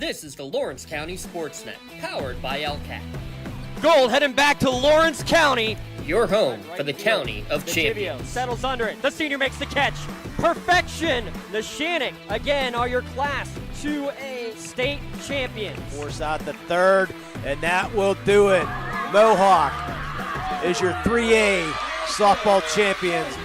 This is the Lawrence County SportsNet, powered by LCAT. Gold heading back to Lawrence County. Your home for the County of Champions. Settles under it. The senior makes the catch. Perfection. The Shannick, again, are your Class 2A state champions. Force out the third, and that will do it. Mohawk is your 3A softball champions.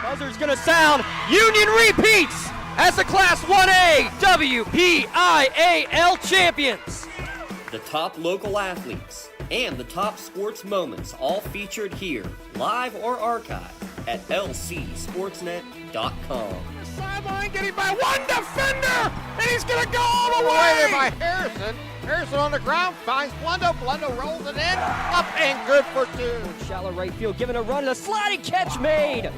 Buzzer's gonna sound. Union repeats as the Class 1A WPIAL champions. The top local athletes and the top sports moments all featured here, live or archived at lcsportsnet.com. Sideline getting by one defender, and he's gonna go all the way by Harrison. Harrison on the ground finds Blundo. Blundo rolls it in, up and good for two. Shallow right field, giving a run, and a sliding catch made.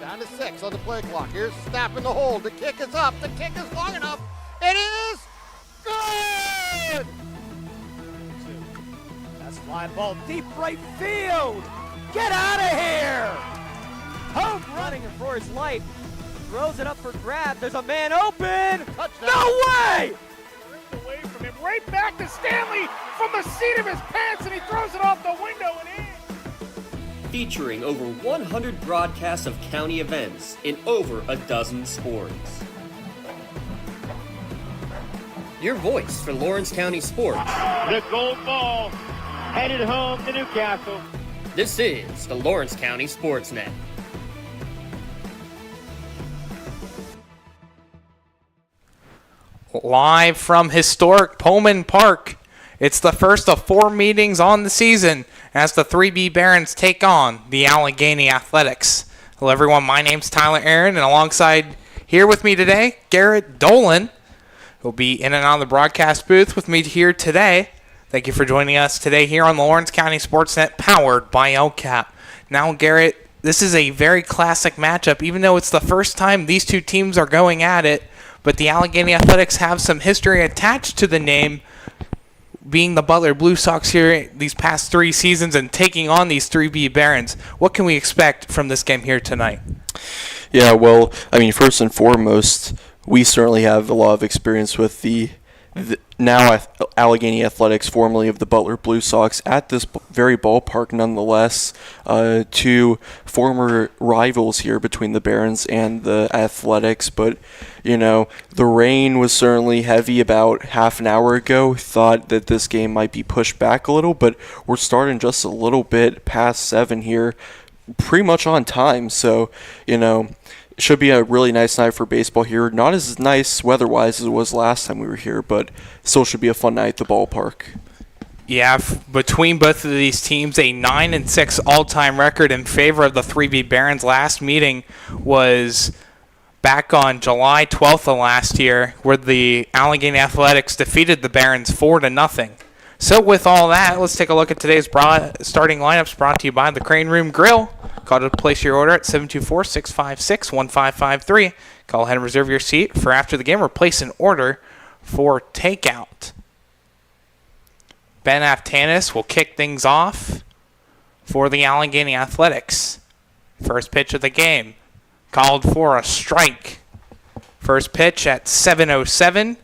Down to 6 on the play clock. Here's Snap in the hole. The kick is up. The kick is long enough. It is good. That's fly ball deep right field. Get out of here. Hope running for his life. Throws it up for grab. There's a man open. Touchdown. No way! Ripped away from him. Right back to Stanley from the seat of his pants, and he throws it off the window and in. Featuring over 100 broadcasts of county events in over a dozen sports. Your voice for Lawrence County sports. The gold ball headed home to Newcastle. This is the Lawrence County SportsNet. Live from historic Pullman Park. It's the first of 4 meetings on the season as the 3B Barons take on the Allegheny Athletics. Hello everyone, my name's Tyler Aaron, and alongside here with me today, Garrett Dolan, who'll be in and out of the broadcast booth with me here today. Thank you for joining us today here on the Lawrence County SportsNet, powered by LCAP. Now, Garrett, this is a very classic matchup, even though it's the first time these two teams are going at it, but the Allegheny Athletics have some history attached to the name, being the Butler Blue Sox here these past 3 seasons and taking on these 3B Barons. What can we expect from this game here tonight? Yeah, well, I mean, first and foremost, we certainly have a lot of experience with the now Allegheny Athletics, formerly of the Butler Blue Sox, at this very ballpark nonetheless. 2 former rivals here between the Barons and the Athletics, but you know, the rain was certainly heavy about half an hour ago. Thought that this game might be pushed back a little, but we're starting just a little bit past 7 here, pretty much on time, so you know, should be a really nice night for baseball here. Not as nice weather-wise as it was last time we were here, but still should be a fun night at the ballpark. Yeah, between both of these teams, a 9-6 all-time record in favor of the 3B Barons. Last meeting was back on July 12th of last year, where the Allegheny Athletics defeated the Barons 4-0. So with all that, let's take a look at today's starting lineups brought to you by the Crane Room Grill. Call to place your order at 724-656-1553. Call ahead and reserve your seat for after the game or place an order for takeout. Ben Aftanis will kick things off for the Allegheny Athletics. First pitch of the game called for a strike. First pitch at 7:07.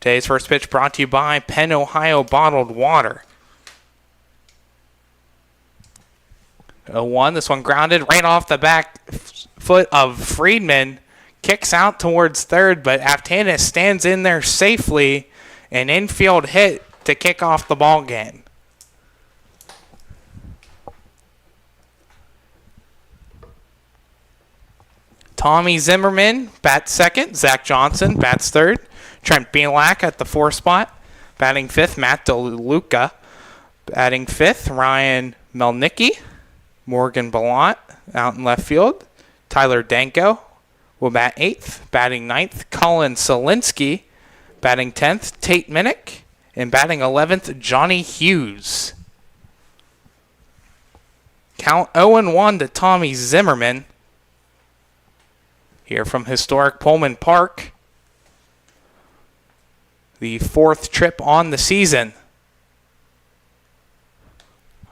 Today's first pitch brought to you by Penn Ohio Bottled Water. 0-1. This one grounded right off the back foot of Friedman. Kicks out towards third, but Aftanis stands in there safely. An infield hit to kick off the ball game. Tommy Zimmerman bats second. Zach Johnson bats third. Trent Bielak at the 4 spot. Batting 5th, Matt DeLuca. Batting 5th, Ryan Melnicki. Morgan Ballant out in left field. Tyler Danko will bat 8th. Batting 9th, Colin Solinsky. Batting 10th, Tate Minnick. And batting 11th, Johnny Hughes. Count 0-1 to Tommy Zimmerman. Here from historic Pullman Park. The 4th trip on the season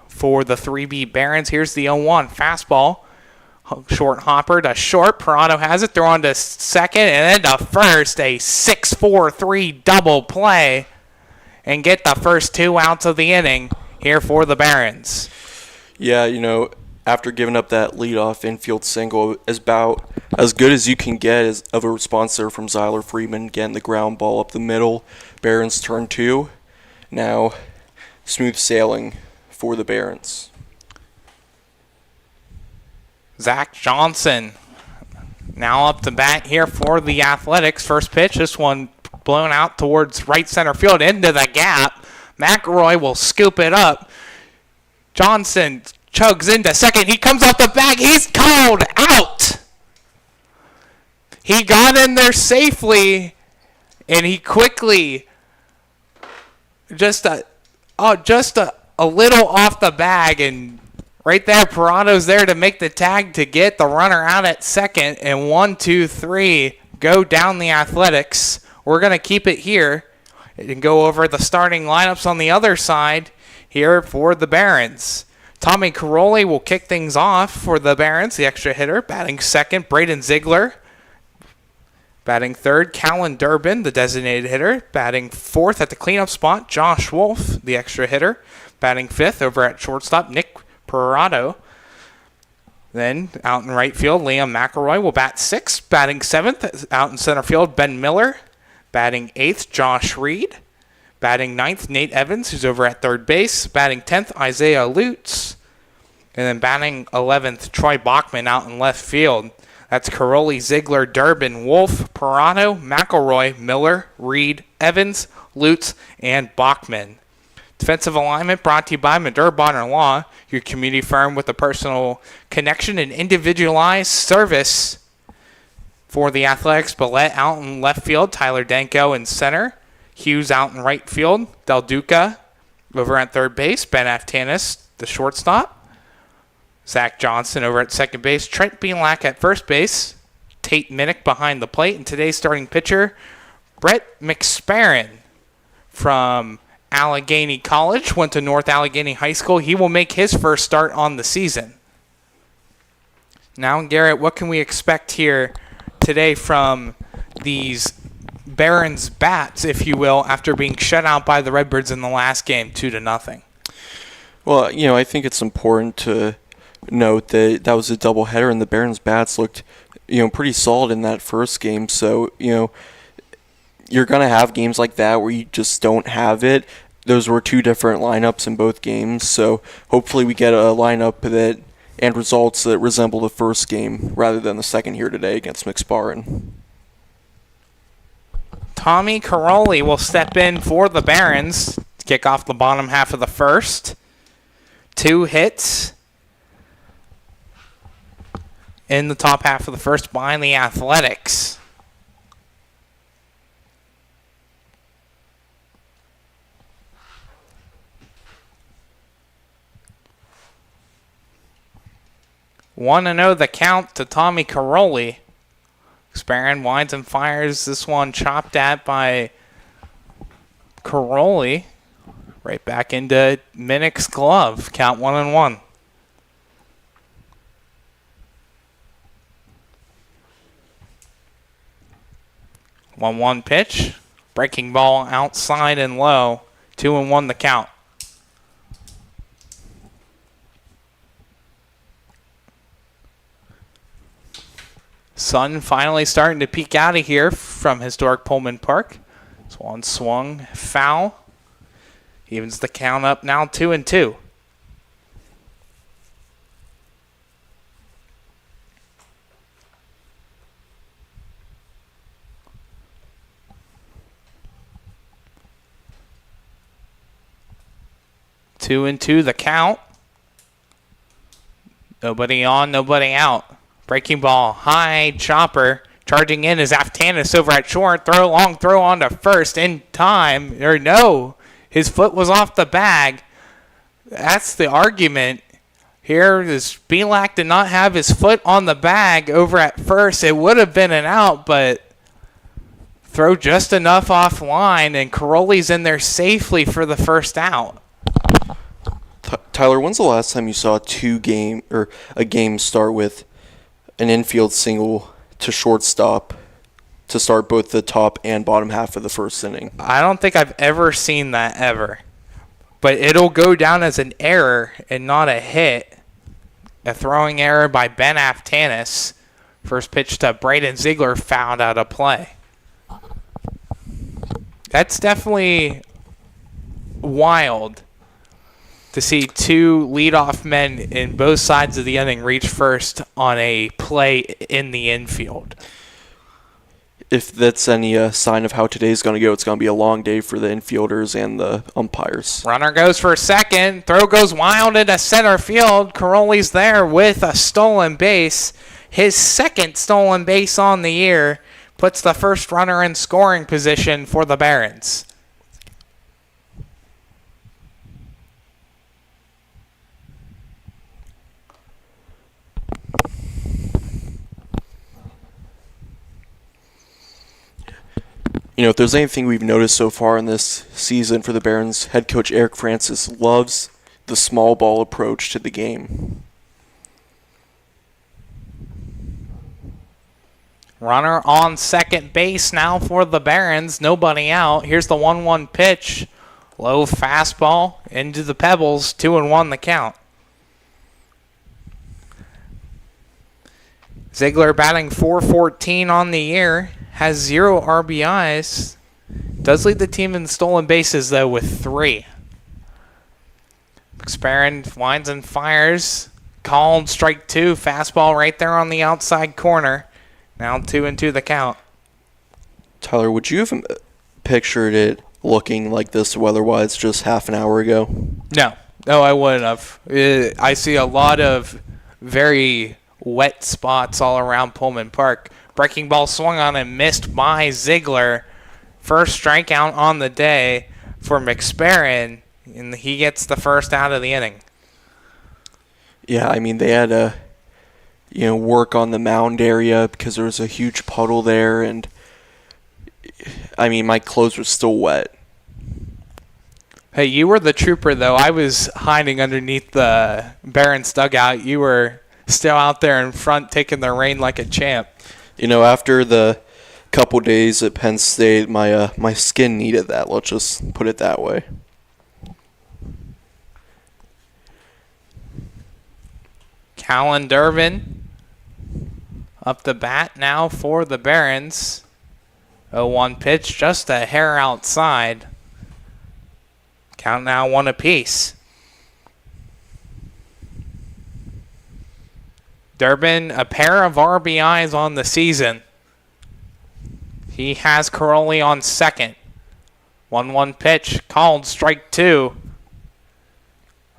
for the 3B Barons. Here's the 0-1 fastball. Short hopper to short. Parado has it. Throw on to second and then to first. A 6-4-3 double play. And get the first 2 outs of the inning here for the Barons. Yeah, after giving up that leadoff infield single, is about as good as you can get of a response there from Zyler Freeman, getting the ground ball up the middle. Barons turn 2. Now, smooth sailing for the Barons. Zach Johnson now up to bat here for the Athletics. First pitch, this one blown out towards right center field into the gap. McElroy will scoop it up. Johnson chugs into second. He comes off the bag. He's called out. He got in there safely, and he quickly just a little off the bag, and right there, Parado's there to make the tag to get the runner out at second, and 1, 2, 3 go down the Athletics. We're going to keep it here and go over the starting lineups on the other side here for the Barons. Tommy Caroli will kick things off for the Barons, the extra hitter. Batting second, Braden Ziegler. Batting third, Callan Durbin, the designated hitter. Batting fourth at the cleanup spot, Josh Wolf, the extra hitter. Batting fifth over at shortstop, Nick Parado. Then out in right field, Liam McElroy will bat sixth. Batting seventh, out in center field, Ben Miller. Batting eighth, Josh Reed. Batting ninth, Nate Evans, who's over at third base. Batting 10th, Isaiah Lutz. And then batting 11th, Troy Bachman out in left field. That's Caroli, Ziegler, Durbin, Wolf, Parado, McElroy, Miller, Reed, Evans, Lutz, and Bachman. Defensive alignment brought to you by Maduro Bonner Law, your community firm with a personal connection and individualized service for the Athletics. Billette out in left field, Tyler Danko in center, Hughes out in right field, Del Duca over at third base, Ben Aftanis, the shortstop, Zach Johnson over at second base, Trent Beanlack at first base, Tate Minnick behind the plate, and today's starting pitcher, Brett McSparron from Allegheny College, went to North Allegheny High School. He will make his first start on the season. Now, Garrett, what can we expect here today from these Barons bats, if you will, after being shut out by the Redbirds in the last game, 2-0? Well, I think it's important to note that that was a doubleheader, and the Barons bats looked, pretty solid in that first game. So, you're going to have games like that where you just don't have it. Those were two different lineups in both games, so hopefully we get a lineup that and results that resemble the first game rather than the second here today against McSparran. Tommy Caroli will step in for the Barons to kick off the bottom half of the first. 2 hits in the top half of the first behind the Athletics. One to know the count to Tommy Caroli. Sparran winds and fires this one, chopped at by Caroli. Right back into Minnick's glove. Count 1-1. One pitch. Breaking ball outside and low. 2-1 the count. Sun finally starting to peek out of here from historic Pullman Park. This one swung foul. Evens the count up now 2-2. Two and two the count. Nobody on, nobody out. Breaking ball, high chopper. Charging in is Aftanis over at short. Long throw on to first in time. Or no, his foot was off the bag. That's the argument. Here is Belak did not have his foot on the bag over at first. It would have been an out, but throw just enough offline, and Caroli's in there safely for the first out. Tyler, when's the last time you saw a game start with an infield single to shortstop to start both the top and bottom half of the first inning. I don't think I've ever seen that ever. But it'll go down as an error and not a hit. A throwing error by Ben Aftanis. First pitch to Braden Ziegler, fouled out of play. That's definitely wild to see two leadoff men in both sides of the inning reach first on a play in the infield. If that's any sign of how today's going to go, it's going to be a long day for the infielders and the umpires. Runner goes for second. Throw goes wild into center field. Caroli's there with a stolen base. His second stolen base on the year puts the first runner in scoring position for the Barons. You know, if there's anything we've noticed so far in this season for the Barons, head coach Eric Francis loves the small ball approach to the game. Runner on second base now for the Barons. Nobody out. Here's the 1-1 pitch. Low fastball into the pebbles. 2-1 the count. Ziegler batting .414 on the year. Has 0 RBIs. Does lead the team in stolen bases, though, with 3. McSparron winds and fires. Called strike 2. Fastball right there on the outside corner. Now 2-2 the count. Tyler, would you have pictured it looking like this weather-wise just half an hour ago? No, I wouldn't have. I see a lot of very wet spots all around Pullman Park. Breaking ball swung on and missed by Ziegler. First strikeout on the day for McSparron, and he gets the first out of the inning. Yeah, I mean, they had to work on the mound area because there was a huge puddle there, and I mean, my clothes were still wet. Hey, you were the trooper, though. I was hiding underneath the Barons dugout. You were still out there in front taking the reign like a champ. You know, after the couple days at Penn State, my skin needed that. Let's just put it that way. Callan Durbin up the bat now for the Barons. 0-1 pitch, just a hair outside. Count now 1 apiece. Durbin, a pair of RBIs on the season. He has Caroli on second. 1-1 pitch, called strike 2.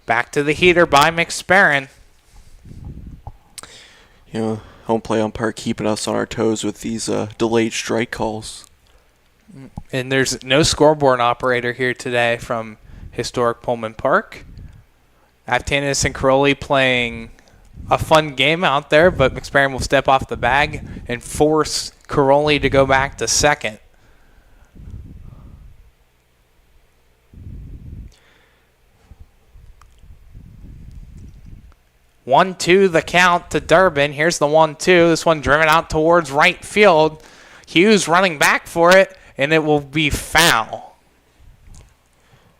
Back to the heater by McSparron. You know, home play umpire keeping us on our toes with these delayed strike calls. And there's no scoreboard operator here today from historic Pullman Park. Aftanis and Caroli playing a fun game out there, but McSparron will step off the bag and force Caroli to go back to second. One-two the count to Durbin. Here's the 1-2. This one driven out towards right field. Hughes running back for it, and it will be foul.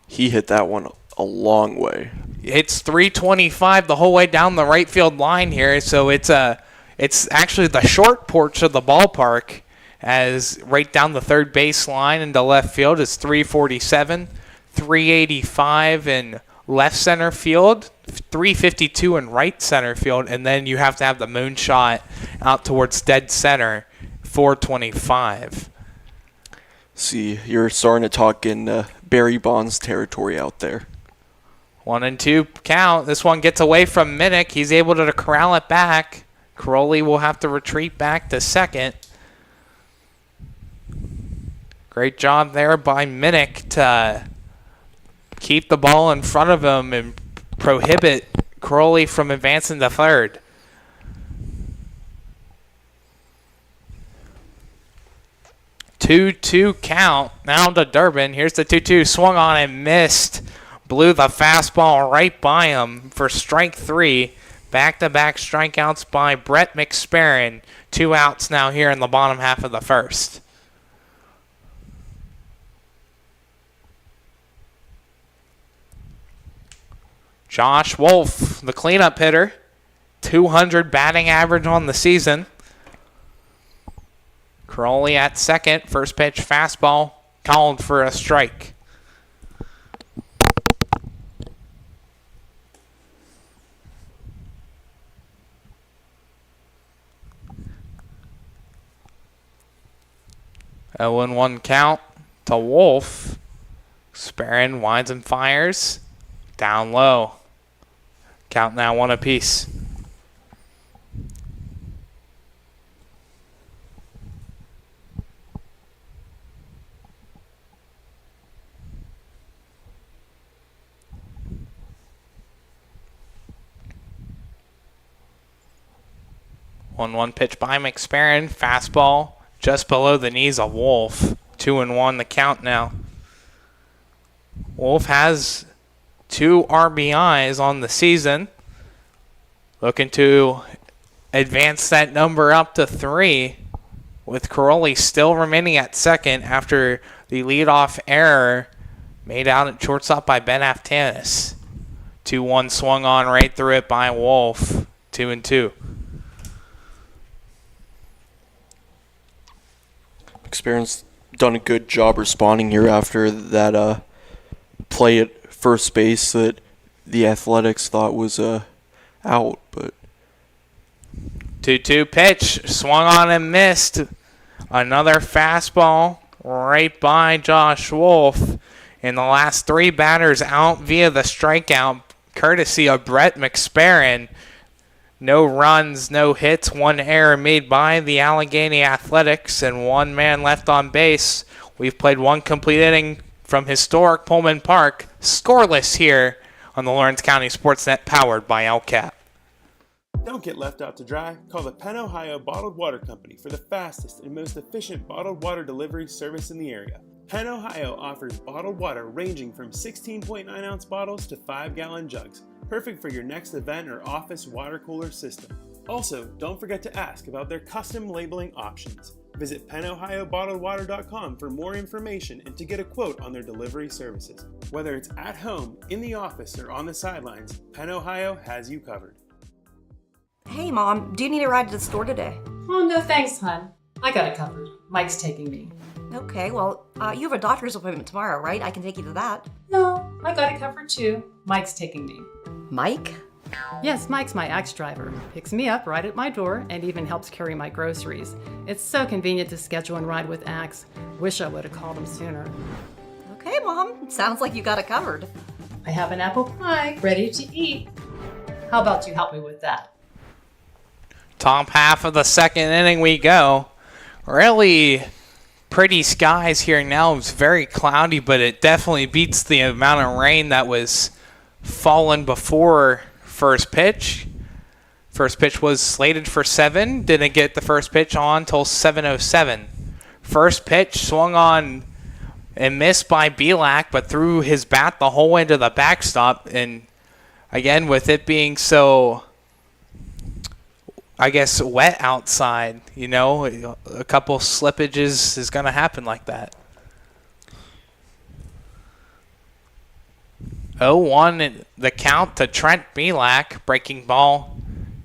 He hit that one a long way. It's 325 the whole way down the right field line here, so it's actually the short porch of the ballpark, as right down the third base line into left field is 347, 385 in left center field, 352 in right center field, and then you have to have the moonshot out towards dead center, 425. See, you're starting to talk in Barry Bonds territory out there. 1-2 count. This one gets away from Minnick. He's able to corral it back. Caroli will have to retreat back to second. Great job there by Minnick to keep the ball in front of him and prohibit Caroli from advancing to third. Two count. Now to Durbin. Here's the 2-2. Swung on and missed. Blew the fastball right by him for strike 3. Back-to-back strikeouts by Brett McSparron. 2 outs now here in the bottom half of the first. Josh Wolf, the cleanup hitter. 200 batting average on the season. Crowley at second. First pitch fastball called for a strike. Oh, 0-1 count to Wolf. Sparron winds and fires. Down low. Count now 1 apiece. One pitch by McSparron. Fastball just below the knees of Wolf. 2-1 the count now. Wolf has 2 RBIs on the season. Looking to advance that number up to 3, with Crowley still remaining at second after the leadoff error made out at shortstop by Ben Aftanis. 2-1 swung on right through it by Wolf. 2-2. McSparron's done a good job responding here after that play at first base that the Athletics thought was out, but 2-2 pitch, swung on and missed. Another fastball right by Josh Wolf. And the last 3 batters out via the strikeout, courtesy of Brett McSparron. No runs, no hits, 1 error made by the Allegheny Athletics, and 1 man left on base. We've played 1 complete inning from historic Pullman Park, scoreless here on the Lawrence County SportsNet, powered by LCAP. Don't get left out to dry. Call the Penn Ohio Bottled Water Company for the fastest and most efficient bottled water delivery service in the area. Penn Ohio offers bottled water ranging from 16.9-ounce bottles to 5-gallon jugs, perfect for your next event or office water cooler system. Also, don't forget to ask about their custom labeling options. Visit PennOhioBottledWater.com for more information and to get a quote on their delivery services. Whether it's at home, in the office, or on the sidelines, Penn Ohio has you covered. Hey, Mom, do you need a ride to the store today? Oh, no thanks, hon. I got it covered. Mike's taking me. Okay, well, you have a doctor's appointment tomorrow, right? I can take you to that. No, I got it covered too. Mike's taking me. Mike? Yes, Mike's my Axe driver. Picks me up right at my door and even helps carry my groceries. It's so convenient to schedule and ride with Axe. Wish I would have called him sooner. Okay, Mom. Sounds like you got it covered. I have an apple pie ready to eat. How about you help me with that? Top half of the second inning we go. Really pretty skies here now. It's very cloudy, but it definitely beats the amount of rain that was falling before first pitch. First pitch was slated for 7. Didn't get the first pitch on until 7:07. First pitch swung on and missed by Belak, but threw his bat the whole way to the backstop. And again, with it being so, I guess, wet outside, you know, a couple slippages is going to happen like that. 0-1 the count to Trent Belak. Breaking ball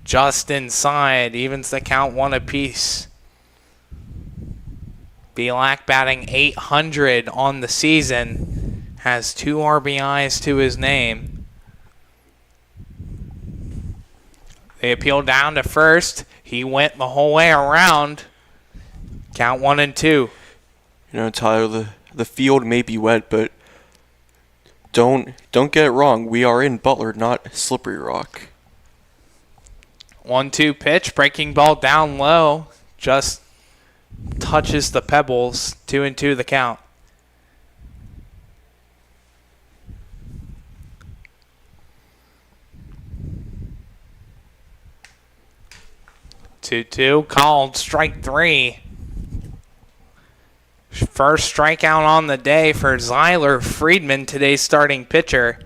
just inside. Evens the count 1 apiece. Belak batting .800 on the season. Has 2 RBIs to his name. They appeal down to first. He went the whole way around. Count 1-2. You know, Tyler, the field may be wet, but don't get it wrong. We are in Butler, not Slippery Rock. 1-2 pitch. Breaking ball down low. Just touches the pebbles. 2-2 the count. Two called strike 3. First strikeout on the day for Zyler Friedman, today's starting pitcher.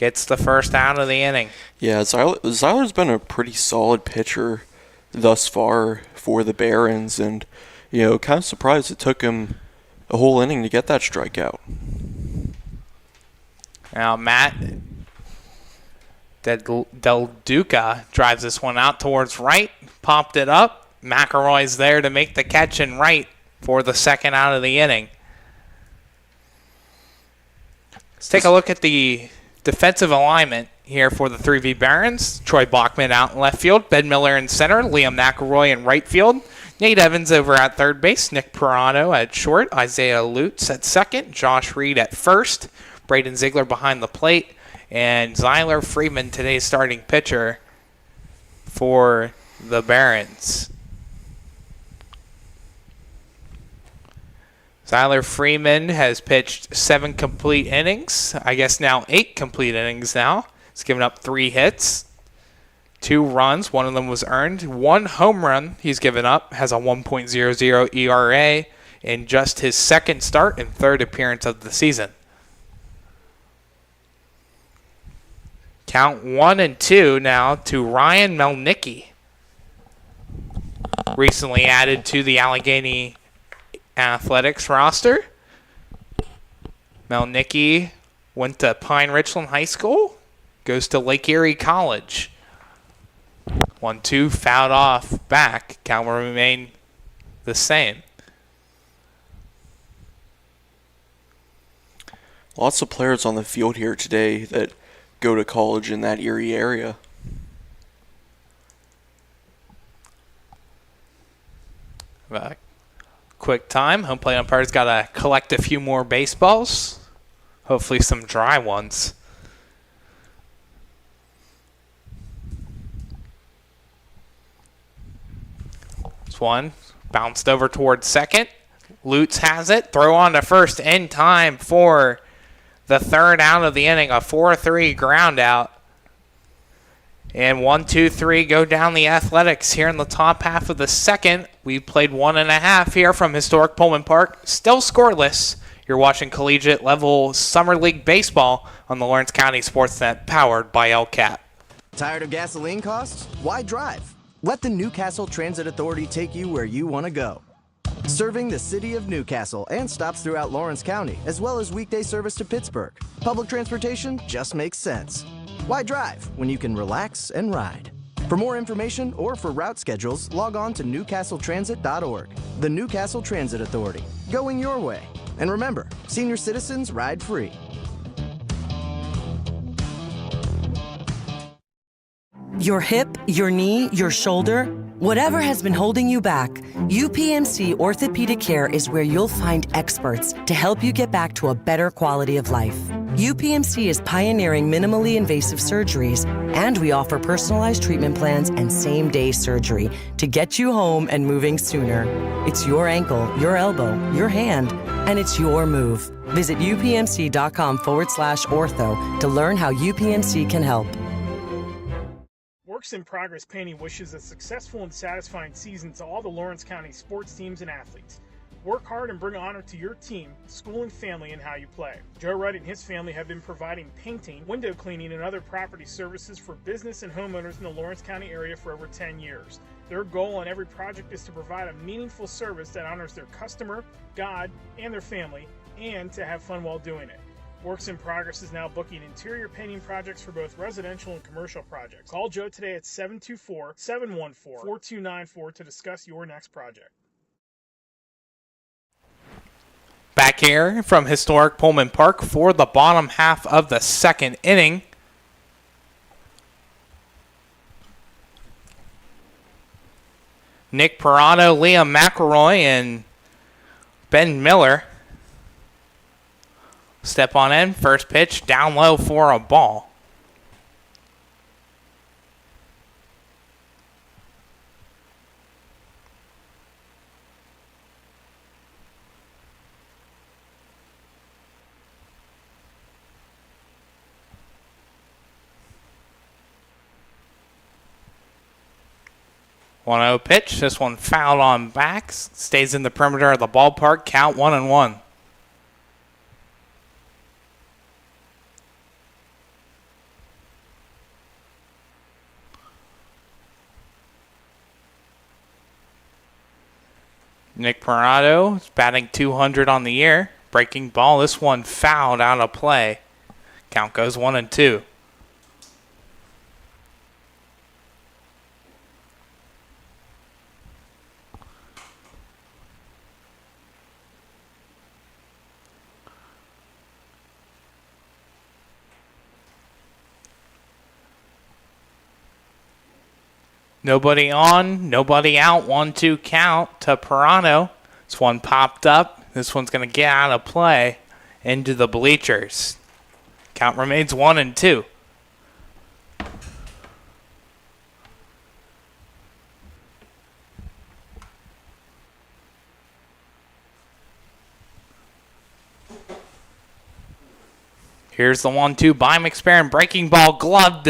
gets the first out of the inning. Yeah, Zyler's been a pretty solid pitcher thus far for the Barons, and kind of surprised it took him a whole inning to get that strikeout. Now Matt Del Duca drives this one out towards right, popped it up. McElroy's there to make the catch in right for the second out of the inning. Let's take a look at the defensive alignment here for the 3V Barons. Troy Bachman out in left field, Ben Miller in center, Liam McElroy in right field, Nate Evans over at third base, Nick Pirano at short, Isaiah Lutz at second, Josh Reed at first, Braden Ziegler behind the plate, and Zyler Freeman, today's starting pitcher for the Barons. Zyler Freeman has pitched 7 complete innings. I guess now 8 complete innings now. He's given up 3 hits, 2 runs. One of them was earned. 1 home run he's given up. Has a 1.00 ERA in just his second start and third appearance of the season. Count 1-2 now to Ryan Melnicki. Recently added to the Allegheny Athletics roster. Melnicki went to Pine Richland High School, goes to Lake Erie College. 1-2 fouled off back. Count will remain the same. Lots of players on the field here today that go to college in that Erie area. Quick time. Home plate umpire's got to collect a few more baseballs. Hopefully some dry ones. This one bounced over towards second. Lutz has it. Throw on to first in time for the third out of the inning. A 4-3 ground out. And 1-2-3 go down the Athletics here in the top half of the second. We played 1.5 here from historic Pullman Park. Still scoreless. You're watching collegiate level Summer League baseball on the Lawrence County SportsNet, powered by LCAT. Tired of gasoline costs? Why drive? Let the Newcastle Transit Authority take you where you want to go. Serving the city of Newcastle and stops throughout Lawrence County, as well as weekday service to Pittsburgh. Public transportation just makes sense. Why drive when you can relax and ride? For more information or for route schedules, log on to newcastletransit.org. The Newcastle Transit Authority, going your way. And remember, senior citizens ride free. Your hip, your knee, your shoulder, whatever has been holding you back, UPMC Orthopedic Care is where you'll find experts to help you get back to a better quality of life. UPMC is pioneering minimally invasive surgeries, and we offer personalized treatment plans and same-day surgery to get you home and moving sooner. It's your ankle, your elbow, your hand, and it's your move. Visit upmc.com/ortho to learn how UPMC can help. Works in Progress Painting wishes a successful and satisfying season to all the Lawrence County sports teams and athletes. Work hard and bring honor to your team, school, and family in how you play. Joe Wright and his family have been providing painting, window cleaning, and other property services for business and homeowners in the Lawrence County area for over 10 years. Their goal on every project is to provide a meaningful service that honors their customer, God, and their family, and to have fun while doing it. Works in Progress is now booking interior painting projects for both residential and commercial projects. Call Joe today at 724-714-4294 to discuss your next project. Back here from historic Pullman Park for the bottom half of the second inning. Nick Pirano, Liam McElroy, and Ben Miller step on in. First pitch down low for a ball. One 1-0 pitch. This one fouled on back. Stays in the perimeter of the ballpark. Count 1-1. Nick Parado is batting .200 on the year. Breaking ball. This one fouled out of play. Count goes 1-2. Nobody on, nobody out. 1-2 count to Parano. This one popped up. This one's going to get out of play into the bleachers. Count remains 1-2. Here's the 1-2 by McSparron. Breaking ball gloved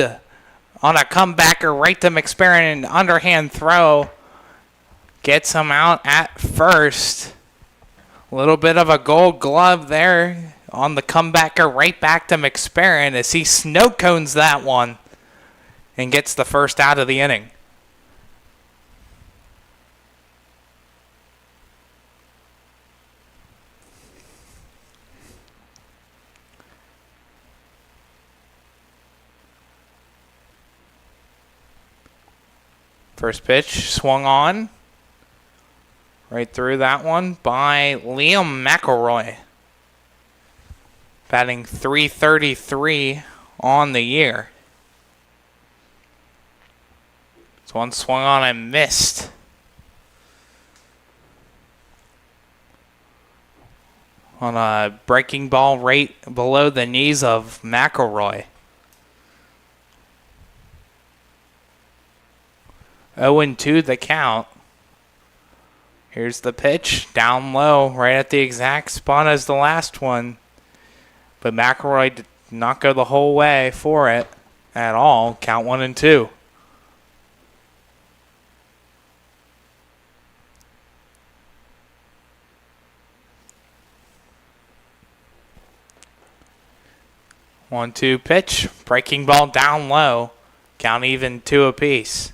on a comebacker right to McSparron. An underhand throw. Gets him out at first. A little bit of a gold glove there on the comebacker right back to McSparron as he snow cones that one and gets the first out of the inning. First pitch swung on. Right through that one by Liam McElroy. Batting .333 on the year. This one swung on and missed. On a breaking ball right below the knees of McElroy. 0-2 the count. Here's the pitch, down low, right at the exact spot as the last one. But McElroy did not go the whole way for it at all. Count 1-2. One-two pitch, breaking ball down low. Count even 2 apiece.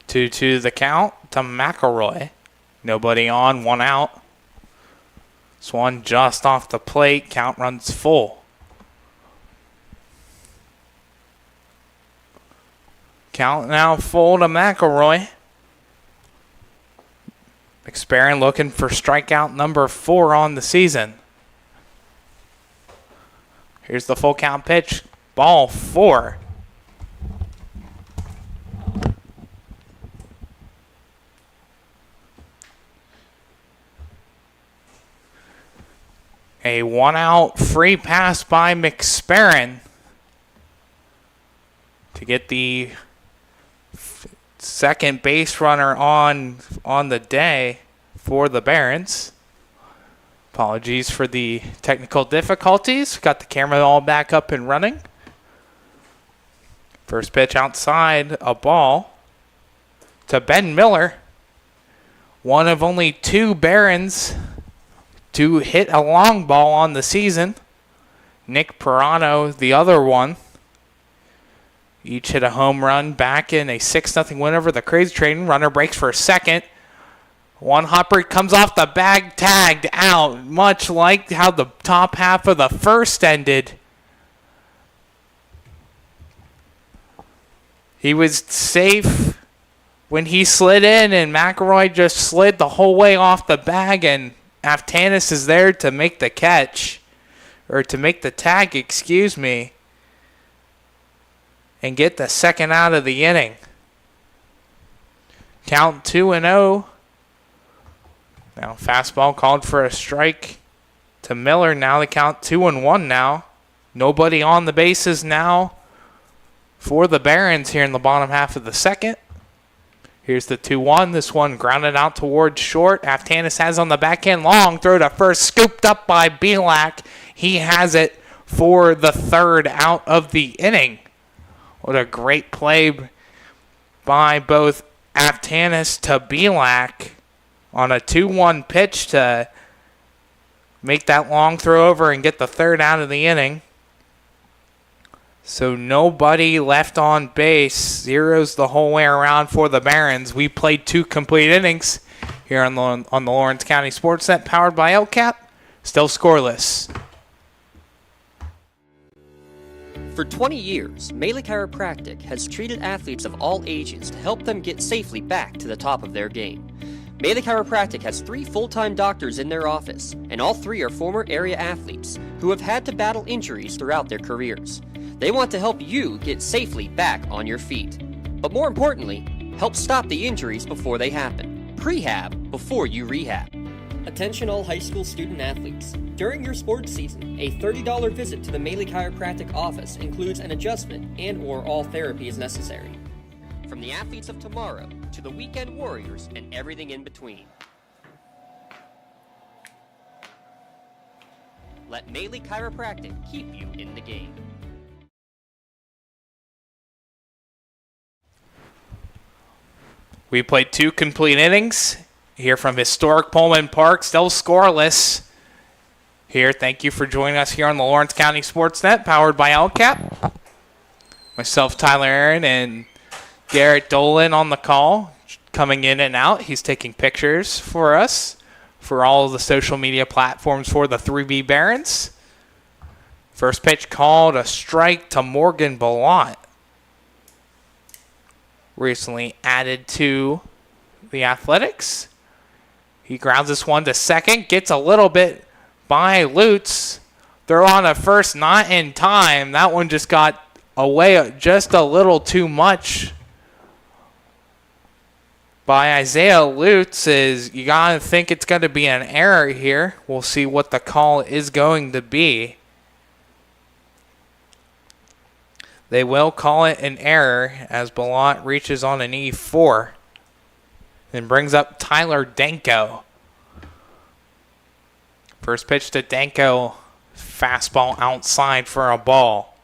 Two the count to McElroy. Nobody on, 1 out. This one just off the plate. Count runs full. Count now full to McElroy. McSparron looking for strikeout number 4 on the season. Here's the full count pitch. Ball 4. A 1-out free pass by McSparron to get the second base runner on the day for the Barons. Apologies for the technical difficulties. Got the camera all back up and running. First pitch outside, a ball to Ben Miller. One of only 2 Barons to hit a long ball on the season. Nick Parano, the other one. Each hit a home run back in a 6-0 win over the Crazy Train. Runner breaks for a second. One hopper comes off the bag, tagged out, much like how the top half of the first ended. He was safe when he slid in, and McElroy just slid the whole way off the bag, and Aftanis is there to make the catch, or to make the tag, excuse me, and get the second out of the inning. Count 2-0. Now fastball called for a strike to Miller. Now the count 2-1 now. Nobody on the bases now for the Barons here in the bottom half of the second. Here's the 2-1. This one grounded out towards short. Aftanis has on the backhand long throw to first, scooped up by Belak. He has it for the third out of the inning. What a great play by both Aftanis to Belak on a 2-1 pitch to make that long throw over and get the third out of the inning. So nobody left on base. Zeros the whole way around for the Barons. We played 2 complete innings here on the Lawrence County SportsNet, powered by LCAP. Still scoreless. For 20 years, Melee Chiropractic has treated athletes of all ages to help them get safely back to the top of their game. Melee Chiropractic has 3 full-time doctors in their office, and all 3 are former area athletes who have had to battle injuries throughout their careers. They want to help you get safely back on your feet. But more importantly, help stop the injuries before they happen. Prehab before you rehab. Attention all high school student athletes. During your sports season, a $30 visit to the Melee Chiropractic office includes an adjustment and/or all therapy is necessary. From the athletes of tomorrow to the weekend warriors and everything in between. Let Melee Chiropractic keep you in the game. We played 2 complete innings here from historic Pullman Park, still scoreless. Here, thank you for joining us here on the Lawrence County SportsNet, powered by LCAP. Myself, Tyler Aaron, and Garrett Dolan on the call, coming in and out. He's taking pictures for us for all of the social media platforms for the 3B Barons. First pitch called a strike to Morgan Ballant. Recently added to the Athletics. He grounds this one to second, gets a little bit by Lutz. They're on a first, not in time. That one just got away just a little too much by Isaiah Lutz. You got to think it's going to be an error here. We'll see what the call is going to be. They will call it an error as Ballant reaches on an E4. Then brings up Tyler Danko. First pitch to Danko. Fastball outside for a ball.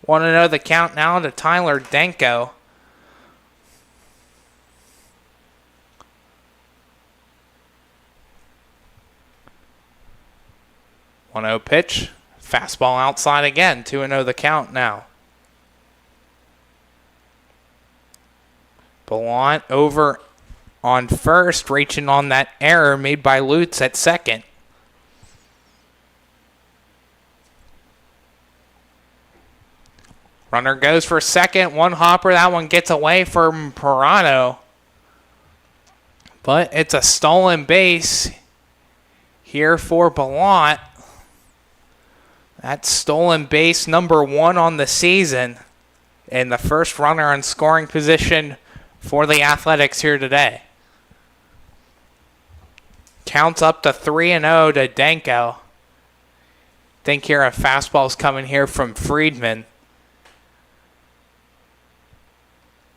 Want to know the count now to Tyler Danko. One 0 pitch. Fastball outside again. 2-0 the count now. Ballant over on first, reaching on that error made by Lutz at second. Runner goes for second. One hopper. That one gets away from Pirano. But it's a stolen base here for Ballant. That's stolen base number 1 on the season. And the first runner in scoring position for the Athletics here today. Counts up to 3-0 to Danko. Think here a fastball's coming here from Friedman.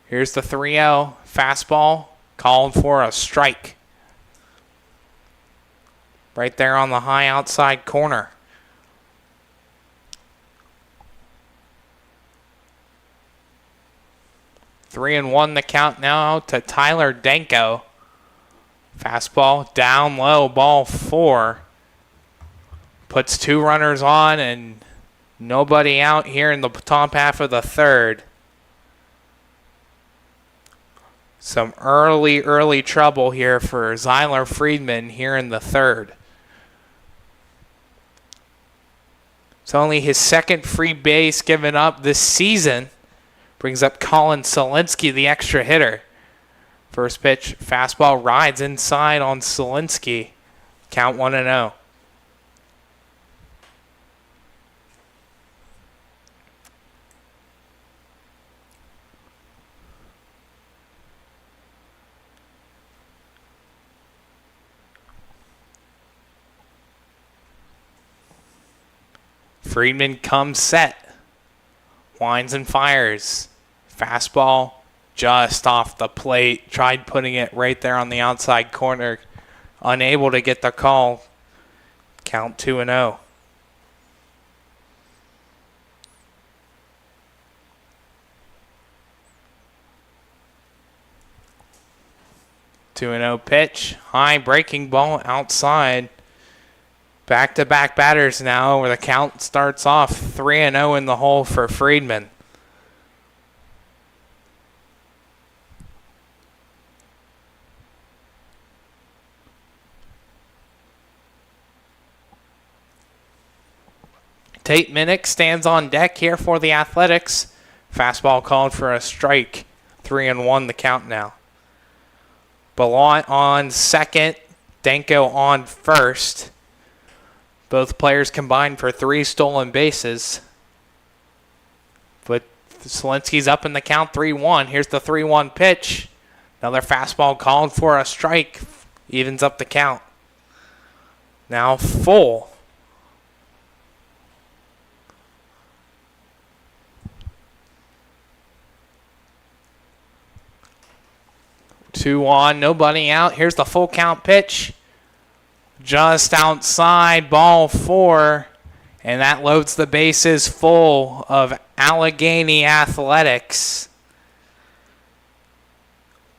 Here's the 3-0 fastball, called for a strike. Right there on the high outside corner. Three and 1 the count now to Tyler Danko. Fastball down low, ball 4. Puts 2 runners on and nobody out here in the top half of the third. Some early trouble here for Zyler Friedman here in the third. It's only his second free base given up this season. Brings up Colin Solinsky, the extra hitter. First pitch, fastball rides inside on Solinsky. Count 1-0. Friedman comes set. Winds and fires. Fastball just off the plate. Tried putting it right there on the outside corner. Unable to get the call. Count 2-0. Two and 0 pitch. High breaking ball outside. Back-to-back batters now where the count starts off 3-0 in the hole for Friedman. Tate Minnick stands on deck here for the Athletics. Fastball called for a strike. 3-1 the count now. Ballant on second. Danko on first. Both players combined for 3 stolen bases. But Solinsky's up in the count 3-1. Here's the 3-1 pitch. Another fastball called for a strike. Evens up the count. Now full. 2-1, nobody out. Here's the full count pitch. Just outside, ball 4. And that loads the bases full of Allegheny Athletics.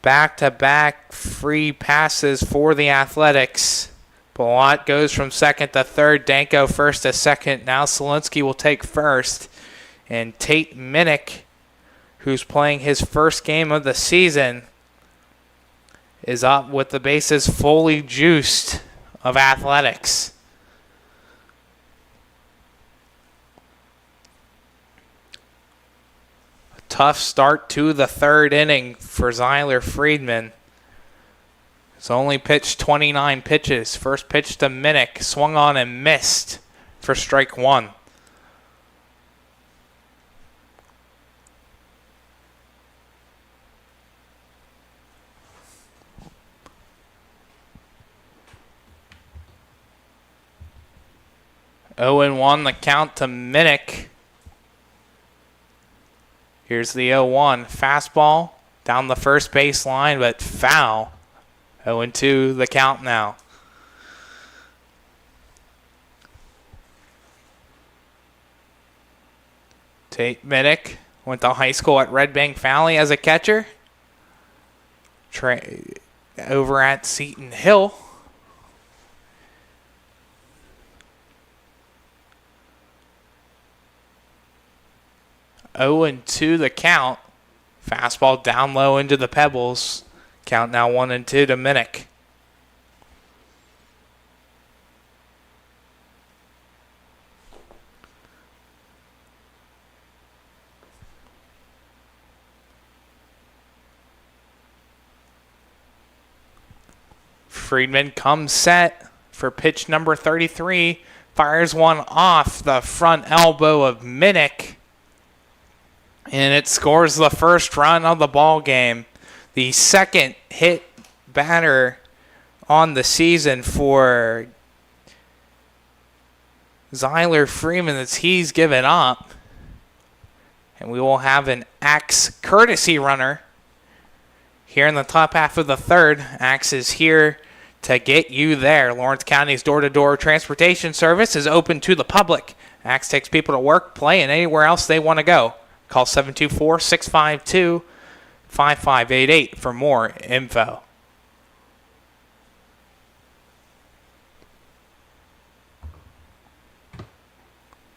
Back-to-back free passes for the Athletics. Ballant goes from second to third. Danko first to second. Now Solinsky will take first. And Tate Minnick, who's playing his first game of the season, is up with the bases fully juiced of Athletics. A tough start to the third inning for Zyler Friedman. He's only pitched 29 pitches. First pitch to Minnick, swung on and missed for strike 1. Oh and 1 the count to Minnick. Here's the 0-1. Fastball down the first base line, but foul. 0-2 the count now. Tate Minnick went to high school at Red Bank Valley as a catcher. Over at Seton Hill. 0-2 the count. Fastball down low into the pebbles. Count now 1-2 to Minnick. Friedman comes set for pitch number 33. Fires one off the front elbow of Minnick. And it scores the first run of the ball game. The second hit batter on the season for Zyler Freeman that he's given up. And we will have an Axe courtesy runner here in the top half of the third. Axe is here to get you there. Lawrence County's door-to-door transportation service is open to the public. Axe takes people to work, play, and anywhere else they want to go. Call 724-652-5588 for more info.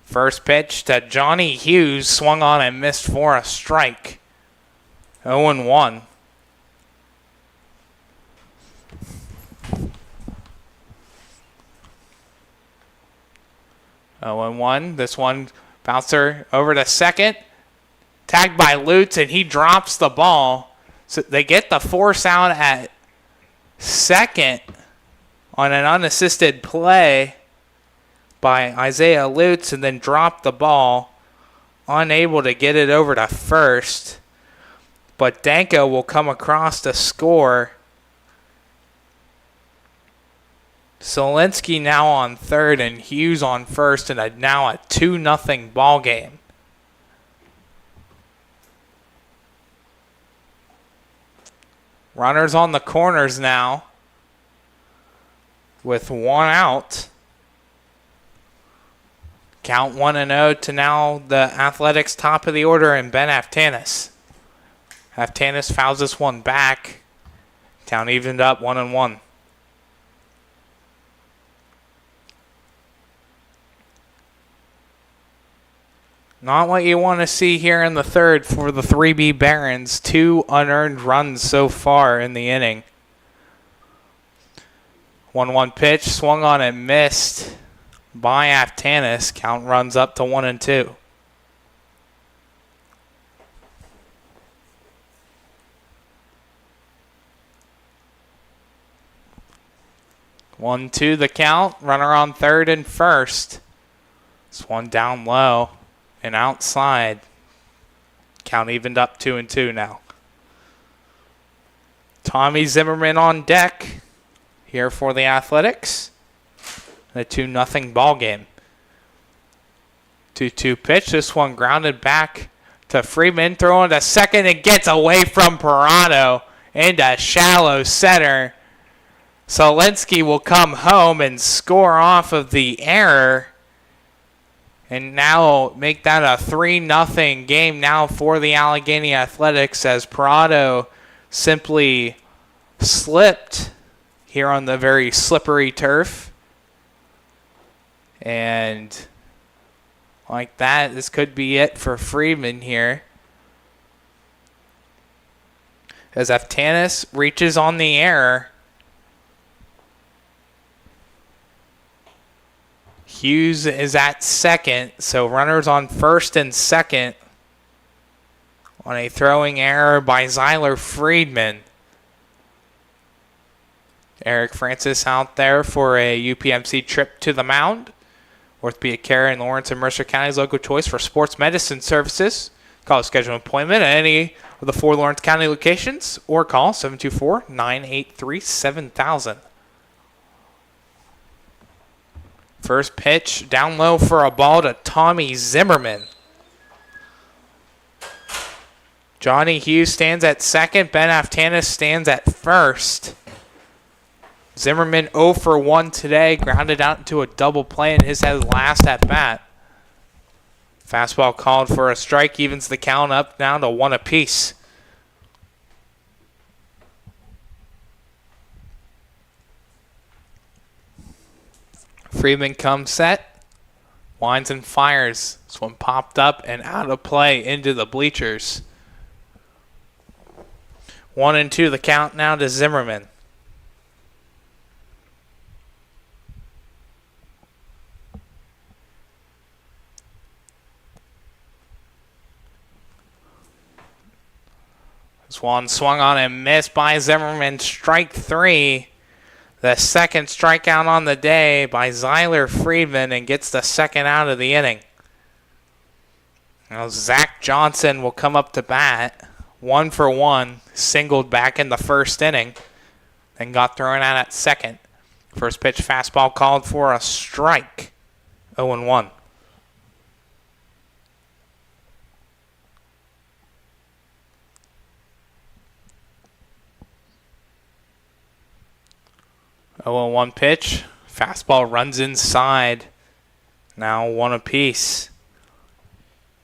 First pitch to Johnny Hughes, swung on and missed for a strike. 0-1. This one, bouncer over to second. Tagged by Lutz, and he drops the ball. So they get the force out at second on an unassisted play by Isaiah Lutz, and then drop the ball. Unable to get it over to first. But Danko will come across to score. Solinsky now on third and Hughes on first, and now a 2-0 ball game. Runners on the corners now with one out. Count 1-0 to now the Athletics top of the order and Ben Aftanis. Aftanis fouls this one back. Count evened up 1-1. Not what you want to see here in the third for the 3B Barons. 2 unearned runs so far in the inning. 1-1 pitch, swung on and missed by Aftanis. Count runs up to 1-2. 1-2 the count. Runner on third and first. This one down low and outside. Count evened up 2-2 now. Tommy Zimmerman on deck here for the Athletics. A 2-0 ball game. 2-2 pitch. This one grounded back to Freeman. Throwing to second and gets away from Parado into shallow center. Solinsky will come home and score off of the error. And now make that a 3-0 game now for the Allegheny Athletics as Parado simply slipped here on the very slippery turf. And like that, this could be it for Freeman here. As Aftanis reaches on the error. Hughes is at second, so runners on first and second on a throwing error by Zyler Friedman. Eric Francis out there for a UPMC trip to the mound. Orthopedic care in Lawrence and Mercer County's local choice for sports medicine services. Call to schedule an appointment at any of the 4 Lawrence County locations or call 724-983-7000. First pitch down low for a ball to Tommy Zimmerman. Johnny Hughes stands at second. Ben Aftanis stands at first. Zimmerman 0 for 1 today. Grounded out into a double play in his last at bat. Fastball called for a strike. Evens the count up down to 1 apiece. Freeman comes set, winds and fires. This one popped up and out of play into the bleachers. 1-2 the count now to Zimmerman. This one swung on and missed by Zimmerman. Strike 3. The second strikeout on the day by Zyler Friedman and gets the second out of the inning. Now Zach Johnson will come up to bat. 1 for 1. Singled back in the first inning. Then got thrown out at second. First pitch fastball called for a strike. 0-1. Oh, 1 pitch. Fastball runs inside. Now 1 apiece.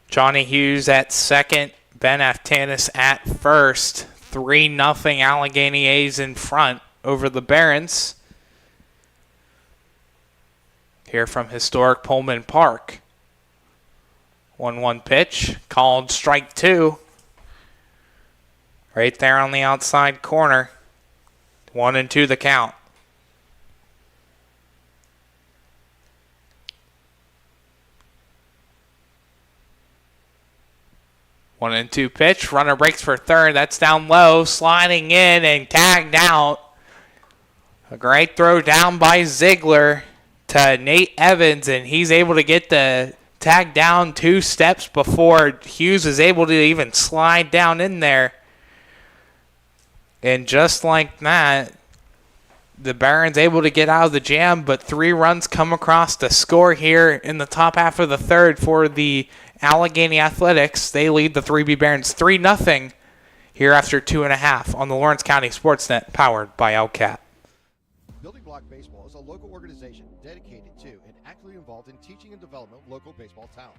Johnny Hughes at second. Ben Aftanis at first. 3-0 Allegheny A's in front over the Barons. Here from historic Pullman Park. 1-1 pitch. Called strike 2. Right there on the outside corner. 1-2 the count. 1-2 pitch. Runner breaks for third. That's down low. Sliding in and tagged out. A great throw down by Ziegler to Nate Evans, and he's able to get the tag down 2 steps before Hughes is able to even slide down in there. And just like that, the Barons able to get out of the jam, but 3 runs come across to score here in the top half of the third for the Allegheny Athletics. They lead the 3B Barons 3-0 here after 2.5 on the Lawrence County SportsNet, powered by LCAT. Building Block Baseball is a local organization dedicated to and actively involved in teaching and development of local baseball talent.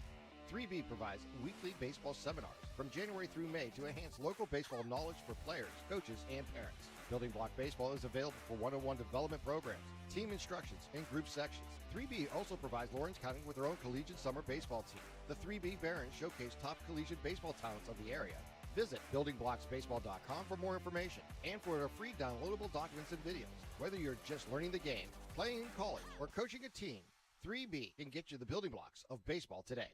3B provides weekly baseball seminars from January through May to enhance local baseball knowledge for players, coaches, and parents. Building Block Baseball is available for one-on-one development programs, team instructions, and group sections. 3B also provides Lawrence County with their own collegiate summer baseball team. The 3B Barons showcase top collegiate baseball talents of the area. Visit buildingblocksbaseball.com for more information and for their free downloadable documents and videos. Whether you're just learning the game, playing in college, or coaching a team, 3B can get you the building blocks of baseball today.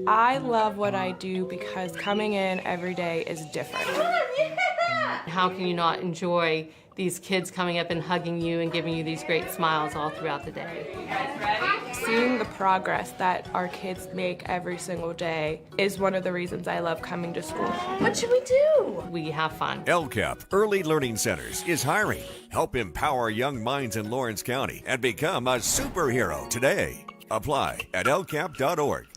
I love what I do because coming in every day is different. How can you not enjoy these kids coming up and hugging you and giving you these great smiles all throughout the day? Seeing the progress that our kids make every single day is one of the reasons I love coming to school. What should we do? We have fun. LCAP Early Learning Centers is hiring. Help empower young minds in Lawrence County and become a superhero today. Apply at lcap.org.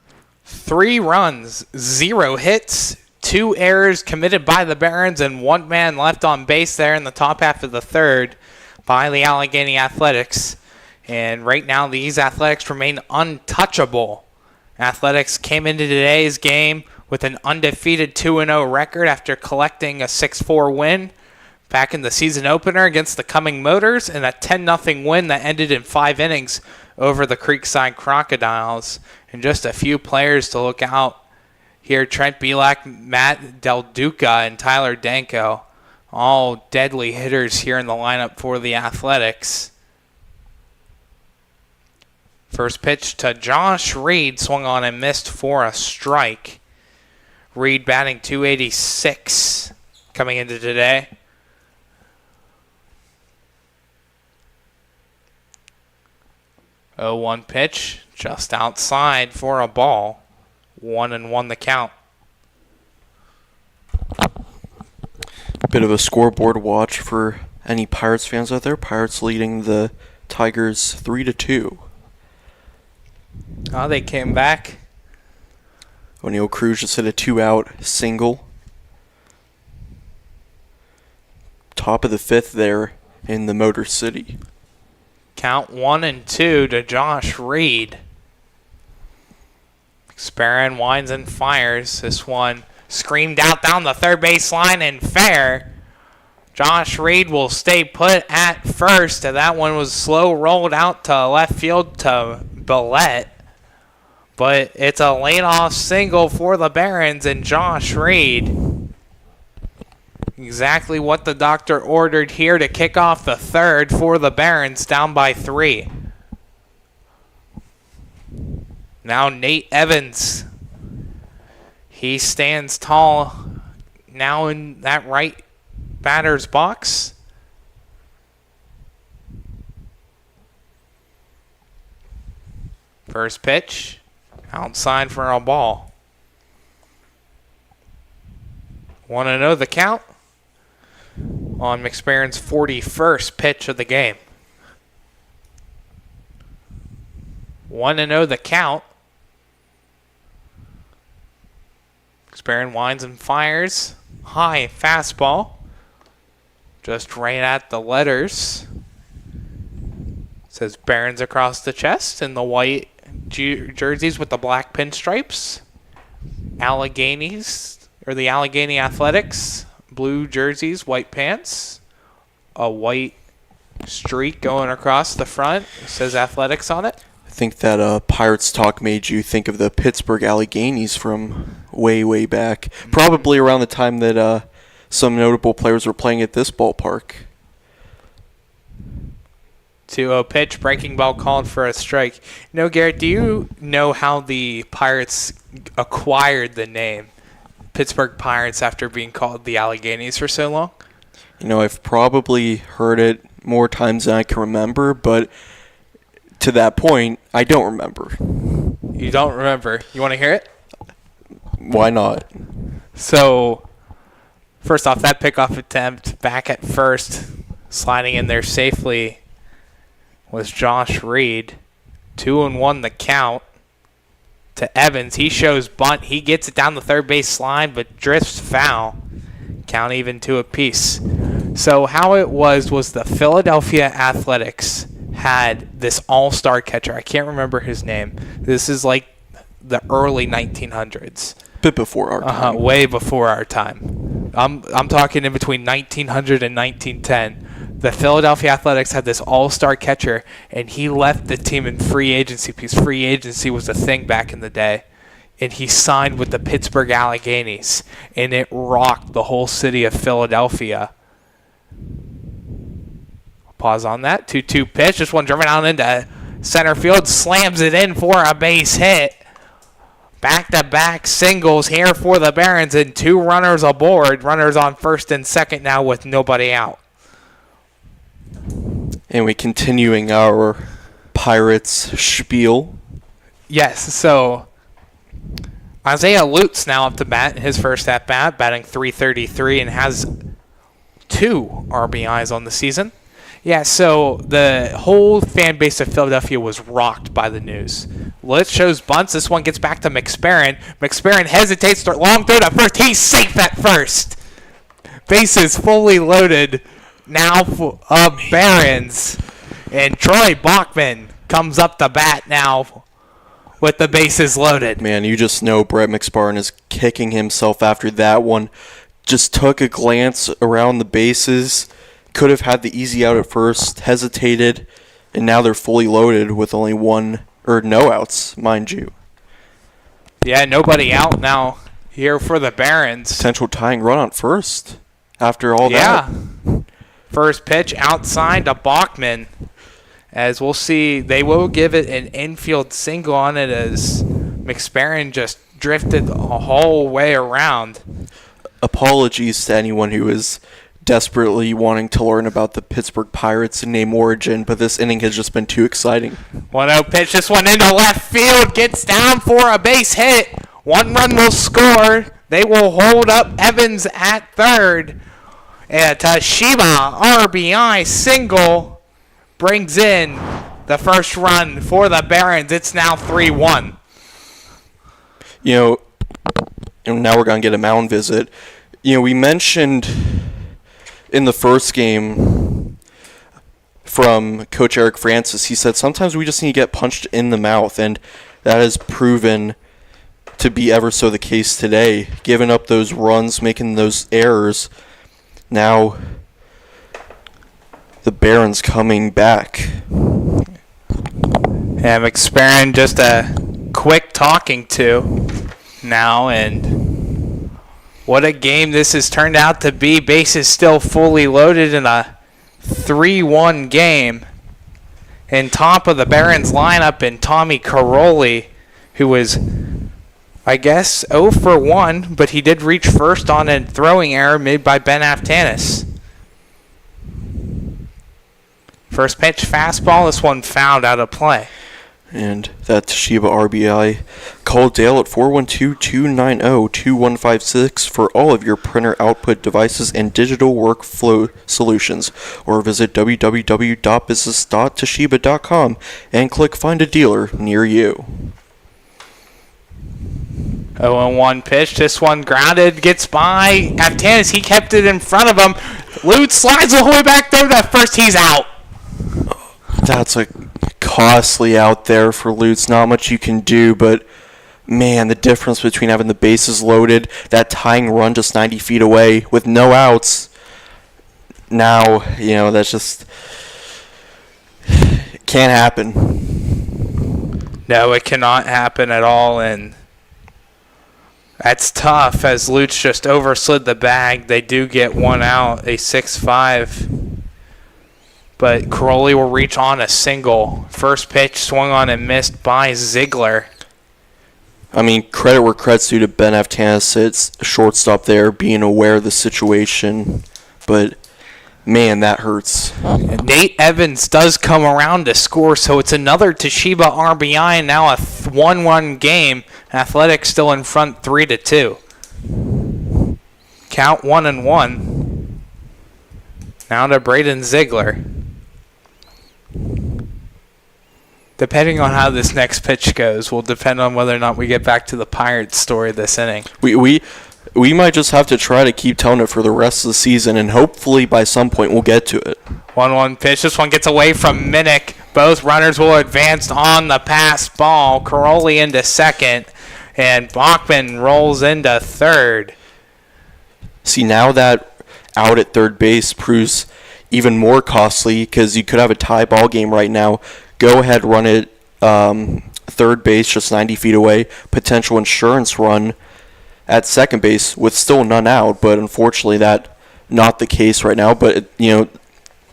3 runs, 0 hits, 2 errors committed by the Barons, and 1 man left on base there in the top half of the third by the Allegheny Athletics. And right now, these Athletics remain untouchable. Athletics came into today's game with an undefeated 2-0 record after collecting a 6-4 win back in the season opener against the Cumming Motors, and a 10-0 win that ended in 5 innings over the Creekside Crocodiles. And just a few players to look out here: Trent Belak, Matt Del Duca, and Tyler Danko. All deadly hitters here in the lineup for the Athletics. First pitch to Josh Reed, swung on and missed for a strike. Reed batting .286 coming into today. 0-1 pitch, just outside for a ball. 1-1 the count. Bit of a scoreboard watch for any Pirates fans out there. Pirates leading the Tigers 3-2. They came back. O'Neal Cruz just hit a 2-out single. Top of the 5th there in the Motor City. Count 1-2 to Josh Reed. Sparron winds and fires. This one screamed out down the third base line and fair. Josh Reed will stay put at first. And that one was slow rolled out to left field to Billette. But it's a late-off single for the Barons and Josh Reed. Exactly what the doctor ordered here to kick off the third for the Barons, down by 3. Now Nate Evans. He stands tall now in that right batter's box. First pitch, outside for a ball. 1-0 the count on McSparron's 41st pitch of the game. 1-0 the count. McSparron winds and fires. High fastball. Just right at the letters. Says Barons across the chest in the white jerseys with the black pinstripes. Alleghenies, or the Allegheny Athletics, blue jerseys, white pants, a white streak going across the front. It says Athletics on it. I think that Pirates talk made you think of the Pittsburgh Alleghenies from way, way back. Probably around the time that some notable players were playing at this ballpark. 2-0 pitch, breaking ball called for a strike. Garrett, do you know how the Pirates acquired the name Pittsburgh Pirates after being called the Alleghenies for so long? I've probably heard it more times than I can remember, but to that point, I don't remember. You don't remember? You want to hear it? Why not? So, first off, that pickoff attempt back at first, sliding in there safely, was Josh Reed. 2-1 the count to Evans. He shows bunt. He gets it down the third base line, but drifts foul. Count even 2 apiece. So how it was the Philadelphia Athletics had this all-star catcher. I can't remember his name. This is like the early 1900s. Bit before our time. Way before our time. I'm talking in between 1900 and 1910. The Philadelphia Athletics had this all-star catcher, and he left the team in free agency because free agency was a thing back in the day. And he signed with the Pittsburgh Alleghenies, and it rocked the whole city of Philadelphia. Pause on that. 2-2 pitch. This one driven out into center field. Slams it in for a base hit. Back-to-back singles here for the Barons, and 2 runners aboard. Runners on first and second now with nobody out. And we continuing our Pirates spiel. Yes, so Isaiah Lutz now up to bat, his first at-bat, batting .333 and has 2 RBIs on the season. Yeah, so the whole fan base of Philadelphia was rocked by the news. Lutz shows bunts. This one gets back to McSparron. McSparron hesitates, long throw to first. He's safe at first. Bases fully loaded. Now for Barons, and Troy Bachman comes up to bat now with the bases loaded. Man, you just know Brett McSparron is kicking himself after that one. Just took a glance around the bases, could have had the easy out at first, hesitated, and now they're fully loaded with only no outs, mind you. Yeah, nobody out now here for the Barons. Potential tying run on first after all that. Yeah. First pitch outside to Bachman. As we'll see, they will give it an infield single on it as McSparron just drifted the whole way around. Apologies to anyone who is desperately wanting to learn about the Pittsburgh Pirates and name origin, but this inning has just been too exciting. 1-0 pitch, this one into left field, gets down for a base hit. 1 run will score. They will hold up Evans at third. And Toshiba RBI single brings in the first run for the Barons. It's now 3-1. Now we're going to get a mound visit. We mentioned in the first game from Coach Eric Francis, he said sometimes we just need to get punched in the mouth, and that has proven to be ever so the case today. Giving up those runs, making those errors. Now, the Barons coming back. Yeah, McSparron just a quick talking to now, and what a game this has turned out to be. Bases still fully loaded in a 3-1 game. And top of the Barons lineup in Tommy Caroli, who was, I guess, 0 for 1, but he did reach first on a throwing error made by Ben Aftanis. First pitch fastball, this one fouled out of play. And that Toshiba RBI. Call Dale at 412-290-2156 for all of your printer output devices and digital workflow solutions. Or visit www.business.toshiba.com and click Find a Dealer near you. 0-1 pitch. This one grounded, gets by Aftanis. He kept it in front of him. Lutz slides the whole way back there to first. He's out. That's a costly out there for Lutz. Not much you can do, but man, the difference between having the bases loaded, that tying run just 90 feet away with no outs. Now, that's just can't happen. No, it cannot happen at all, and that's tough as Lutz just overslid the bag. They do get 1 out, a 6-5. But Caroli will reach on a single. First pitch swung on and missed by Ziegler. Credit where credit's due to Ben Aftanis. It's shortstop there, being aware of the situation. But, man, that hurts. And Nate Evans does come around to score, so it's another Toshiba RBI, and now a 1-1 game. Athletics still in front 3-2. Count 1-1. Now to Braden Ziegler. Depending on how this next pitch goes will depend on whether or not we get back to the Pirates story this inning. We might just have to try to keep telling it for the rest of the season, and hopefully by some point we'll get to it. 1-1 pitch. This one gets away from Minnick. Both runners will advance on the pass ball. Caroli into second. and Bachman rolls into third. See, now that out at third base proves even more costly because you could have a tie ball game right now. Go ahead, run it third base, just 90 feet away. Potential insurance run at second base with still none out, but unfortunately that not the case right now. But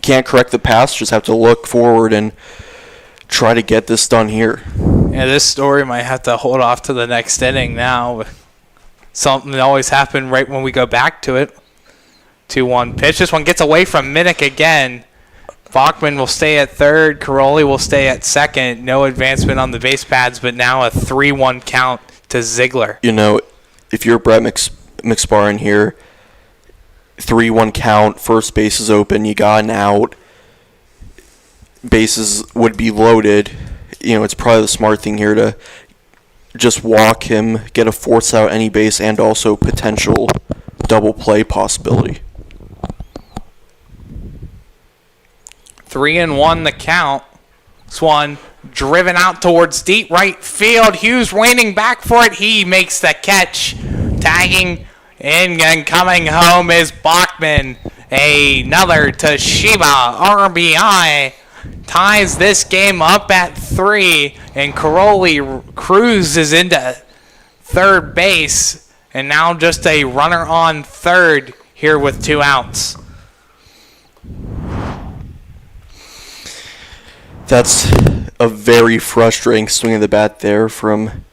can't correct the past, just have to look forward and try to get this done here. Yeah, this story might have to hold off to the next inning now. Something that always happens right when we go back to it. 2-1 pitch. This one gets away from Minnick again. Bachman will stay at third. Caroli will stay at second. No advancement on the base pads, but now a 3-1 count to Ziegler. If you're Brett McSparran here, 3-1 count, first base is open, you got an out, bases would be loaded. It's probably the smart thing here to just walk him, get a force out any base, and also potential double play possibility. 3-1 the count. This one driven out towards deep right field. Hughes reining back for it. He makes the catch. Tagging in and coming home is Bachman. Another Toshiba RBI ties this game up at 3, and Caroli cruises into third base, and now just a runner on third here with 2 outs. That's a very frustrating swing of the bat there from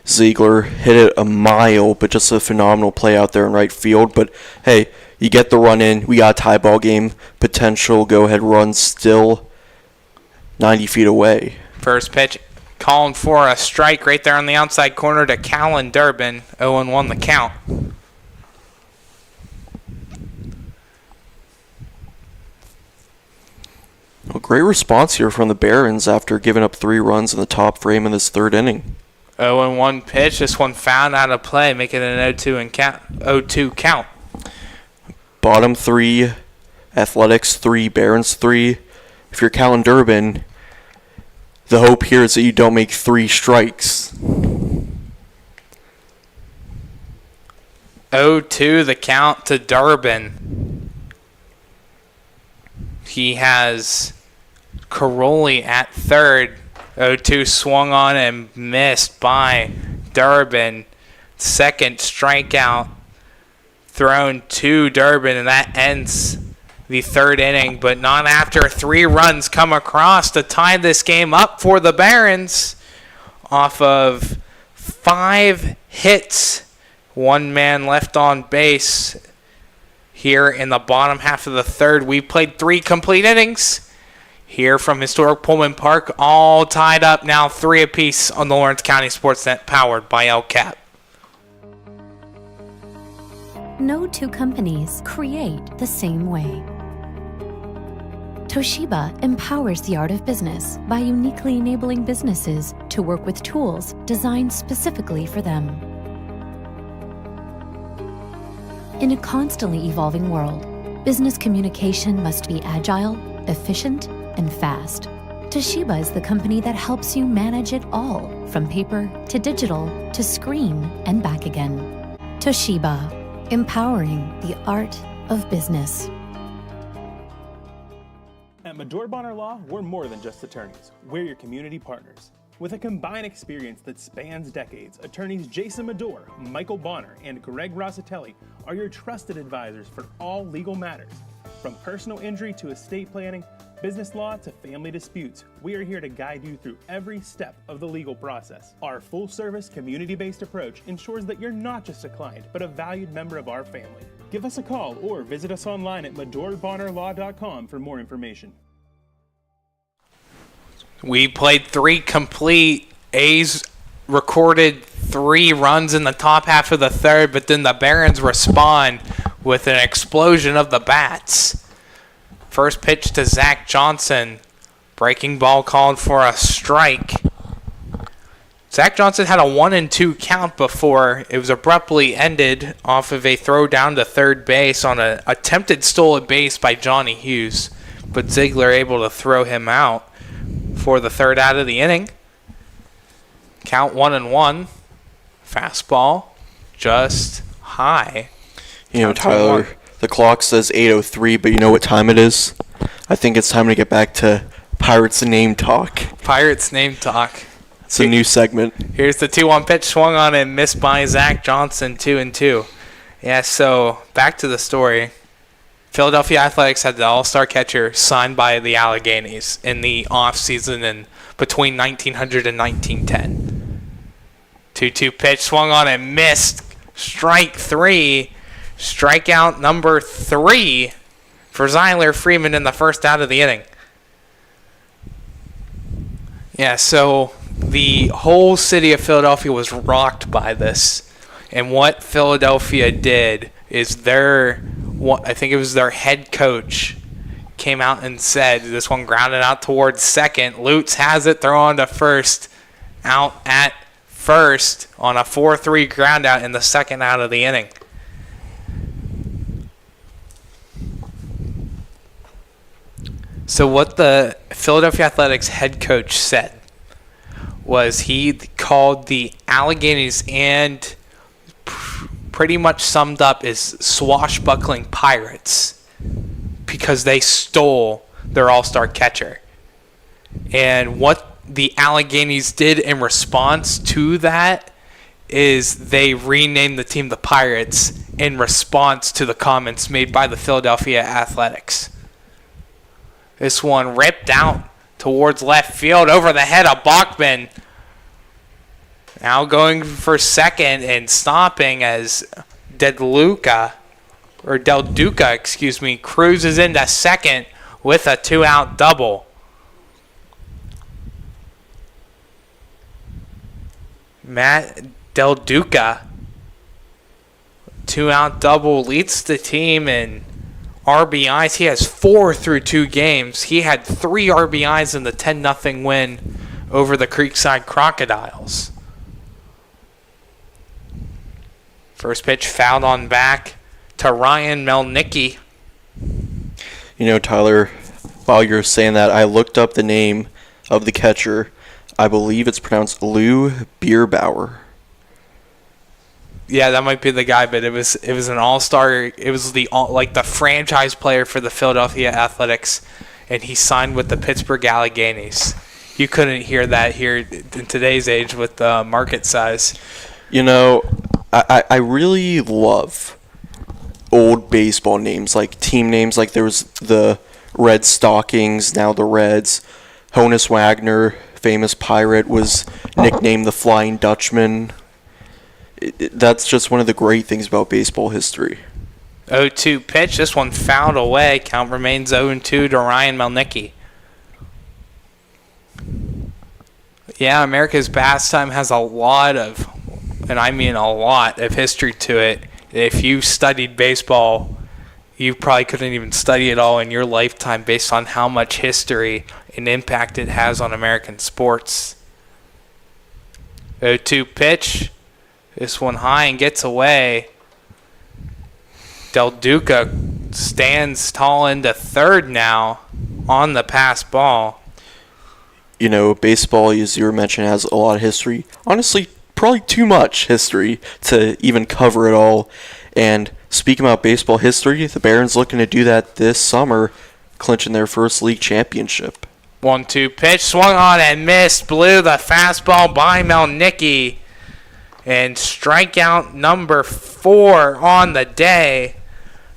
Ziegler. Hit it a mile, but just a phenomenal play out there in right field. But hey, you get the run in. We got a tie ball game. Potential go-ahead run still 90 feet away. First pitch calling for a strike right there on the outside corner to Callan Durbin. 0-1 the count. Well, great response here from the Barons after giving up 3 runs in the top frame of this third inning. 0-1 pitch. This one found out of play, making it an 0-2 count. Bottom 3, Athletics 3, Barons 3. If you're Callan Durbin, the hope here is that you don't make 3 strikes. 0-2 the count to Durbin. He has Caroli at third. 0-2 swung on and missed by Durbin. Second strikeout thrown to Durbin, and that ends the third inning, but not after 3 runs come across to tie this game up for the Barons off of 5 hits. 1 man left on base. Here in the bottom half of the third, we played 3 complete innings here from historic Pullman Park, all tied up now 3 apiece on the Lawrence County SportsNet, powered by LCAP. No 2 companies create the same way. Toshiba empowers the art of business by uniquely enabling businesses to work with tools designed specifically for them. In a constantly evolving world, business communication must be agile, efficient, and fast. Toshiba is the company that helps you manage it all, from paper to digital to screen and back again. Toshiba, empowering the art of business. At Medore Bonner Law, we're more than just attorneys. We're your community partners. With a combined experience that spans decades, attorneys Jason Medore, Michael Bonner, and Greg Rossitelli are your trusted advisors for all legal matters. From personal injury to estate planning, business law to family disputes, we are here to guide you through every step of the legal process. Our full-service, community-based approach ensures that you're not just a client, but a valued member of our family. Give us a call or visit us online at MedoreBonnerLaw.com for more information. We played 3 complete. A's recorded 3 runs in the top half of the third, but then the Barons respond with an explosion of the bats. First pitch to Zach Johnson. Breaking ball called for a strike. Zach Johnson had a 1-2 count before it was abruptly ended off of a throw down to third base on an attempted stolen base by Johnny Hughes, but Ziegler able to throw him out for the third out of the inning. Count 1-1. Fastball, just high. You know, Count Tyler, 2-1. the clock says 8:03, but you know what time it is? I think it's time to get back to Pirates Name Talk. Pirates Name Talk. It's a new segment. Here's the 2-1 pitch, swung on and missed by Zach Johnson, 2-2. Yeah, so back to the story. Philadelphia Athletics had the all-star catcher signed by the Alleghenies in the offseason and between 1900 and 1910. 2-2 pitch, swung on and missed. Strike 3. Strikeout number 3 for Zyler Freeman in the first out of the inning. Yeah, so the whole city of Philadelphia was rocked by this. And what Philadelphia did is I think it was their head coach came out and said, this one grounded out towards second. Lutz has it, throw on to first. Out at first on a 4-3 ground out in the second out of the inning. So what the Philadelphia Athletics head coach said was he called the Alleghenies and pretty much summed up as swashbuckling pirates because they stole their all-star catcher. And what the Alleghenies did in response to that is they renamed the team the Pirates in response to the comments made by the Philadelphia Athletics. This one ripped out towards left field over the head of Bachman. Now going for second and stopping as Del Duca, cruises into second with a 2-out double. Matt Del Duca, 2-out double, leads the team in RBIs. He has 4 through 2 games. He had 3 RBIs in the 10-0 win over the Creekside Crocodiles. First pitch fouled on back to Ryan Melnicki. You know, Tyler, while you're saying that, I looked up the name of the catcher. I believe it's pronounced Lou Bierbauer. Yeah, that might be the guy, but it was an all-star. It was the franchise player for the Philadelphia Athletics, and he signed with the Pittsburgh Alleghenies. You couldn't hear that here in today's age with the market size. You know, I really love old baseball names, like team names. Like there was the Red Stockings, now the Reds. Honus Wagner, famous pirate, was nicknamed the Flying Dutchman. That's just one of the great things about baseball history. 0-2 pitch. This one fouled away. Count remains 0-2 to Ryan Melnicki. Yeah, America's pastime has a lot of, and I mean a lot, of history to it. If you studied baseball, you probably couldn't even study it all in your lifetime based on how much history and impact it has on American sports. 0-2 pitch. This one high and gets away. Del Duca stands tall into third now on the pass ball. You know, baseball, as you were mentioning, has a lot of history. Honestly, probably too much history to even cover it all. And speaking about baseball history, the Barons looking to do that this summer, clinching their first league championship. 1-2 pitch, swung on and missed, blew the fastball by Melnicki. And strikeout number 4 on the day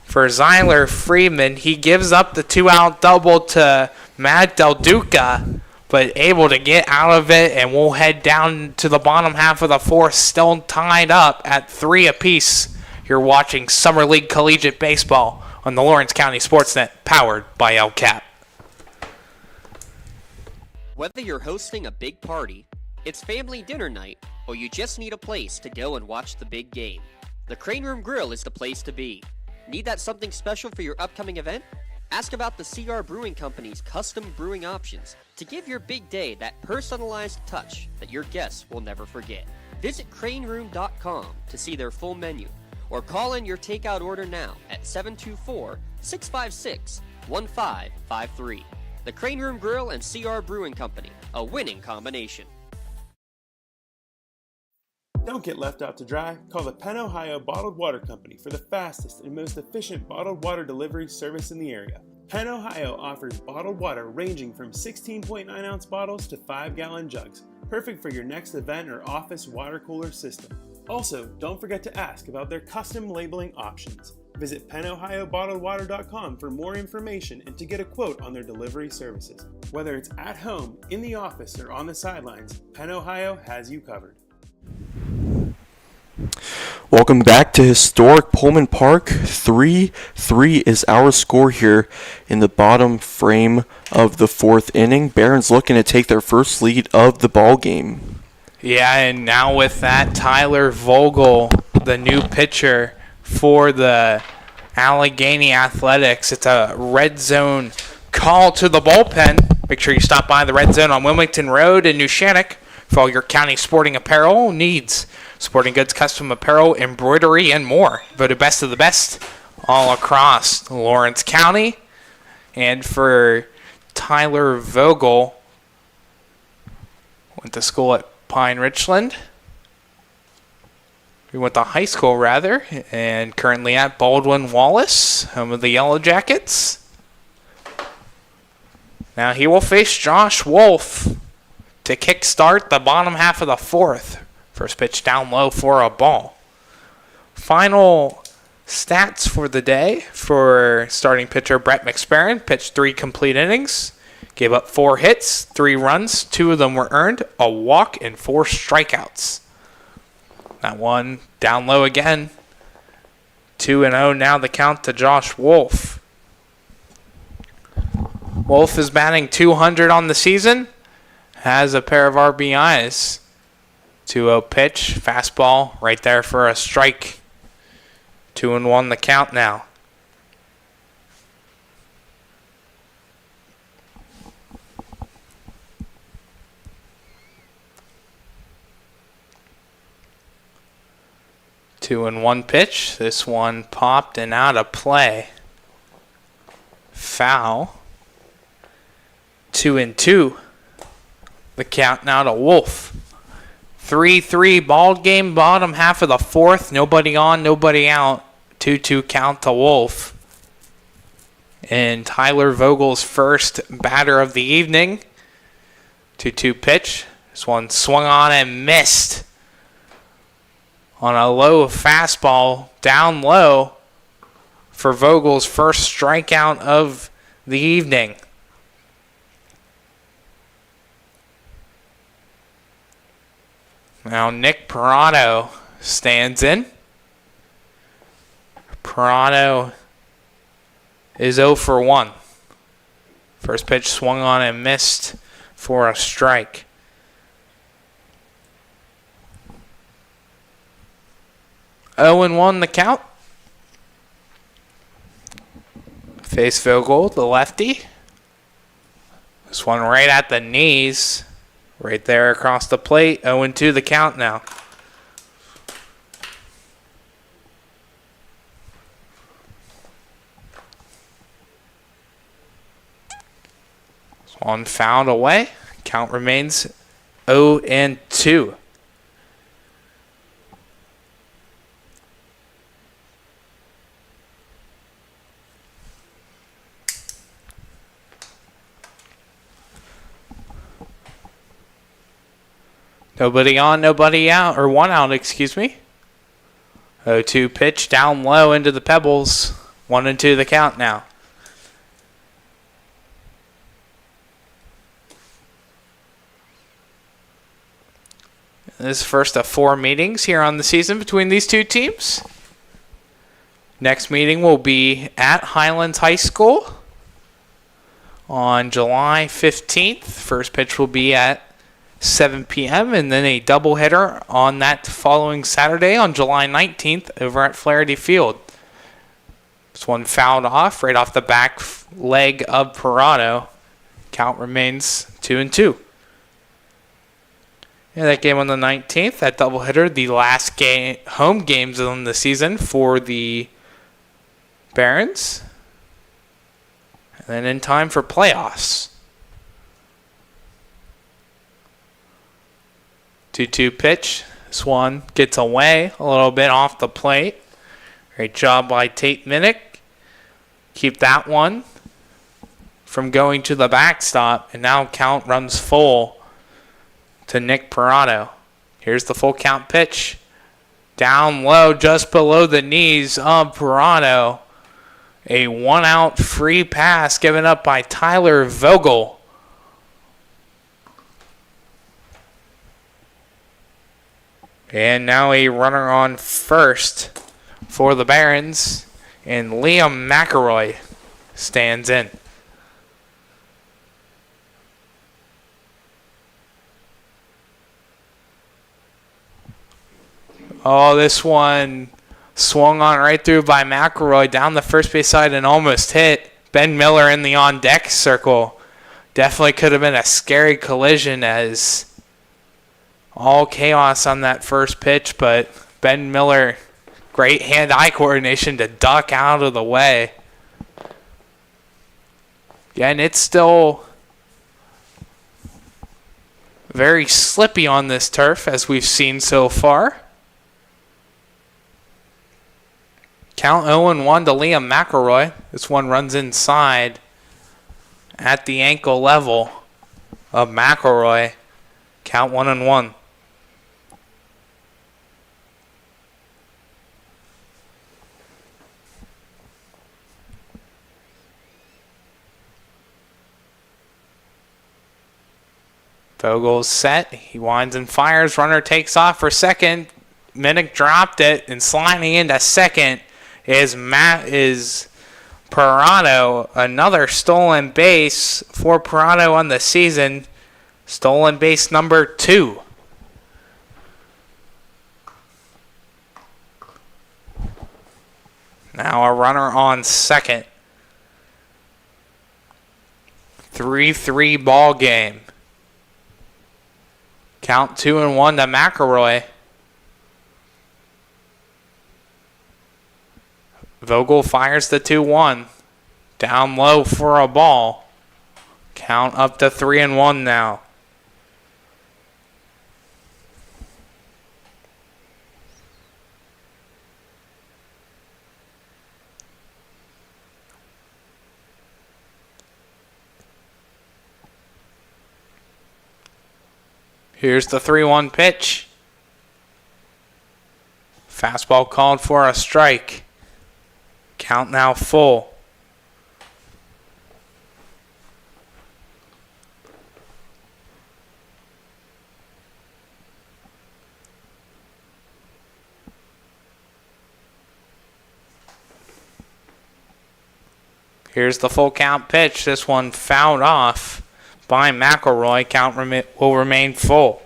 for Zyler Freeman. He gives up the 2-out double to Matt Del Duca, but able to get out of it, and we'll head down to the bottom half of the 4th, still tied up at 3 apiece. You're watching Summer League Collegiate Baseball on the Lawrence County SportsNet, powered by LCAP. Whether you're hosting a big party, it's family dinner night, or you just need a place to go and watch the big game, the Crane Room Grill is the place to be. Need that something special for your upcoming event? Ask about the CR Brewing Company's custom brewing options to give your big day that personalized touch that your guests will never forget. Visit craneroom.com to see their full menu, or call in your takeout order now at 724-656-1553. The Crane Room Grill and CR Brewing Company, a winning combination. Don't get left out to dry. Call the Penn Ohio Bottled Water Company for the fastest and most efficient bottled water delivery service in the area. Penn Ohio offers bottled water ranging from 16.9 ounce bottles to 5-gallon jugs, perfect for your next event or office water cooler system. Also, don't forget to ask about their custom labeling options. Visit PennOhioBottledWater.com for more information and to get a quote on their delivery services. Whether it's at home, in the office, or on the sidelines, Penn Ohio has you covered. Welcome back to historic Pullman Park. 3-3 is our score here in the bottom frame of the fourth inning. Barons looking to take their first lead of the ball game. Yeah, and now with that, Tyler Vogel, the new pitcher for the Allegheny Athletics. It's a red zone call to the bullpen. Make sure you stop by the red zone on Wilmington Road in New Shannock for all your county sporting apparel needs. Sporting goods, custom apparel, embroidery, and more. Voted best of the best all across Lawrence County. And for Tyler Vogel, went to school at Pine Richland. He went to high school, rather, and currently at Baldwin Wallace, home of the Yellow Jackets. Now he will face Josh Wolf to kickstart the bottom half of the fourth. First pitch down low for a ball. Final stats for the day for starting pitcher Brett McSparron. Pitched 3 complete innings. Gave up 4 hits, 3 runs. 2 of them were earned. A walk and 4 strikeouts. That one down low again. 2-0 now the count to Josh Wolf. Wolf is batting .200 on the season. Has a pair of RBIs. 2-0 pitch, fastball right there for a strike. 2-1 the count now. Two and one pitch. This one popped and out of play. Foul. 2-2. The count now to Wolf. 3-3 ball game, bottom half of the fourth. Nobody on, nobody out. 2-2 count to Wolf. And Tyler Vogel's first batter of the evening. 2-2 pitch. This one swung on and missed. On a low fastball, down low for Vogel's first strikeout of the evening. Now Nick Parado stands in. Parado is 0 for 1. First pitch swung on and missed for a strike. 0-1 the count. Face Vogel, the lefty. This one right at the knees. Right there across the plate. 0-2 the count now. This one fouled away. Count remains 0-2. Nobody on, nobody out, or 1 out, excuse me. 0-2 pitch down low into the pebbles. 1-2 the count now. This is first of 4 meetings here on the season between these two teams. Next meeting will be at Highlands High School on July 15th. First pitch will be at 7 p.m. and then a doubleheader on that following Saturday on July 19th over at Flaherty Field. This one fouled off right off the back leg of Parado. Count remains 2-2. Yeah, that game on the 19th, that doubleheader, the last game, home games of the season for the Barons. And then in time for playoffs. 2-2 pitch. This one gets away a little bit off the plate. Great job by Tate Minnick. Keep that one from going to the backstop, and now count runs full to Nick Parado. Here's the full count pitch. Down low, just below the knees of Parado. A 1-out free pass given up by Tyler Vogel. And now a runner on first for the Barons, and Liam McElroy stands in. Oh, this one swung on right through by McElroy down the first base side and almost hit Ben Miller in the on-deck circle. Definitely could have been a scary collision, as all chaos on that first pitch, but Ben Miller, great hand-eye coordination to duck out of the way. Yeah, and it's still very slippy on this turf, as we've seen so far. Count 0-1 to Liam McElroy. This one runs inside at the ankle level of McElroy. Count 1-1. Vogel's set. He winds and fires. Runner takes off for second. Minnick dropped it, and sliding into second is Parado. Another stolen base for Parado on the season. Stolen base number 2. Now a runner on second. 3-3 ball game. Count 2-1 to McElroy. Vogel fires the 2-1. Down low for a ball. Count up to 3-1 now. Here's the 3-1 pitch. Fastball called for a strike. Count now full. Here's the full count pitch. This one fouled off by McElroy. Count will remain full.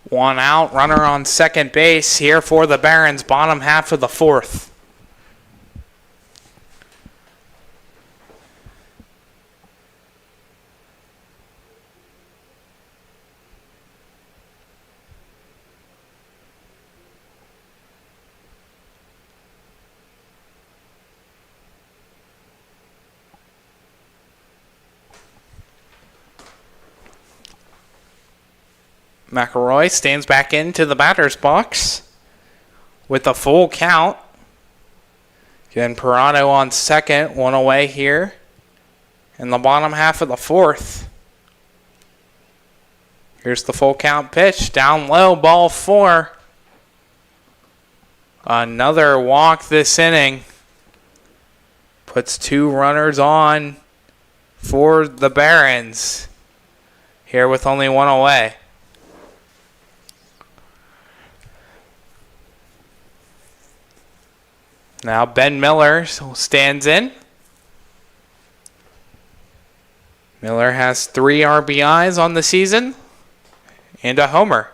One out, runner on second base here for the Barons, bottom half of the fourth. McElroy stands back into the batter's box with a full count. Again, Parado on second, one away here in the bottom half of the fourth. Here's the full count pitch, down low, ball 4. Another walk this inning. Puts 2 runners on for the Barons here with only 1 away. Now Ben Miller stands in. Miller has 3 RBIs on the season and a homer.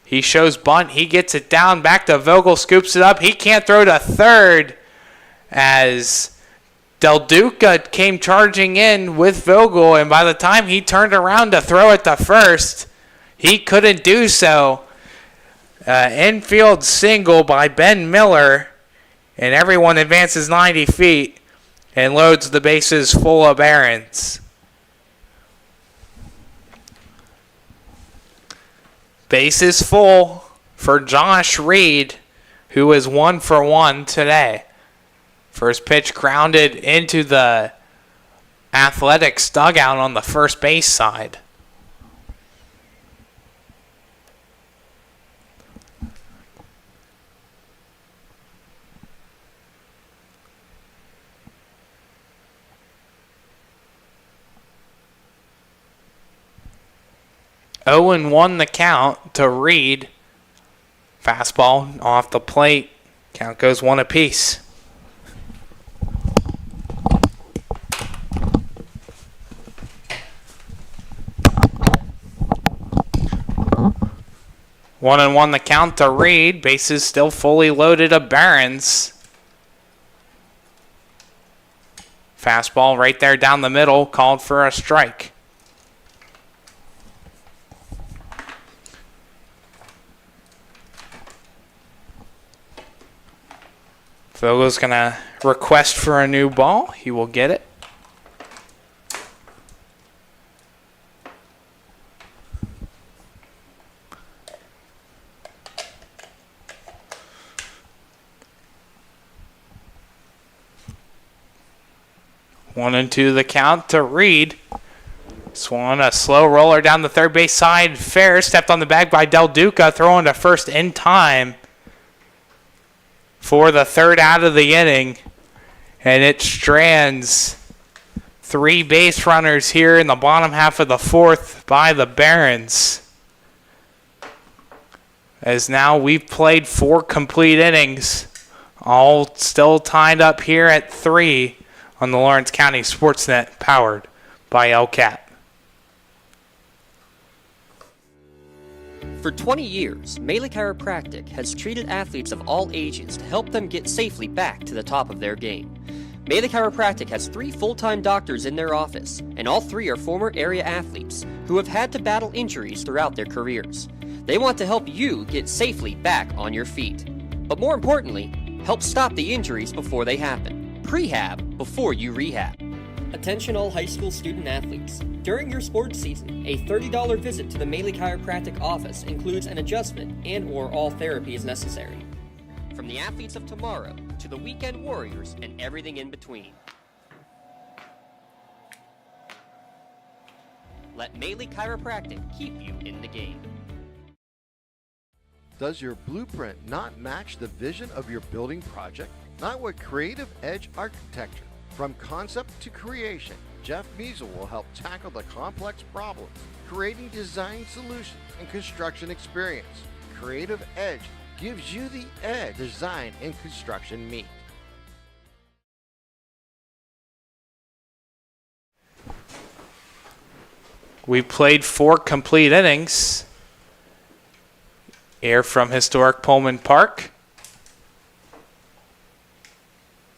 He shows bunt. He gets it down. Back to Vogel. Scoops it up. He can't throw to third as Del Duca came charging in with Vogel. And by the time he turned around to throw it to first, he couldn't do so. Infield single by Ben Miller. And everyone advances 90 feet. and loads the bases full of Barons. Bases full for Josh Reed, who is 1 for 1 today. First pitch grounded into the Athletics dugout on the first base side. Owen won the count to Reed. Fastball off the plate. Count goes 1 apiece. One and one the count to Reed. Bases still fully loaded of Barons. Fastball right there down the middle, called for a strike. Vogel's going to request for a new ball. He will get it. One and two the count to Reed. Swung a slow roller down the third base side. Fair stepped on the bag by Del Duca, throwing to first in time for the third out of the inning. And it strands 3 base runners here in the bottom half of the fourth by the Barons. As now we've played 4 complete innings, all still tied up here at 3 on the Lawrence County SportsNet, powered by LCAP. For 20 years, Melee Chiropractic has treated athletes of all ages to help them get safely back to the top of their game. Melee Chiropractic has 3 full-time doctors in their office, and all 3 are former area athletes who have had to battle injuries throughout their careers. They want to help you get safely back on your feet. But more importantly, help stop the injuries before they happen. Prehab before you rehab. Attention all high school student athletes. During your sports season, a $30 visit to the Melee Chiropractic office includes an adjustment and/or all therapy is necessary. From the athletes of tomorrow to the weekend warriors and everything in between. Let Melee Chiropractic keep you in the game. Does your blueprint not match the vision of your building project? Not with Creative Edge Architecture. From concept to creation, Jeff Measle will help tackle the complex problems, creating design solutions and construction experience. Creative Edge gives you the edge design and construction meet. We played 4 complete innings here from historic Pullman Park.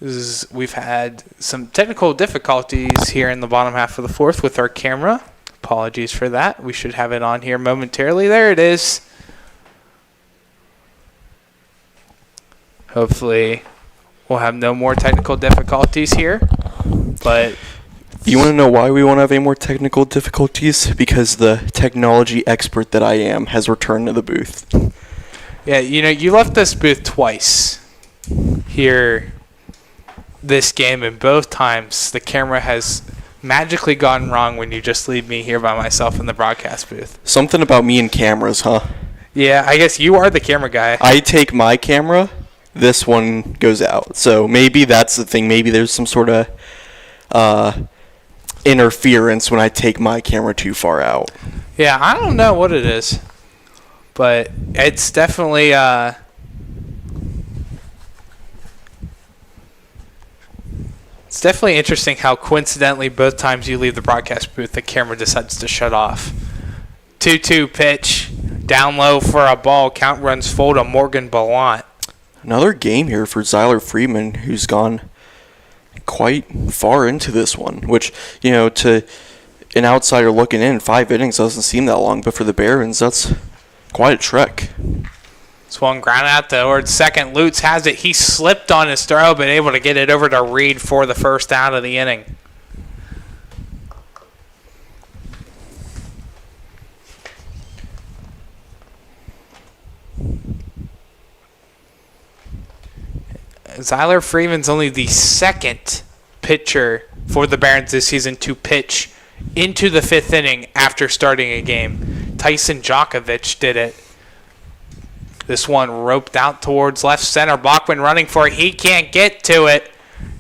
We've had some technical difficulties here in the bottom half of the fourth with our camera. Apologies for that. We should have it on here momentarily. There it is. Hopefully we'll have no more technical difficulties here. But you want to know why we won't have any more technical difficulties? Because the technology expert that I am has returned to the booth. Yeah, you know, you left this booth twice here this game, and both times the camera has magically gone wrong when you just leave me here by myself in the broadcast booth. Something about me and cameras, huh? Yeah, I guess you are the camera guy. I take my camera, this one goes out. So maybe that's the thing. Maybe there's some sort of interference when I take my camera too far out. Yeah, I don't know what it is, but it's definitely it's definitely interesting how coincidentally both times you leave the broadcast booth, the camera decides to shut off. 2-2 pitch, down low for a ball. Count runs full to Morgan Ballant. Another game here for Zyler Friedman, who's gone quite far into this one, which, you know, to an outsider looking in, 5 innings doesn't seem that long, but for the Barons, that's quite a trek. Swung ground out towards second. Lutz has it. He slipped on his throw, but able to get it over to Reed for the first out of the inning. Zyler Freeman's only the second pitcher for the Barons this season to pitch into the fifth inning after starting a game. Tyson Djokovic did it. This one roped out towards left center. Bachman running for it. He can't get to it.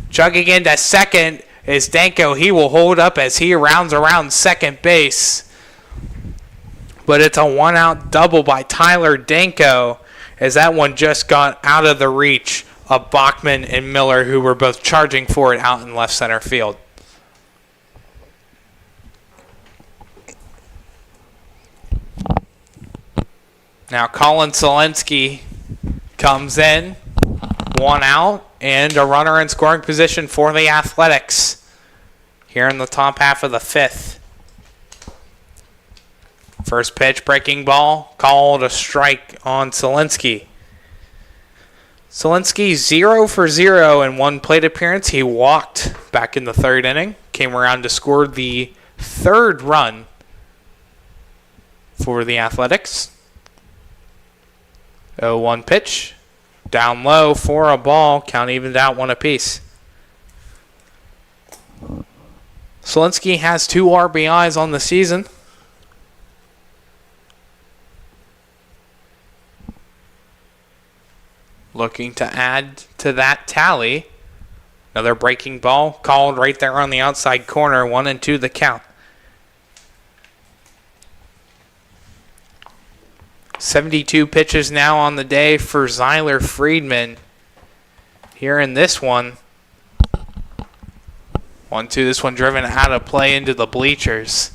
Jugging into second is Danko. He will hold up as he rounds around second base. But it's a one-out double by Tyler Danko as that one just got out of the reach of Bachman and Miller, who were both charging for it out in left center field. Now Colin Selensky comes in, one out, and a runner in scoring position for the Athletics here in the top half of the fifth. First pitch, breaking ball, called a strike on Selensky. Selensky 0 for 0 in one plate appearance. He walked back in the third inning, came around to score the third run for the Athletics. 0-1 pitch, down low for a ball, count evened out one apiece. Selensky has 2 RBIs on the season. Looking to add to that tally. Another breaking ball called right there on the outside corner. 1-2 the count. 72 pitches now on the day for Zyler Freeman. Here in this one. 1-2. This one driven out of play into the bleachers.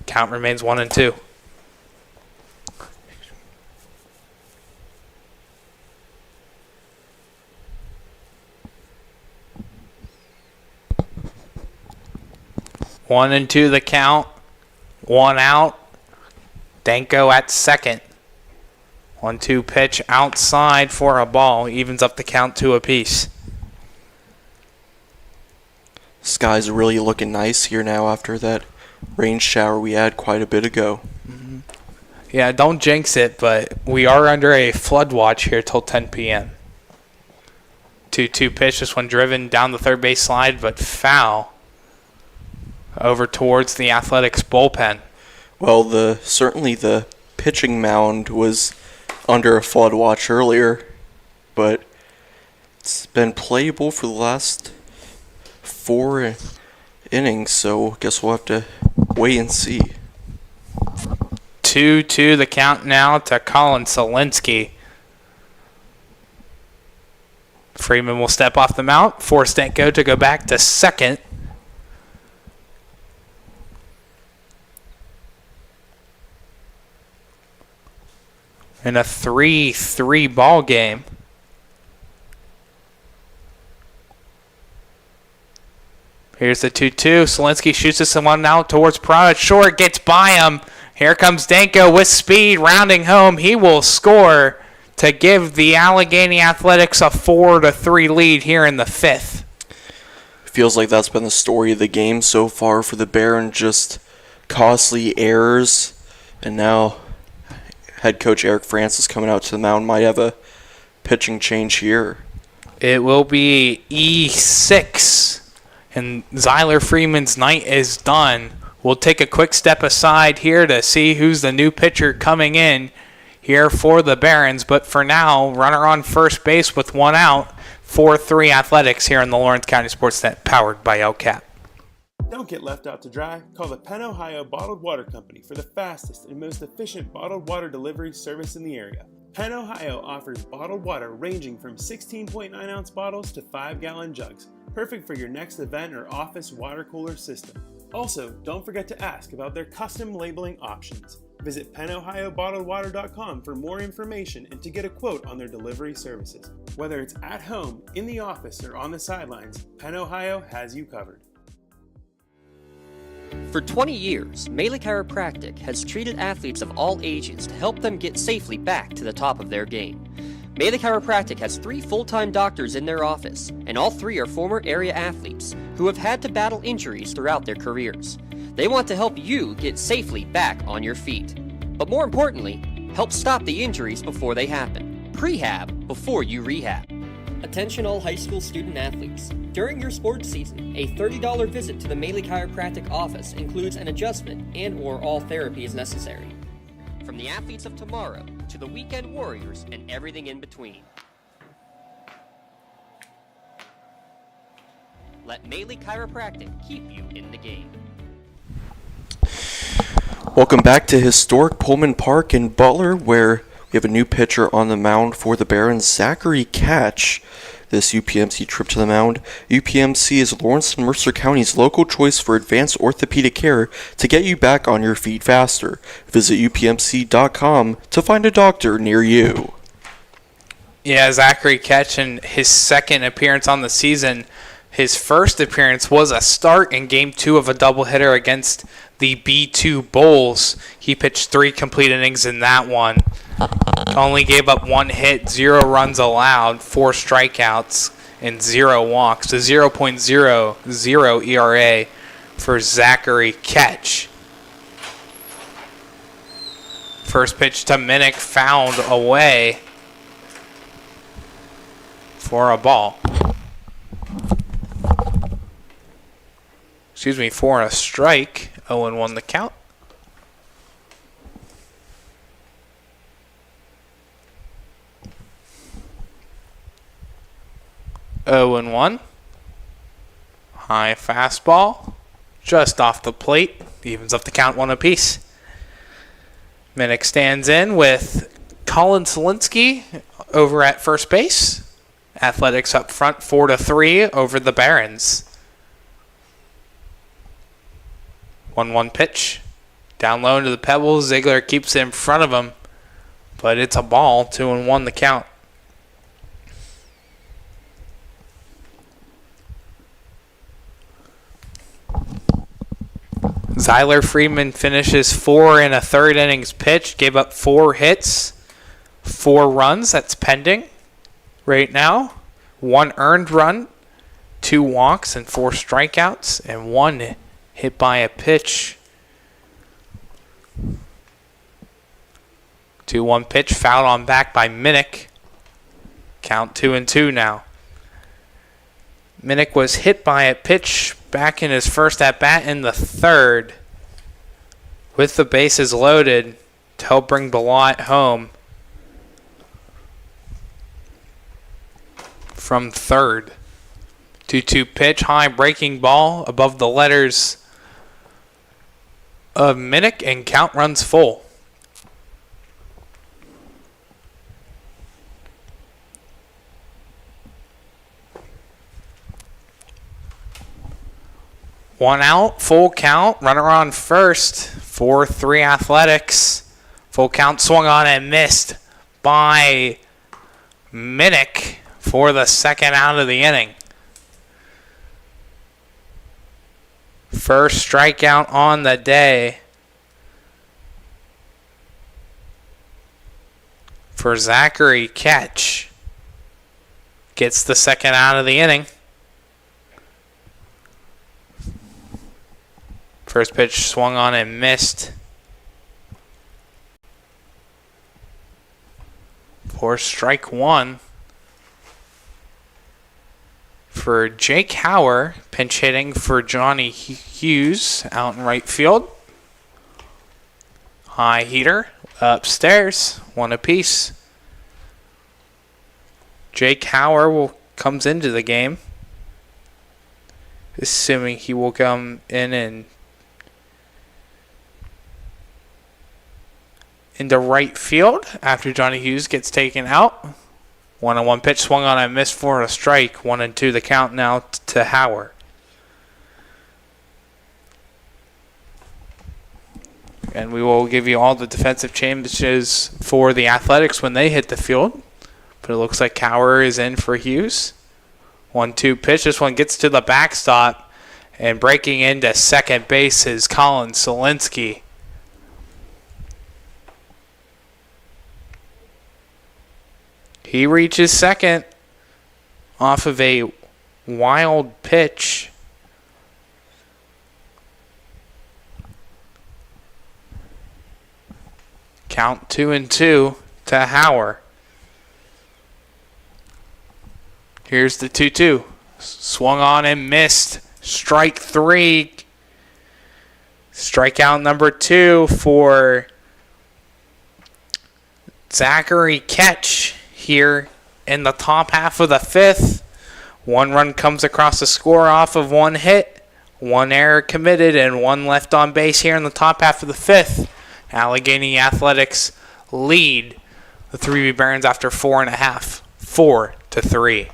Count remains 1-2. One and two the count. One out. Danko at second. 1-2 pitch outside for a ball. Evens up the count 2 apiece. Sky's really looking nice here now after that rain shower we had quite a bit ago. Mm-hmm. Yeah, don't jinx it, but we are under a flood watch here till 10 p.m. 2-2 pitch. This one driven down the third base slide, but foul. Over towards the Athletics bullpen. Well, certainly the pitching mound was under a flood watch earlier, but it's been playable for the last 4 innings, so I guess we'll have to wait and see. 2-2 the count now to Colin Selensky. Freeman will step off the mound, force Danko to go back to second. In a 3-3 ball game. Here's the 2-2. Selensky shoots this one out towards Prada. Short gets by him. Here comes Danko with speed, rounding home. He will score to give the Allegheny Athletics a 4-3 lead here in the fifth. Feels like that's been the story of the game so far for the Barons. Just costly errors, and now head coach Eric Francis coming out to the mound might have a pitching change here. It will be E6, and Zyler Freeman's night is done. We'll take a quick step aside here to see who's the new pitcher coming in here for the Barons. But for now, runner on first base with one out. 4-3 Athletics here in the Lawrence County SportsNet, powered by LCAP. Don't get left out to dry. Call the Penn Ohio Bottled Water Company for the fastest and most efficient bottled water delivery service in the area. Penn Ohio offers bottled water ranging from 16.9-ounce bottles to 5-gallon jugs, perfect for your next event or office water cooler system. Also, don't forget to ask about their custom labeling options. Visit PennOhioBottledWater.com for more information and to get a quote on their delivery services. Whether it's at home, in the office, or on the sidelines, Penn Ohio has you covered. For 20 years, Melee Chiropractic has treated athletes of all ages to help them get safely back to the top of their game. Melee Chiropractic has 3 full-time doctors in their office, and all 3 are former area athletes who have had to battle injuries throughout their careers. They want to help you get safely back on your feet. But more importantly, help stop the injuries before they happen. Prehab before you rehab. Attention all high school student athletes. During your sports season, a $30 visit to the Melee Chiropractic office includes an adjustment and/or all therapy is necessary. From the athletes of tomorrow to the weekend warriors and everything in between. Let Melee Chiropractic keep you in the game. Welcome back to historic Pullman Park in Butler, where we have a new pitcher on the mound for the Barons, Zachary Catch. This UPMC trip to the mound. UPMC is Lawrence and Mercer County's local choice for advanced orthopedic care to get you back on your feet faster. Visit upmc.com to find a doctor near you. Yeah, Zachary Catch in his second appearance on the season. His first appearance was a start in Game 2 of a doubleheader against the B2 Bulls. He pitched 3 complete innings in that one. Only gave up 1 hit, 0 runs allowed, 4 strikeouts, and 0 walks. A 0.00 ERA for Zachary Catch. First pitch to Minnick, fouled away for a ball. For a strike. 0-1 the count. High fastball. Just off the plate. Evens up the count 1 apiece. Minnick stands in with Colin Solinsky over at first base. Athletics up front 4-3 over the Barons. 1-1 pitch. Down low into the pebbles. Ziegler keeps it in front of him. But it's a ball. 2-1 the count. Zyler Freeman finishes 4 1/3 innings pitched. Gave up 4 hits. 4 runs. That's pending right now. 1 earned run. 2 walks and 4 strikeouts. And 1 hit by a pitch. 2-1 pitch, fouled on back by Minnick. Count 2-2 now. Minnick was hit by a pitch back in his first at-bat in the 3rd. With the bases loaded to help bring Belot home from 3rd. 2-2 pitch, high breaking ball above the letters of Minnick, and count runs full. One out, full count, runner on first, 4-3 Athletics. Full count, swung on and missed by Minnick for the second out of the inning. First strikeout on the day for Zachary Catch. Gets the second out of the inning. First pitch swung on and missed for strike 1. For Jake Hauer, pinch hitting for Johnny Hughes out in right field. High heater upstairs, 1 apiece. Jake Hauer comes into the game, assuming he will come in and into right field after Johnny Hughes gets taken out. 1-1 pitch swung on and missed for a strike. 1-2 the count now to Hauer. And we will give you all the defensive changes for the Athletics when they hit the field. But it looks like Hauer is in for Hughes. 1-2 pitch. This one gets to the backstop. And breaking into second base is Colin Solinsky. He reaches second off of a wild pitch. Count 2-2 to Hauer. Here's the 2-2. Swung on and missed. Strike 3. Strikeout number 2 for Zachary Ketch here in the top half of the 5th. 1 run comes across the score off of 1 hit. 1 error committed and 1 left on base here in the top half of the 5th. Allegheny Athletics lead the 3B Barons after 4.5. 4-3.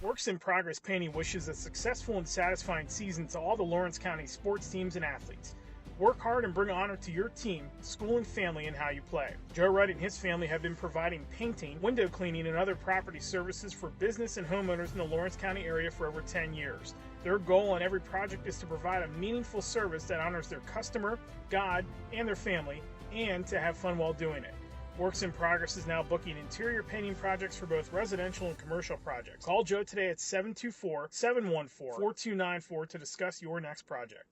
Works in Progress Painting wishes a successful and satisfying season to all the Lawrence County sports teams and athletes. Work hard and bring honor to your team, school, and family in how you play. Joe Wright and his family have been providing painting, window cleaning, and other property services for business and homeowners in the Lawrence County area for over 10 years. Their goal on every project is to provide a meaningful service that honors their customer, God, and their family, and to have fun while doing it. Works in Progress is now booking interior painting projects for both residential and commercial projects. Call Joe today at 724-714-4294 to discuss your next project.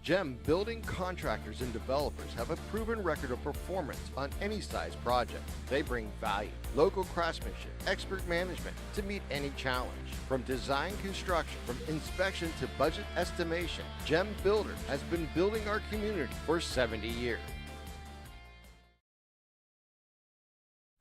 GEM building contractors and developers have a proven record of performance on any size project. They bring value, local craftsmanship, expert management to meet any challenge. From design construction, from inspection to budget estimation, GEM Builder has been building our community for 70 years.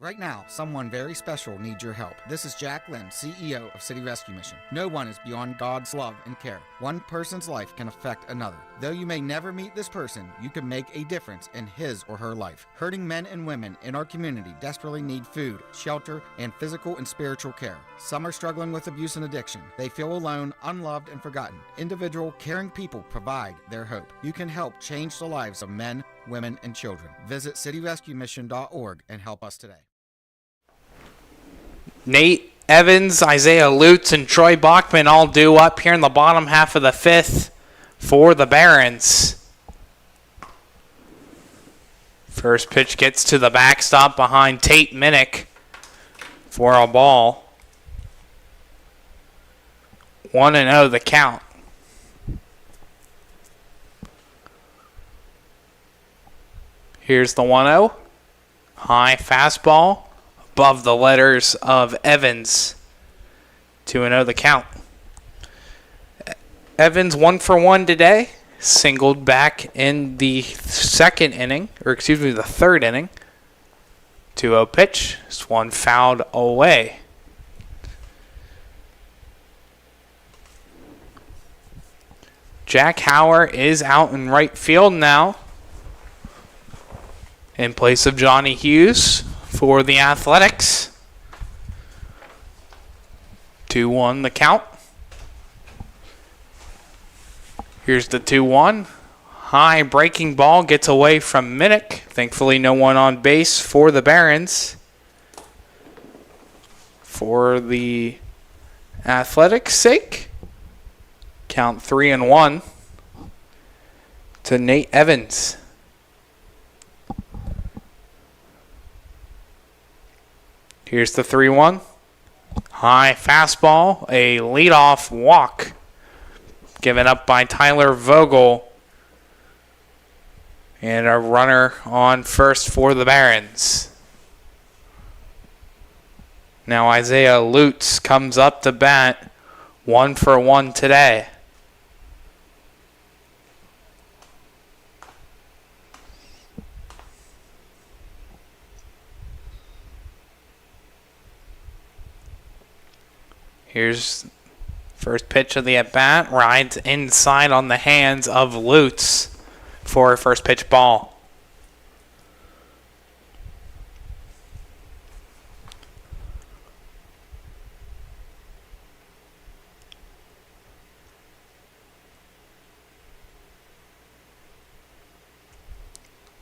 Right now, someone very special needs your help. This is Jack Lynn, CEO of City Rescue Mission. No one is beyond God's love and care. One person's life can affect another. Though you may never meet this person, you can make a difference in his or her life. Hurting men and women in our community desperately need food, shelter, and physical and spiritual care. Some are struggling with abuse and addiction. They feel alone, unloved, and forgotten. Individual, caring people provide their hope. You can help change the lives of men, women, and children. Visit cityrescuemission.org and help us today. Nate Evans, Isaiah Lutz, and Troy Bachman all due up here in the bottom half of the 5th for the Barons. First pitch gets to the backstop behind Tate Minnick for a ball. 1-0 the count. Here's the 1-0. High fastball above the letters of Evans. 2-0 the count. Evans 1 for 1 today. Singled back in the third inning. 2-0 pitch. This one fouled away. Jack Hauer is out in right field now, in place of Johnny Hughes for the Athletics. 2-1 the count. Here's the 2-1. High breaking ball gets away from Minnick. Thankfully no one on base for the Barons. For the Athletics' sake, count 3-1 to Nate Evans. Here's the 3-1. High fastball, a leadoff walk given up by Tyler Vogel. And a runner on first for the Barons. Now Isaiah Lutz comes up to bat, 1 for 1 today. Here's first pitch of the at-bat. Rides inside on the hands of Lutz for a first pitch ball.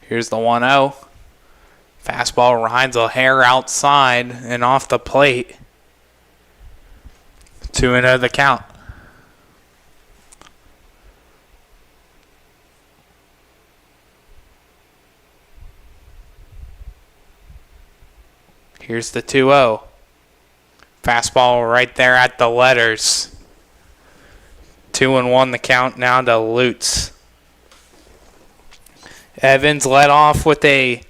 Here's the 1-0. Fastball rides a hair outside and off the plate. 2-0 the count. Here's the 2-0. Fastball right there at the letters. 2-1 the count now to Lutz. Evans led off with a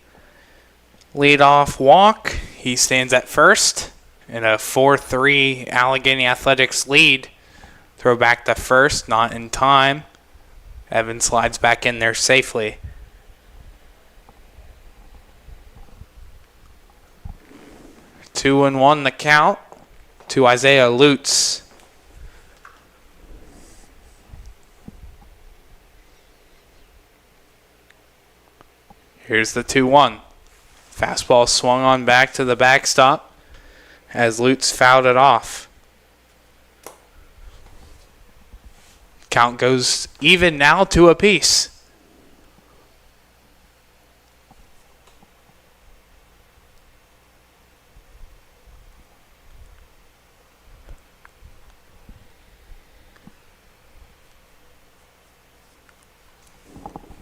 leadoff walk. He stands at first in a 4-3 Allegheny Athletics lead. Throw back to first, not in time. Evans slides back in there safely. 2-1 the count to Isaiah Lutz. Here's the 2-1. Fastball swung on back to the backstop as Lutz fouled it off. Count goes even now, 2 apiece.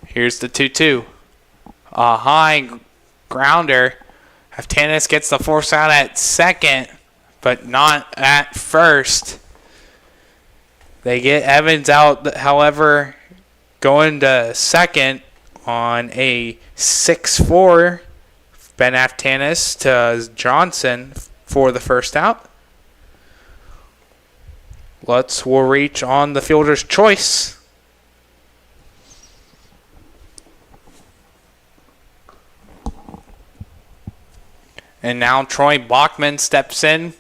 Here's the 2-2. A high grounder. Haftanis gets the force out at second, but not at first. They get Evans out, however, going to second on a 6-4. Ben Haftanis to Johnson for the first out. Lutz will reach on the fielder's choice. And now Troy Bachman steps in.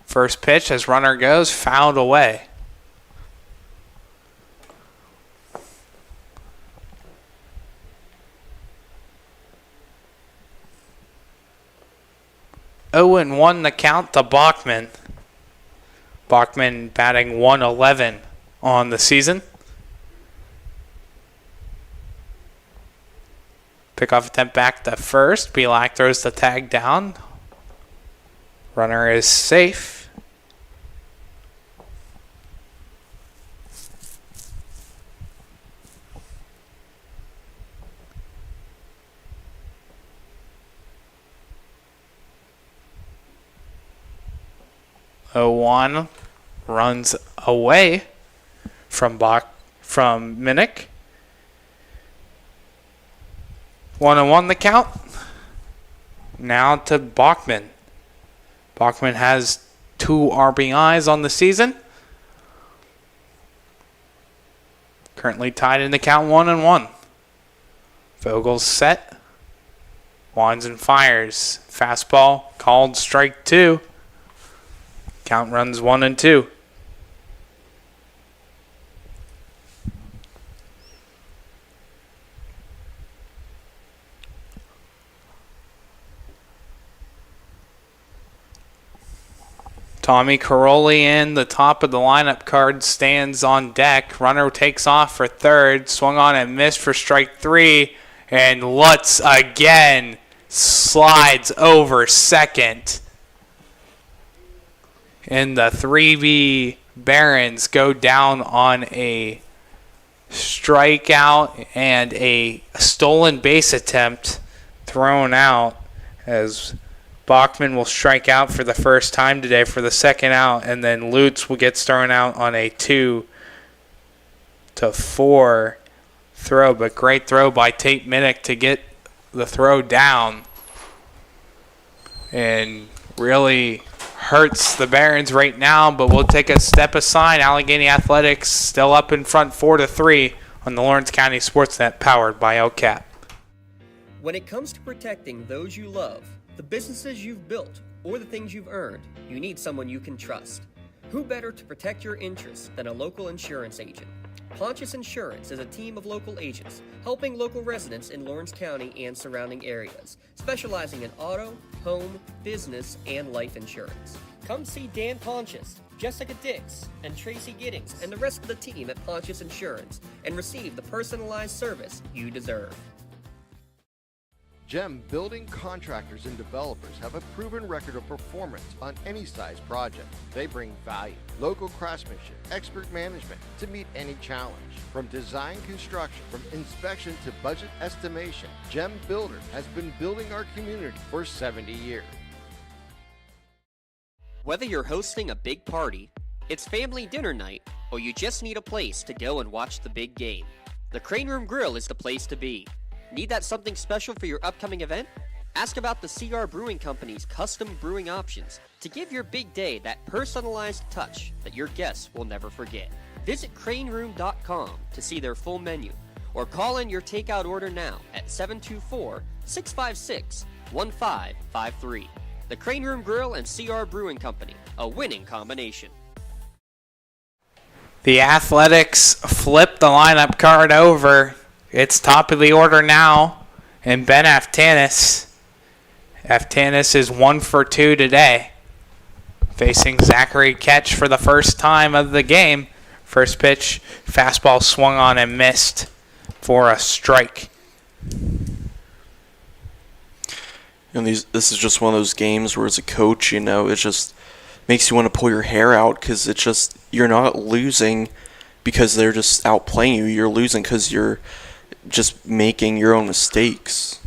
First pitch as runner goes, fouled away. Oh, and 1 the count to Bachman. Bachman batting .111 on the season. Pickoff attempt back to first. Belak throws the tag down. Runner is safe. One runs away from Minnick. 1-1 the count. Now to Bachman. Bachman has 2 RBIs on the season. Currently tied in the count 1-1. Vogel's set. Winds and fires. Fastball called strike 2. Count runs 1-2. Tommy Caroli in the top of the lineup card stands on deck. Runner takes off for third. Swung on and missed for strike 3. And Lutz again slides over second. And the 3B Barons go down on a strikeout and a stolen base attempt thrown out as Bachman will strike out for the first time today for the second out, and then Lutz will get thrown out on a 2-4 throw. But great throw by Tate Minnick to get the throw down. And really hurts the Barons right now, but we'll take a step aside. Allegheny Athletics still up in front 4-3 on the Lawrence County SportsNet, powered by LCAP. When it comes to protecting those you love, the businesses you've built, or the things you've earned, you need someone you can trust. Who better to protect your interests than a local insurance agent? Pontius Insurance is a team of local agents helping local residents in Lawrence County and surrounding areas, specializing in auto, home, business, and life insurance. Come see Dan Pontius, Jessica Dix, and Tracy Giddings, and the rest of the team at Pontius Insurance, and receive the personalized service you deserve. GEM building contractors and developers have a proven record of performance on any size project. They bring value, local craftsmanship, expert management to meet any challenge. From design construction, from inspection to budget estimation, GEM Builder has been building our community for 70 years. Whether you're hosting a big party, it's family dinner night, or you just need a place to go and watch the big game, the Crane Room Grill is the place to be. Need that something special for your upcoming event? Ask about the CR Brewing Company's custom brewing options to give your big day that personalized touch that your guests will never forget. Visit craneroom.com to see their full menu, or call in your takeout order now at 724-656-1553. The Crane Room Grill and CR Brewing Company, a winning combination. The Athletics flip the lineup card over. It's top of the order now, and Ben Aftanis. Aftanis is 1 for 2 today, facing Zachary Ketch for the first time of the game. First pitch, fastball swung on and missed for a strike. And this is just one of those games where as a coach, it just makes you want to pull your hair out, because it's just, you're not losing because they're just outplaying you. You're losing because you're just making your own mistakes.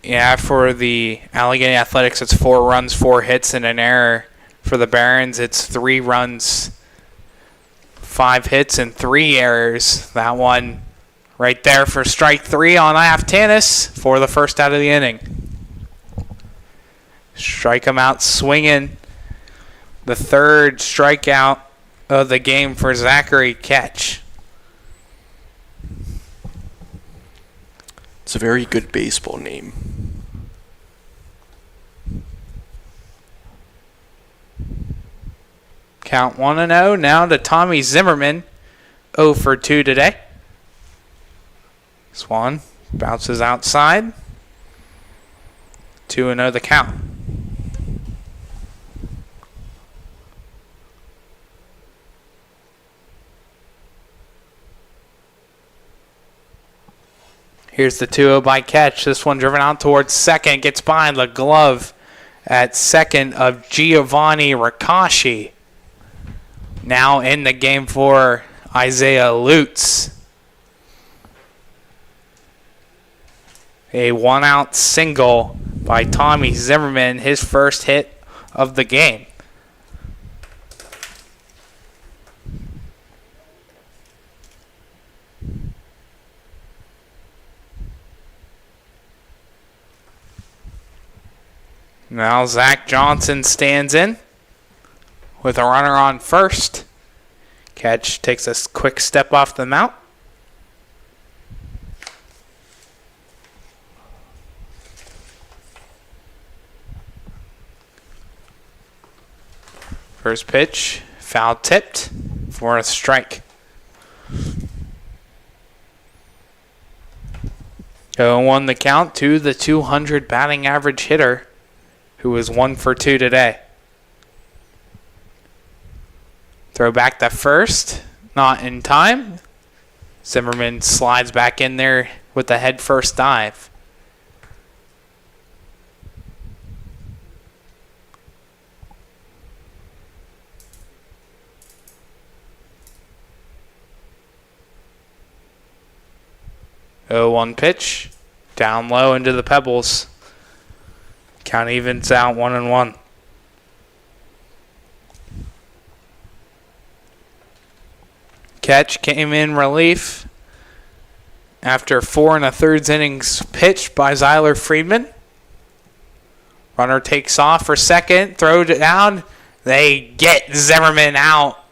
Yeah, for the Allegheny Athletics, it's 4 runs, 4 hits, and an error. For the Barons, it's 3 runs, 5 hits, and 3 errors. That one right there for strike 3 on Aftanis for the first out of the inning. Strike him out swinging. The third strikeout of the game for Zachary Ketch. It's a very good baseball name. Count 1-0 now to Tommy Zimmerman. 0 for 2 today. Swan bounces outside. 2-0 the count. Here's the 2-0 by Ketch. This one driven out towards second. Gets by the glove at second of Giovanni Ricasci. Now in the game for Isaiah Lutz. A 1-out single by Tommy Zimmerman, his first hit of the game. Now Zach Johnson stands in with a runner on first. Ketch takes a quick step off the mount. First pitch, foul tipped for a strike. 0-1 the count to the 200 batting average hitter, who is 1 for 2 today. Throw back to first, not in time. Zimmerman slides back in there with the head first dive. Oh, 1 pitch, down low into the pebbles. Count evens out 1-1. Ketch came in relief after 4 1/3 innings pitched by Zyler Friedman. Runner takes off for second, throws it down. They get Zimmerman out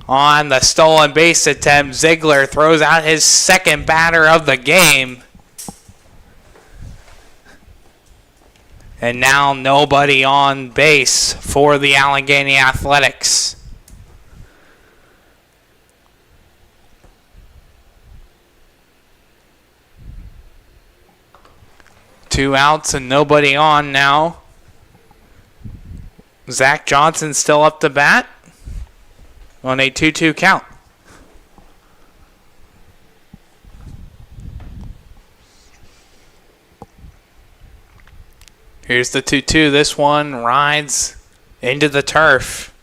on the stolen base attempt. Ziegler throws out his second batter of the game. And now nobody on base for the Allegheny Athletics. Two outs and nobody on now. Zach Johnson still up to bat on a 2-2 count. Here's the 2-2. This one rides into the turf.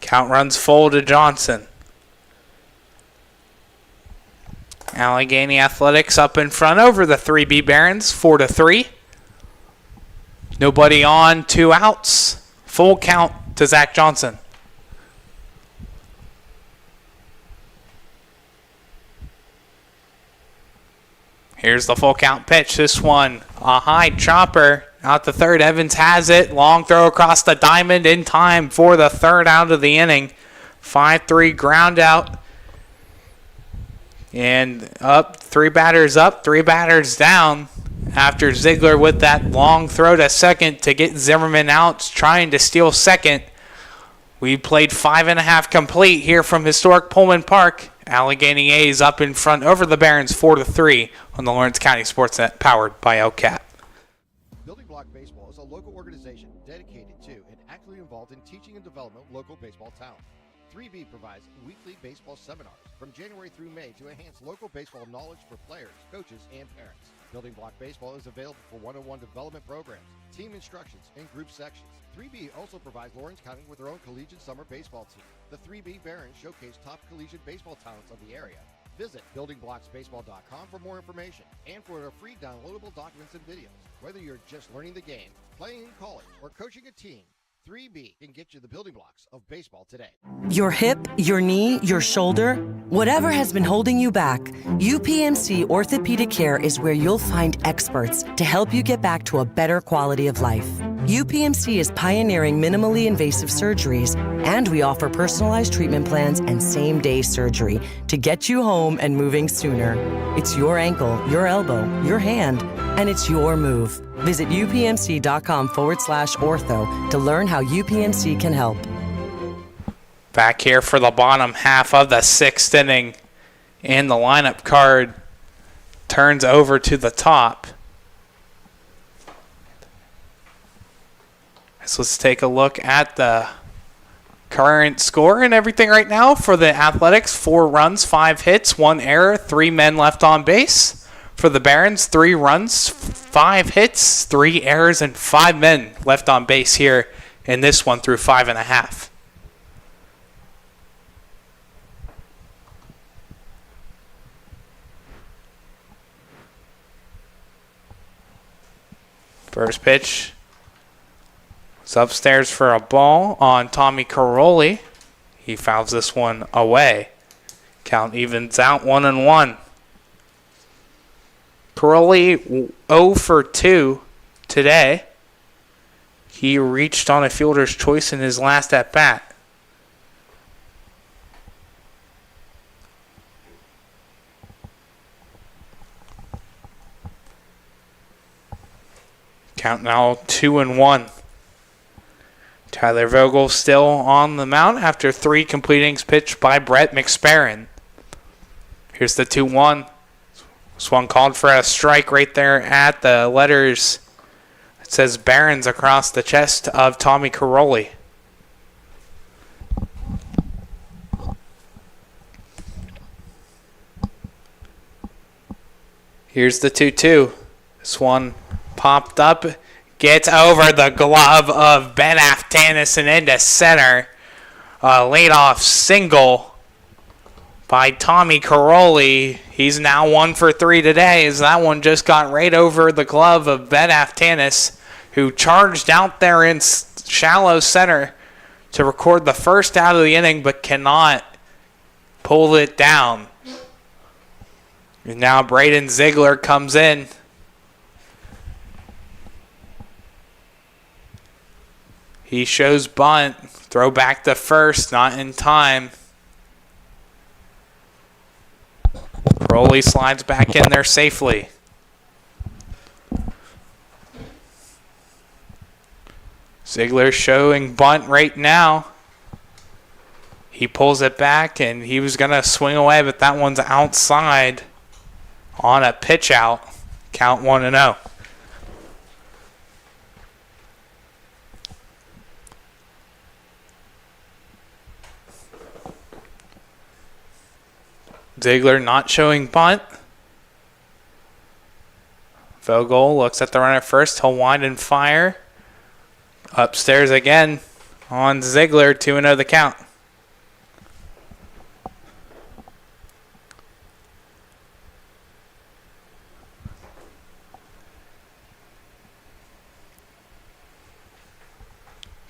Count runs full to Johnson. Allegheny Athletics up in front over the 3B Barons, 4-3. Nobody on, 2 outs. Full count to Zach Johnson. Here's the full count pitch. This one, a high chopper out the third. Evans has it. Long throw across the diamond in time for the third out of the inning. 5-3 ground out. And up, 3 batters down. After Ziegler with that long throw to second to get Zimmerman out, trying to steal second. We played 5.5 complete here from historic Pullman Park. Allegheny A is up in front over the Barons 4-3 on the Lawrence County SportsNet, powered by LCAP. Building Block Baseball is a local organization dedicated to and actively involved in teaching and development of local baseball talent. 3B provides weekly baseball seminars from January through May to enhance local baseball knowledge for players, coaches, and parents. Building Block Baseball is available for one-on-one development programs, team instructions, and group sections. 3B also provides Lawrence County with their own collegiate summer baseball team. The 3B Barons showcase top collegiate baseball talents of the area. Visit buildingblocksbaseball.com for more information and for their free downloadable documents and videos. Whether you're just learning the game, playing in college, or coaching a team, 3B can get you the building blocks of baseball today. Your hip, your knee, your shoulder, whatever has been holding you back, UPMC Orthopedic Care is where you'll find experts to help you get back to a better quality of life. UPMC is pioneering minimally invasive surgeries, and we offer personalized treatment plans and same-day surgery to get you home and moving sooner. It's your ankle, your elbow, your hand, and it's your move. Visit upmc.com/ortho to learn how UPMC can help. Back here for the bottom half of the 6th inning, and the lineup card turns over to the top. So let's take a look at the current score and everything right now for the Athletics. 4 runs, 5 hits, 1 error, 3 men left on base. For the Barons, 3 runs, 5 hits, 3 errors, and 5 men left on base here in this one through 5.5. First pitch is upstairs for a ball on Tommy Caroli. He fouls this one away. Count evens out 1-1. Caroli 0 for 2 today. He reached on a fielder's choice in his last at-bat. Count now 2-1. Tyler Vogel still on the mound after 3 complete innings pitched by Brett McSparron. Here's the 2-1. This one called for a strike right there at the letters. It says Barons across the chest of Tommy Caroli. Here's the 2-2. This one popped up, gets over the glove of Ben Aftanis and into center. A leadoff single by Tommy Caroli. He's now 1 for 3 today, as that one just got right over the glove of Ben Aftanis, who charged out there in shallow center to record the first out of the inning, but cannot pull it down. And now Braden Ziegler comes in. He shows bunt. Throw back to first, not in time. Caroli slides back in there safely. Ziegler showing bunt right now. He pulls it back, and he was going to swing away, but that one's outside on a pitch out. Count 1-0. Ziegler not showing bunt. Vogel looks at the runner first. He'll wind and fire. Upstairs again on Ziegler, 2-0 the count.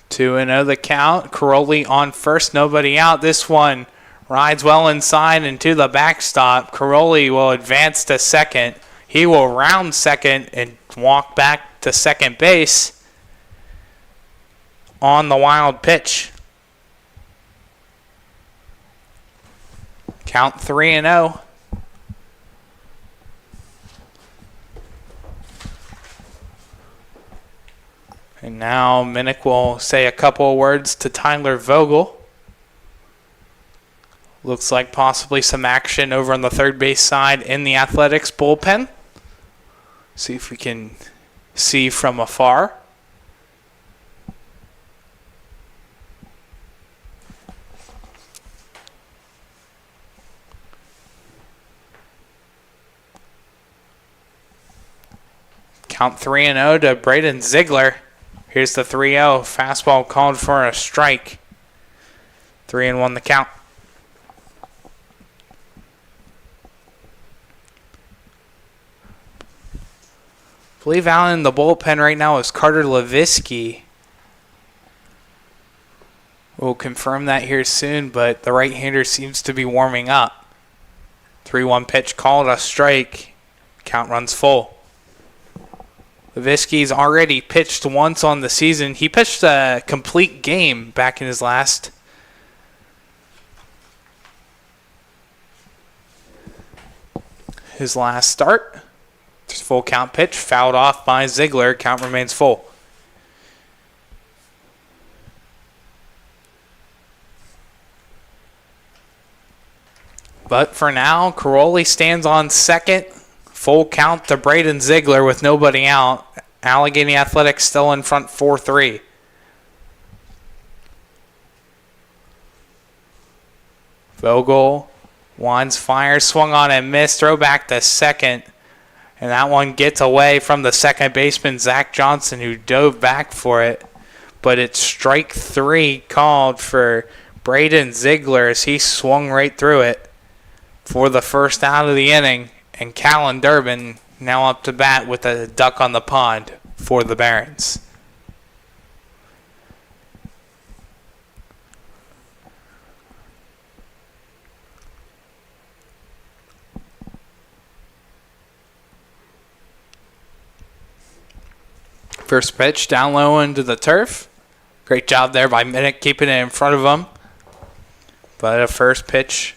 Two and 0 the count. Caroli on first, nobody out. This one rides well inside and to the backstop. Caroli will advance to second. He will round second and walk back to second base on the wild pitch. Count 3-0. And now Minnick will say a couple of words to Tyler Vogel. Looks like possibly some action over on the third base side in the Athletics bullpen. See if we can see from afar. Count 3-0 to Braden Ziegler. Here's the 3-0. Fastball called for a strike. 3-1 the count. I believe out in the bullpen right now is Carter Levisky. We'll confirm that here soon, but the right-hander seems to be warming up. 3-1 pitch called a strike. Count runs full. Levisky's already pitched once on the season. He pitched a complete game back in his last start. Full count pitch, fouled off by Ziegler. Count remains full. But for now, Caroli stands on second. Full count to Braden Ziegler with nobody out. Allegheny Athletics still in front 4-3. Vogel winds, fires, swung on and missed. Throw back to second. And that one gets away from the second baseman, Zach Johnson, who dove back for it. But it's strike 3 called for Braden Ziegler as he swung right through it for the first out of the inning. And Callan Durbin now up to bat with a duck on the pond for the Barons. First pitch down low into the turf. Great job there by Minnick keeping it in front of him. But a first pitch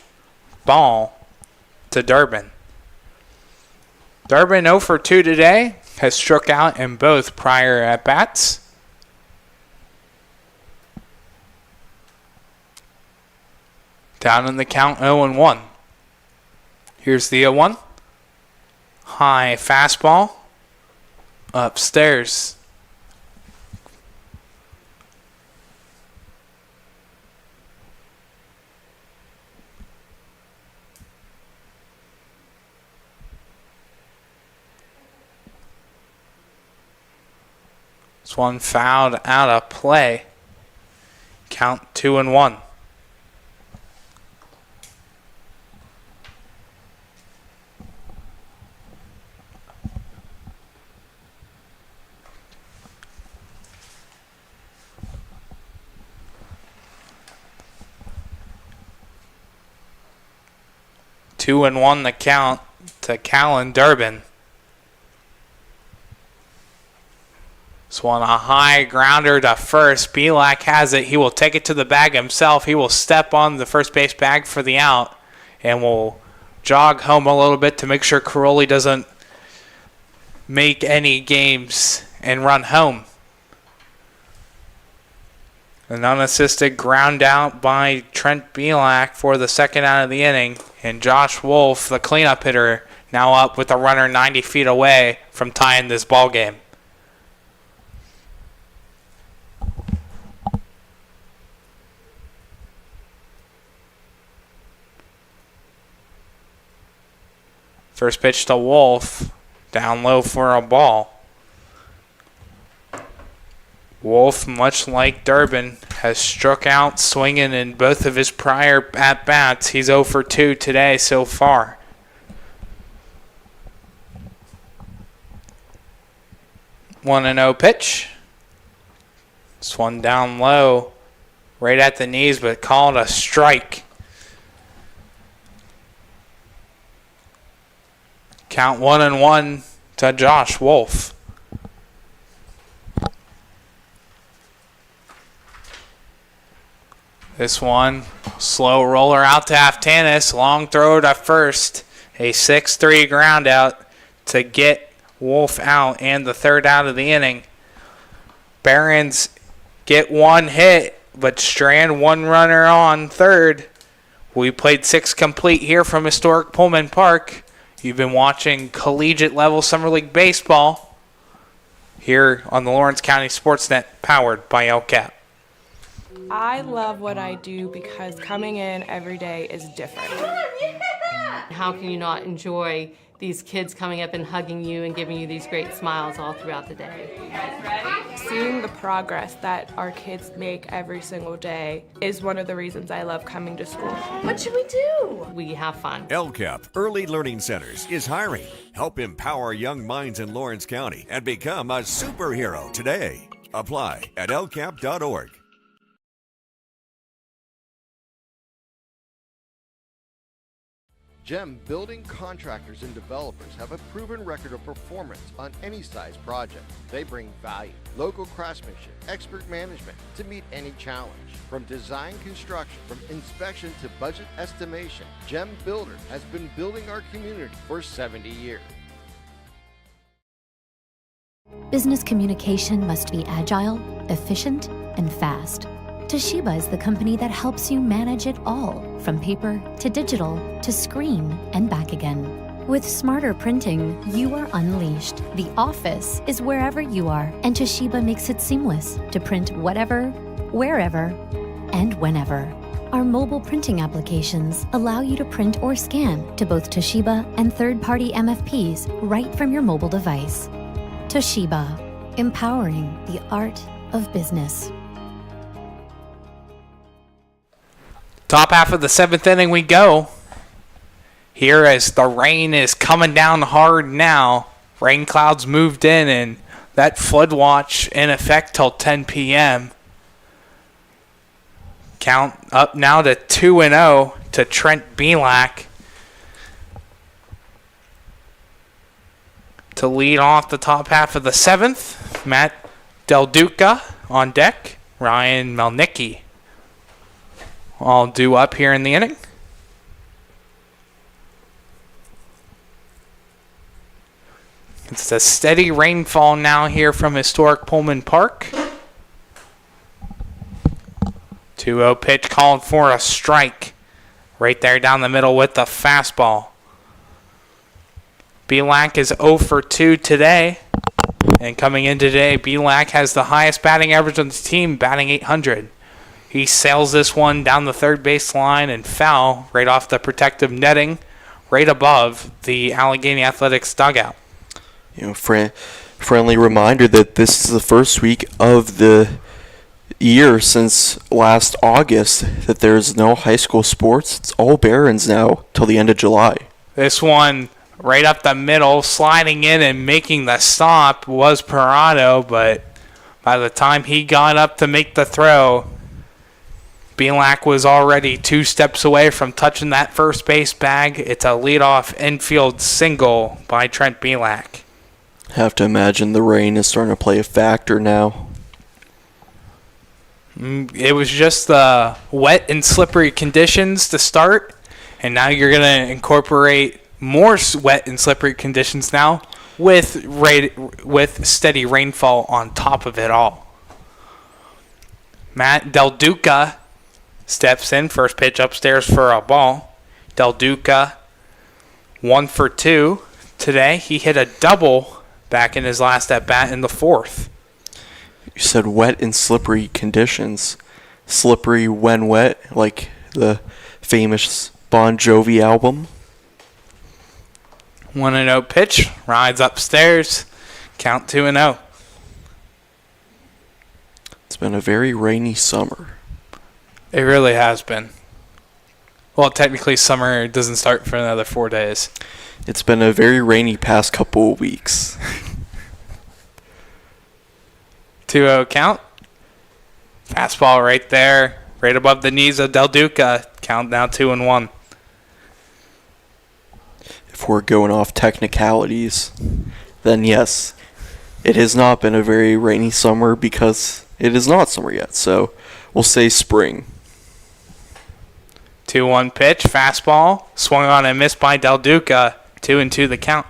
ball to Durbin. Durbin 0 for 2 today. Has struck out in both prior at-bats. Down in the count 0-1. Here's the 0-1. High fastball. Upstairs. This one fouled out of play. Count 2-1. Two and one the count to Callan Durbin. This one a high grounder to first. Belak has it. He will take it to the bag himself. He will step on the first base bag for the out and will jog home a little bit to make sure Caroli doesn't make any games and run home. An unassisted ground out by Trent Belak for the second out of the inning. And Josh Wolf, the cleanup hitter, now up with the runner 90 feet away from tying this ball game. First pitch to Wolf. Down low for a ball. Wolf, much like Durbin, has struck out swinging in both of his prior at-bats. He's 0 for 2 today so far. One and 0 pitch. This one down low, right at the knees, but called a strike. Count 1-1 to Josh Wolf. This one, slow roller out to Aftanis, long throw to first, a 6-3 ground out to get Wolf out and the third out of the inning. Barons get one hit, but strand one runner on third. We played 6 complete here from historic Pullman Park. You've been watching collegiate level Summer League baseball here on the Lawrence County SportsNet, powered by LCAP. I love what I do because coming in every day is different. How can you not enjoy these kids coming up and hugging you and giving you these great smiles all throughout the day? Seeing the progress that our kids make every single day is one of the reasons I love coming to school. What should we do? We have fun. LCAP Early Learning Centers is hiring. Help empower young minds in Lawrence County and become a superhero today. Apply at lcap.org. GEM building contractors and developers have a proven record of performance on any size project. They bring value, local craftsmanship, expert management to meet any challenge. From design construction, from inspection to budget estimation, GEM Builder has been building our community for 70 years. Business communication must be agile, efficient, and fast. Toshiba is the company that helps you manage it all, from paper to digital to screen and back again. With smarter printing, you are unleashed. The office is wherever you are, and Toshiba makes it seamless to print whatever, wherever, and whenever. Our mobile printing applications allow you to print or scan to both Toshiba and third-party MFPs right from your mobile device. Toshiba, empowering the art of business. Top half of the 7th inning we go. Here as the rain is coming down hard now. Rain clouds moved in and that flood watch in effect till 10 p.m. Count up now to 2-0 to Trent Belak to lead off the top half of the 7th. Matt Del Duca on deck. Ryan Melnicki all due up here in the inning. It's a steady rainfall now here from historic Pullman Park. 2-0 pitch called for a strike. Right there down the middle with the fastball. Belak is 0 for 2 today. And coming in today, Belak has the highest batting average on the team, batting .800. He sails this one down the third base line and foul right off the protective netting, right above the Allegheny Athletics dugout. You know, friendly reminder that this is the first week of the year since last August that there's no high school sports. It's all Barons now till the end of July. This one right up the middle, sliding in and making the stop was Parado, but by the time he got up to make the throw, Belak was already 2 steps away from touching that first base bag. It's a leadoff infield single by Trent Belak. Have to imagine the rain is starting to play a factor now. It was just the wet and slippery conditions to start, and now you're going to incorporate more wet and slippery conditions now with steady rainfall on top of it all. Matt Del Duca steps in, first pitch upstairs for a ball. Del Duca, 1 for 2 today. He hit a double back in his last at-bat in the 4th. You said wet and slippery conditions. Slippery when wet, like the famous Bon Jovi album. 1-0 pitch, rides upstairs, count 2-0. It's been a very rainy summer. It really has been. Well, technically summer doesn't start for another 4 days. It's been a very rainy past couple of weeks. 2-0 count. Fastball right there, right above the knees of Del Duca. Count now 2-1. If we're going off technicalities, then yes, it has not been a very rainy summer because it is not summer yet. So we'll say spring. 2-1 pitch, fastball, swung on and missed by Del Duca. 2-2 the count.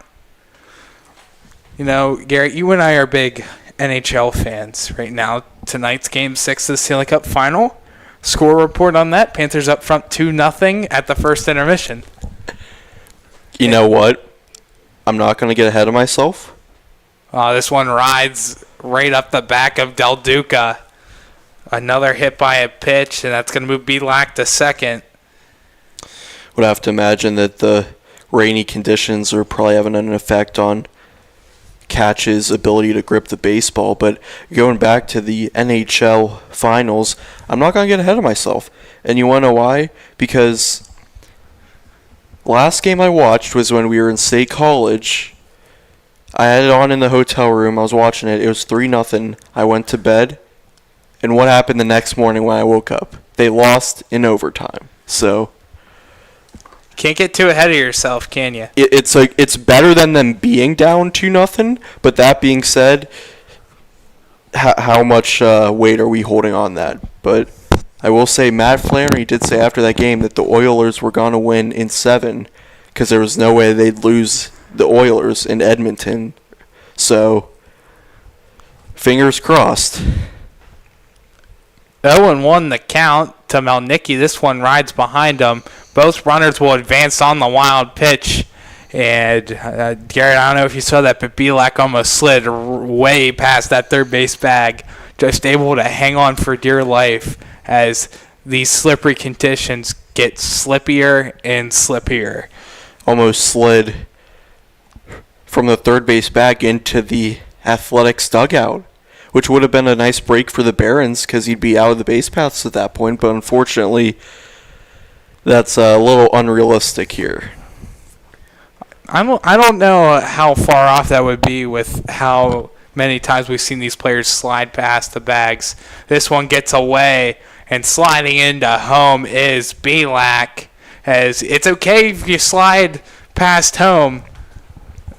You know, Garrett, you and I are big NHL fans right now. Tonight's Game 6 of the Stanley Cup Final. Score report on that. Panthers up front 2-0 at the first intermission. You know what? I'm not going to get ahead of myself. This one rides right up the back of Del Duca. Another hit by a pitch, and that's going to move Belak to second. Would have to imagine that the rainy conditions are probably having an effect on Catch's ability to grip the baseball. But going back to the NHL finals, I'm not going to get ahead of myself. And you want to know why? Because last game I watched was when we were in State College. I had it on in the hotel room. I was watching it. It was 3-0. I went to bed. And what happened the next morning when I woke up? They lost in overtime. So can't get too ahead of yourself, can you? It's better than them being down 2-0. But that being said, how much weight are we holding on that? But I will say Matt Flannery did say after that game that the Oilers were going to win in 7 because there was no way they'd lose the Oilers in Edmonton. So fingers crossed. 0-1 the count to Melnicki. This one rides behind him. Both runners will advance on the wild pitch. And Garrett, I don't know if you saw that, but Belak almost slid way past that third base bag. Just able to hang on for dear life as these slippery conditions get slippier and slippier. Almost slid from the third base bag into the Athletics dugout, which would have been a nice break for the Barons because he'd be out of the base paths at that point. But unfortunately, that's a little unrealistic here. I don't know how far off that would be with how many times we've seen these players slide past the bags. This one gets away, and sliding into home is Belak. As it's okay if you slide past home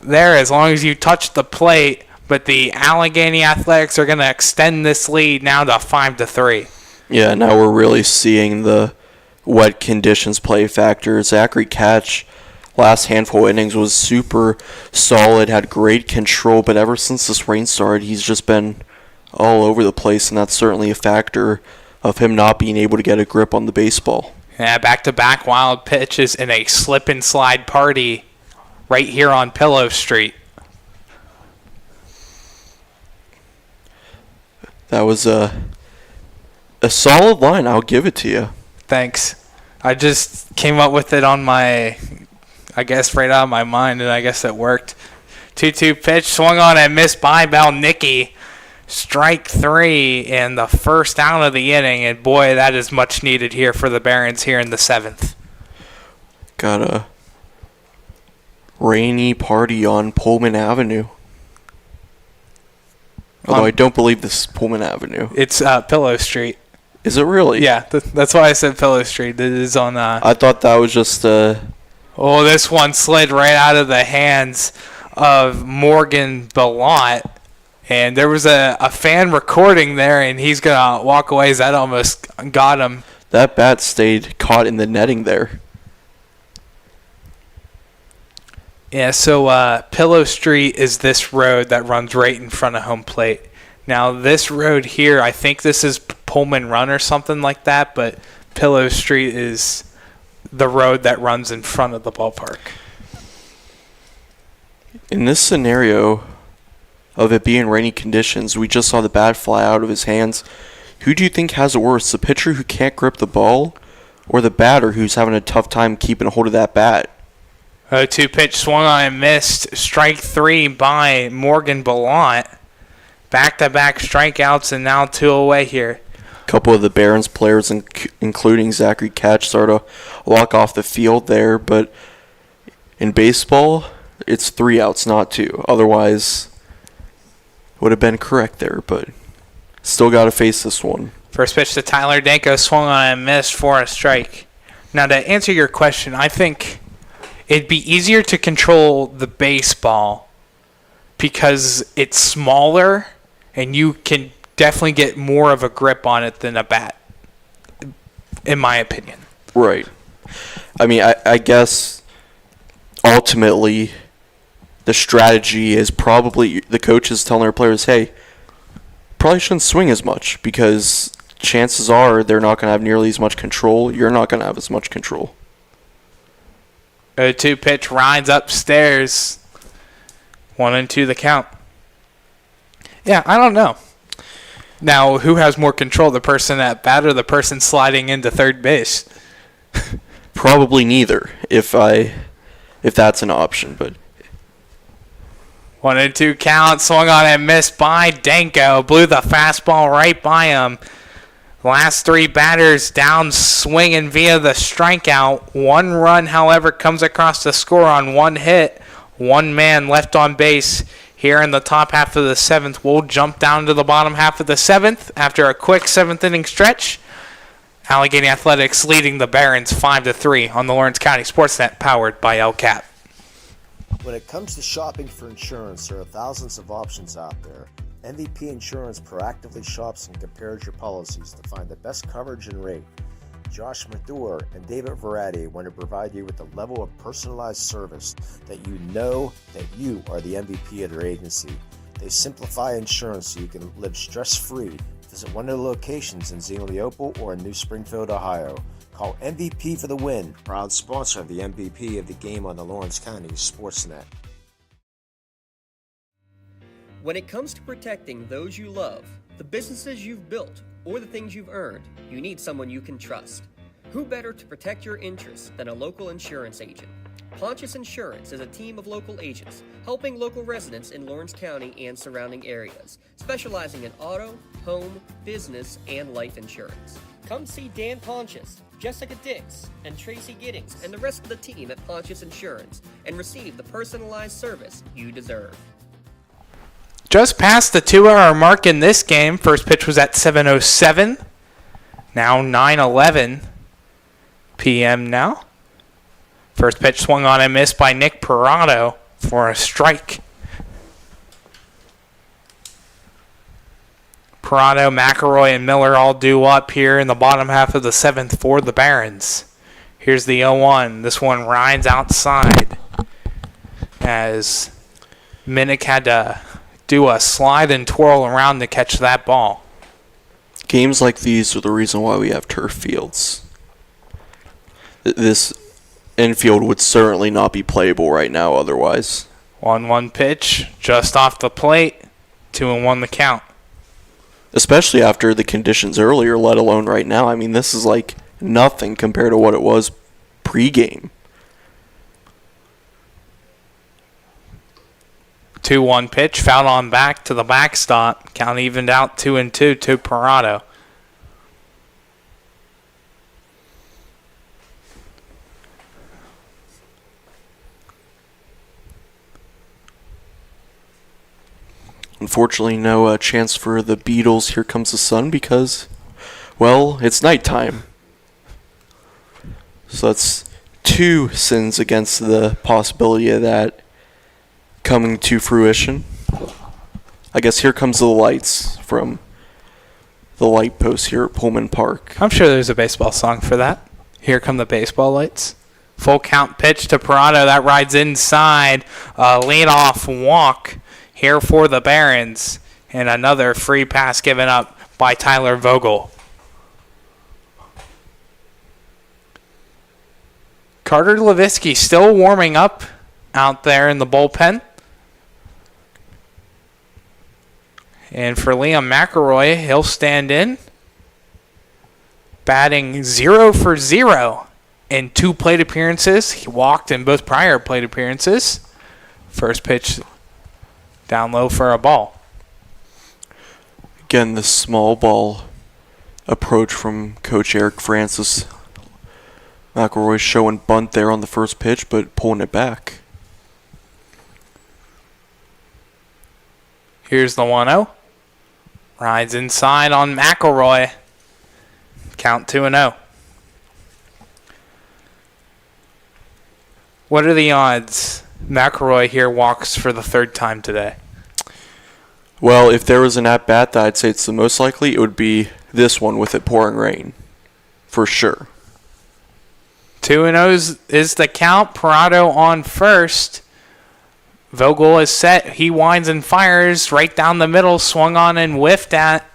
there as long as you touch the plate, but the Allegheny Athletics are going to extend this lead now to 5-3. Yeah, now we're really seeing the wet conditions play factor. Zachary Catch, last handful of innings, was super solid, had great control, but ever since this rain started, he's just been all over the place, and that's certainly a factor of him not being able to get a grip on the baseball. Yeah, back-to-back wild pitches in a slip-and-slide party right here on Pillow Street. That was a solid line. I'll give it to you. Thanks. I just came up with it on my, I guess, right out of my mind, and I guess it worked. 2-2 pitch, swung on and missed by Melnicki. Strike 3 and the first out of the inning, and boy, that is much needed here for the Barons here in the 7th. Got a rainy party on Pullman Avenue. Although I don't believe this is Pullman Avenue. It's Pillow Street. Is it really? Yeah, that's why I said Pillow Street. It is on... I thought that was just... Oh, this one slid right out of the hands of Morgan Bellant. And there was a fan recording there, and he's going to walk away as that almost got him. That bat stayed caught in the netting there. Yeah, so Pillow Street is this road that runs right in front of home plate. Now, this road here, I think this is Pullman Run or something like that, but Pillow Street is the road that runs in front of the ballpark. In this scenario of it being rainy conditions, we just saw the bat fly out of his hands. Who do you think has it worse, the pitcher who can't grip the ball or the batter who's having a tough time keeping a hold of that bat? 0-2 pitch swung on and missed. Strike 3 by Morgan Ballant. Back-to-back strikeouts and now 2 away here. A couple of the Barons players, including Zachary Catch, started to walk off the field there, but in baseball, it's 3 outs, not 2. Otherwise, would have been correct there, but still got to face this one. First pitch to Tyler Danko, swung on and missed for a strike. Now, to answer your question, I think it'd be easier to control the baseball because it's smaller and you can definitely get more of a grip on it than a bat, in my opinion. Right. I mean, I guess ultimately the strategy is probably the coaches telling their players, hey, probably shouldn't swing as much because chances are they're not going to have nearly as much control. You're not going to have as much control. 0-2 pitch rides upstairs. 1-2 the count. Yeah, I don't know. Now, who has more control, the person at bat or the person sliding into third base? Probably neither, if that's an option. But 1-2 count, swung on and missed by Danko. Blew the fastball right by him. Last 3 batters down swinging via the strikeout. 1 run, however, comes across the score on 1 hit. 1 man left on base here in the top half of the 7th. We'll jump down to the bottom half of the 7th after a quick 7th inning stretch. Allegheny Athletics leading the Barons 5-3 on the Lawrence County SportsNet, powered by LCAP. When it comes to shopping for insurance, there are thousands of options out there. MVP Insurance proactively shops and compares your policies to find the best coverage and rate. Josh Mathur and David Verratti want to provide you with a level of personalized service that you know that you are the MVP of their agency. They simplify insurance so you can live stress-free. Visit one of the locations in Xenia Leopold or in New Springfield, Ohio. Call MVP for the win. Proud sponsor of the MVP of the game on the Lawrence County SportsNet. When it comes to protecting those you love, the businesses you've built, or the things you've earned, you need someone you can trust. Who better to protect your interests than a local insurance agent? Pontius Insurance is a team of local agents helping local residents in Lawrence County and surrounding areas, specializing in auto, home, business, and life insurance. Come see Dan Pontius, Jessica Dix, and Tracy Giddings, and the rest of the team at Pontius Insurance, and receive the personalized service you deserve. Just past the 2-hour mark in this game. First pitch was at 7:07. Now 9:11 p.m. now. First pitch swung on and missed by Nick Parado for a strike. Parado, McElroy, and Miller all due up here in the bottom half of the 7th for the Barons. Here's the 0-1. This one rides outside as Minnick had to do a slide and twirl around to catch that ball. Games like these are the reason why we have turf fields. This infield would certainly not be playable right now otherwise. 1-1 pitch just off the plate. 2-1 the count. Especially after the conditions earlier, let alone right now. I mean, this is like nothing compared to what it was pregame. 2-1 pitch, fouled on back to the backstop. Count evened out 2-2 to Parado. Unfortunately, no chance for the Beatles' Here Comes the Sun because, well, it's nighttime. So that's 2 sins against the possibility of that coming to fruition. I guess here comes the lights from the light post here at Pullman Park. I'm sure there's a baseball song for that. Here come the baseball lights. Full count pitch to Parado. That rides inside. Lead-off walk here for the Barons. And another free pass given up by Tyler Vogel. Carter Levitsky still warming up out there in the bullpen. And for Liam McElroy, he'll stand in. Batting 0 for 0 in 2 plate appearances. He walked in both prior plate appearances. First pitch down low for a ball. Again, the small ball approach from Coach Eric Francis. McElroy showing bunt there on the first pitch, but pulling it back. Here's the 1-0. Rides inside on McElroy. Count 2-0. What are the odds McElroy here walks for the 3rd time today? Well, if there was an at-bat that I'd say it's the most likely, it would be this one with it pouring rain. For sure. 2-0 is the count. Parado on first. Vogel is set. He winds and fires right down the middle. Swung on and whiffed at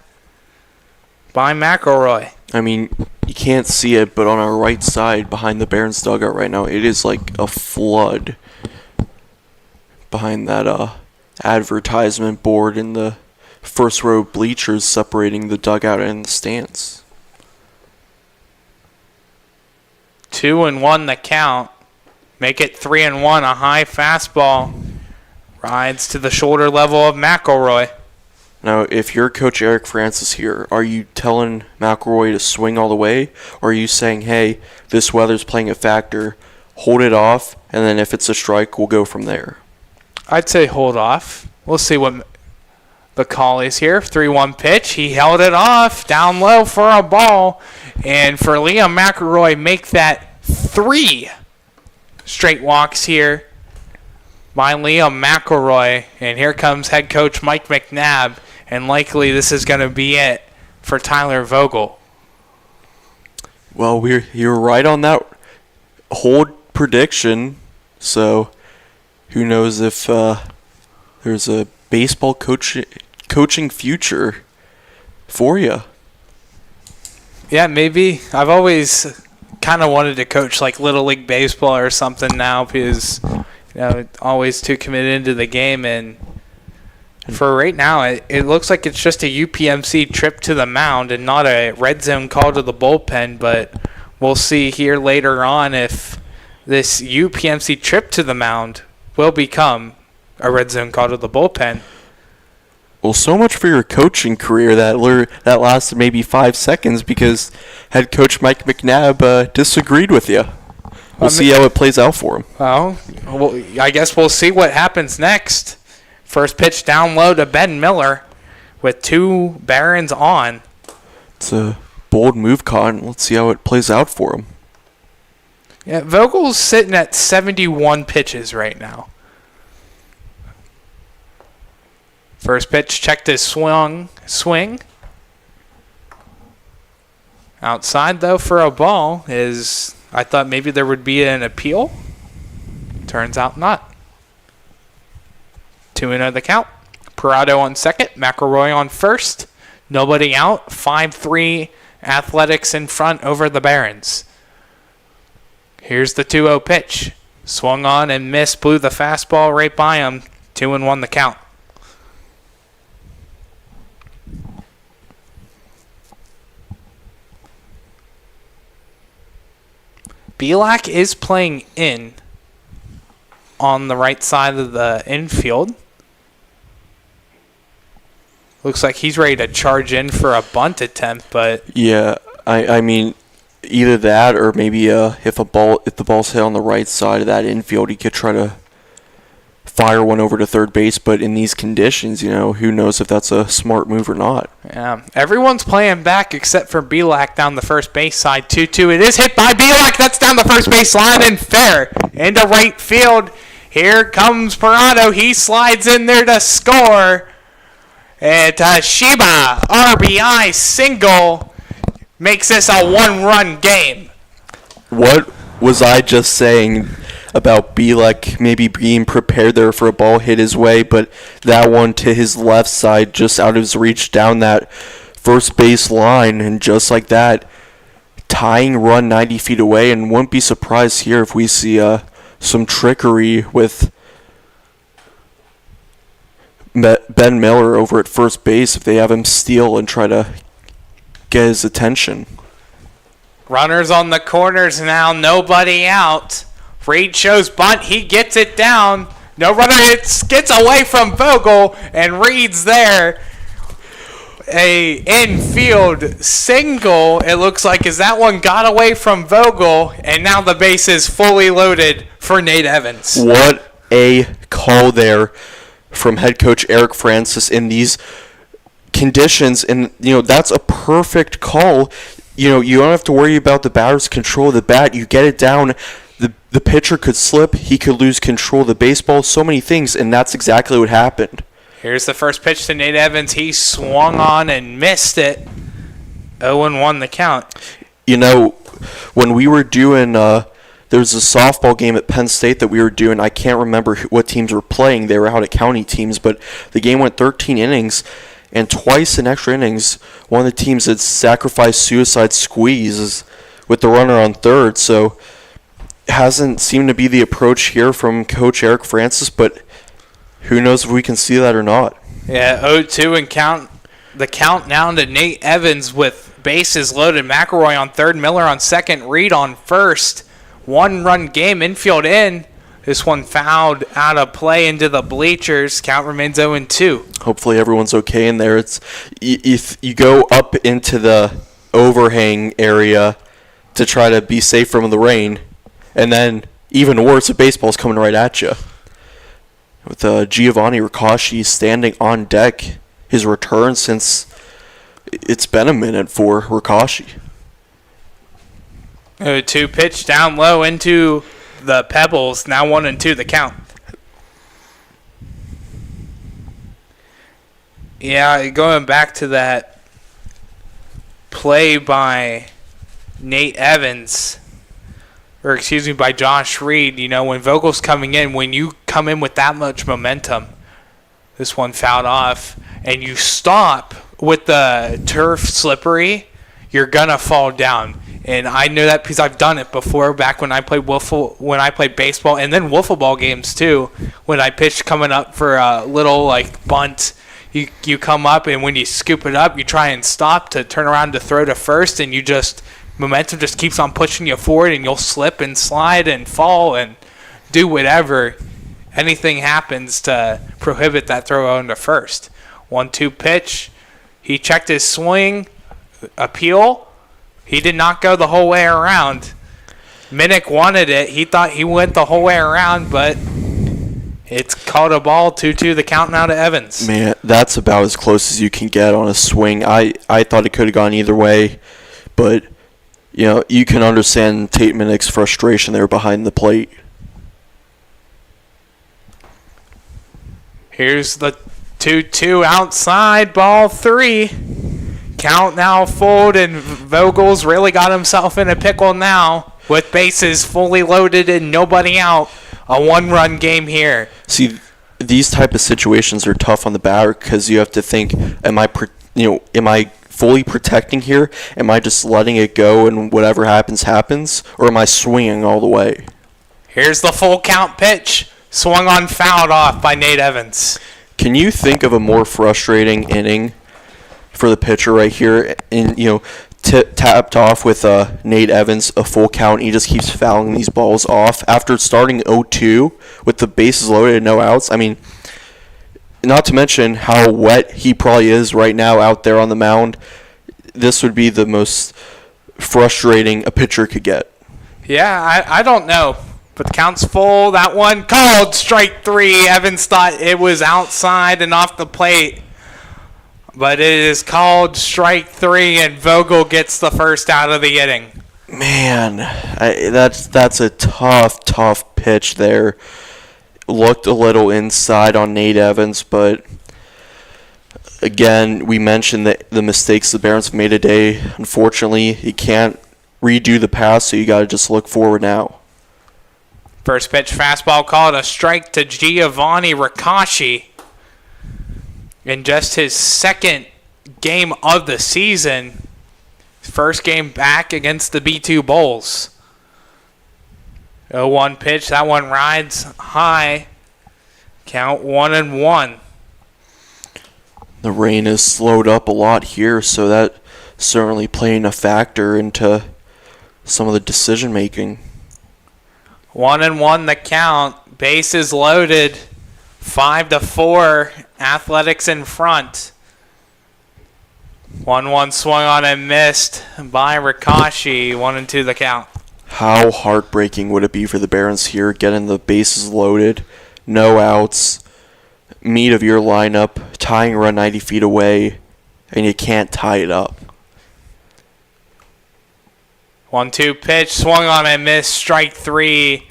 by McElroy. I mean, you can't see it, but on our right side behind the Barons dugout right now, it is like a flood behind that advertisement board in the first row bleachers separating the dugout and the stands. 2-1 the count. Make it 3-1. A high fastball rides to the shoulder level of McElroy. Now, if you're Coach Eric Francis here, are you telling McElroy to swing all the way? Or are you saying, hey, this weather's playing a factor, hold it off, and then if it's a strike, we'll go from there? I'd say hold off. We'll see what the call is here. 3-1 pitch. He held it off down low for a ball. And for Liam McElroy, make that 3 straight walks here by Liam McElroy. And here comes head coach Mike McNabb. And likely this is going to be it for Tyler Vogel. Well, you're right on that hold prediction. So who knows if there's a baseball coaching future for you. Yeah, maybe. I've always kind of wanted to coach like Little League Baseball or something now because, always too committed into the game. And for right now, it looks like it's just a UPMC trip to the mound and not a red zone call to the bullpen. But we'll see here later on if this UPMC trip to the mound will become a red zone call to the bullpen. Well, so much for your coaching career that lasted maybe 5 seconds because head coach Mike McNabb disagreed with you. We'll see how it plays out for him. Well, I guess we'll see what happens next. First pitch down low to Ben Miller with 2 Barons on. It's a bold move, Con. Let's see how it plays out for him. Yeah, Vogel's sitting at 71 pitches right now. First pitch, checked his swing. Outside, though, for a ball is, I thought maybe there would be an appeal. Turns out not. 2-0 the count. Parado on second, McElroy on first. Nobody out. 5-3 Athletics in front over the Barons. Here's the 2-0 pitch. Swung on and missed, blew the fastball right by him. 2-1 the count. Belak is playing in on the right side of the infield. Looks like he's ready to charge in for a bunt attempt, but yeah, I mean, either that or maybe if the ball's hit on the right side of that infield, he could try to fire one over to third base. But in these conditions, who knows if that's a smart move or not. Yeah, everyone's playing back except for Belak down the first base side. 2-2. It is hit by Belak. That's down the first base line and fair into right field. Here comes Parado. He slides in there to score. And Shiba, RBI single, makes this a 1-run game. What was I just saying about Belak maybe being prepared there for a ball hit his way, but that one to his left side just out of his reach down that first base line, and just like that, tying run 90 feet away, and wouldn't be surprised here if we see some trickery with Ben Miller over at first base if they have him steal and try to get his attention. Runners on the corners now, nobody out. Reed shows bunt, he gets it down. No runner, it gets away from Vogel, and Reed's there. A infield single, it looks like, as that one got away from Vogel, and now the base is fully loaded for Nate Evans. What a call there from head coach Eric Francis in these conditions, and that's a perfect call. You don't have to worry about the batter's control of the bat. You get it down. The pitcher could slip. He could lose control of the baseball. So many things, and that's exactly what happened. Here's the first pitch to Nate Evans. He swung on and missed it. 0-1 the count. When we were doing, there was a softball game at Penn State that we were doing. I can't remember what teams were playing. They were out at county teams, but the game went 13 innings, and twice in extra innings, one of the teams had sacrificed suicide squeezes with the runner on third. So it hasn't seemed to be the approach here from Coach Eric Francis, but who knows if we can see that or not. Yeah, 0-2 and count. The count now to Nate Evans with bases loaded. McElroy on third, Miller on second, Reed on first. 1-run game, infield in. This one fouled out of play into the bleachers. Count remains 0-2. Hopefully everyone's okay in there. It's if you go up into the overhang area to try to be safe from the rain, and then even worse, the baseball's coming right at you. With Giovanni Ricasci standing on deck, his return since it's been a minute for Ricasci. 0-2 pitch down low into the Pebbles. Now 1-2 the count. Yeah, going back to that play by Nate Evans, or excuse me, by Josh Reed, when Vogel's coming in, when you come in with that much momentum, this one fouled off, and you stop with the turf slippery, you're gonna fall down. And I know that because I've done it before back when I played baseball, and then wiffle ball games too. When I pitched coming up for a little bunt, you come up, and when you scoop it up, you try and stop to turn around to throw to first, and momentum just keeps on pushing you forward, and you'll slip and slide and fall and do whatever. Anything happens to prohibit that throw on to first. 1-2 pitch. He checked his swing. Appeal. He did not go the whole way around. Minnick wanted it. He thought he went the whole way around, but it's called a ball. 2-2 the count now to Evans. Man, that's about as close as you can get on a swing. I thought it could have gone either way, but you can understand Tate Minnick's frustration there behind the plate. Here's the 2-2 outside, ball 3. Count now full, and Vogel's really got himself in a pickle now with bases fully loaded and nobody out. A 1-run game here. See, these type of situations are tough on the batter because you have to think, am I fully protecting here? Am I just letting it go and whatever happens, happens? Or am I swinging all the way? Here's the full count pitch. Swung on, fouled off by Nate Evans. Can you think of a more frustrating inning for the pitcher right here? And, tapped off with Nate Evans, a full count. He just keeps fouling these balls off after starting 0-2 with the bases loaded and no outs. I mean, not to mention how wet he probably is right now out there on the mound. This would be the most frustrating a pitcher could get. Yeah, I don't know. But the count's full. That one called strike 3. Evans thought it was outside and off the plate. But it is called strike 3, and Vogel gets the first out of the inning. Man, that's a tough pitch there. Looked a little inside on Nate Evans, but again, we mentioned the mistakes the Barons have made today. Unfortunately, you can't redo the past, so you got to just look forward now. First pitch fastball called a strike to Giovanni Ricasci. In just his second game of the season, first game back against the B2 Bulls. 0-1 pitch, that one rides high. Count 1-1. The rain has slowed up a lot here, so that certainly playing a factor into some of the decision making. 1-1 the count. Bases loaded. 5-4. Athletics in front. 1-1 swung on and missed by Rikashi. 1-2 the count. How heartbreaking would it be for the Barons here, getting the bases loaded, no outs, meat of your lineup, tying run 90 feet away, and you can't tie it up. 1-2 pitch, swung on and missed, strike 3.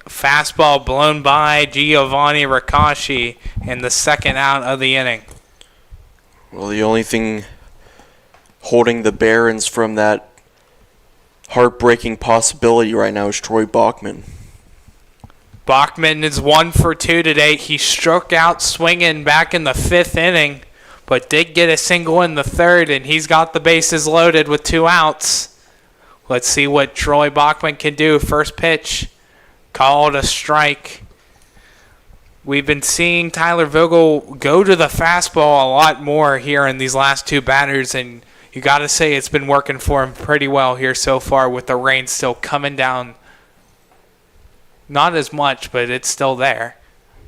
Fastball blown by Giovanni Rikashi in the second out of the inning. Well, the only thing holding the Barons from that heartbreaking possibility right now is Troy Bachman. Bachman is 1 for 2 today. He struck out swinging back in the 5th inning, but did get a single in the 3rd, and he's got the bases loaded with 2 outs. Let's see what Troy Bachman can do. First pitch, called a strike. We've been seeing Tyler Vogel go to the fastball a lot more here in these last 2 batters, and you got to say it's been working for him pretty well here so far with the rain still coming down. Not as much, but it's still there.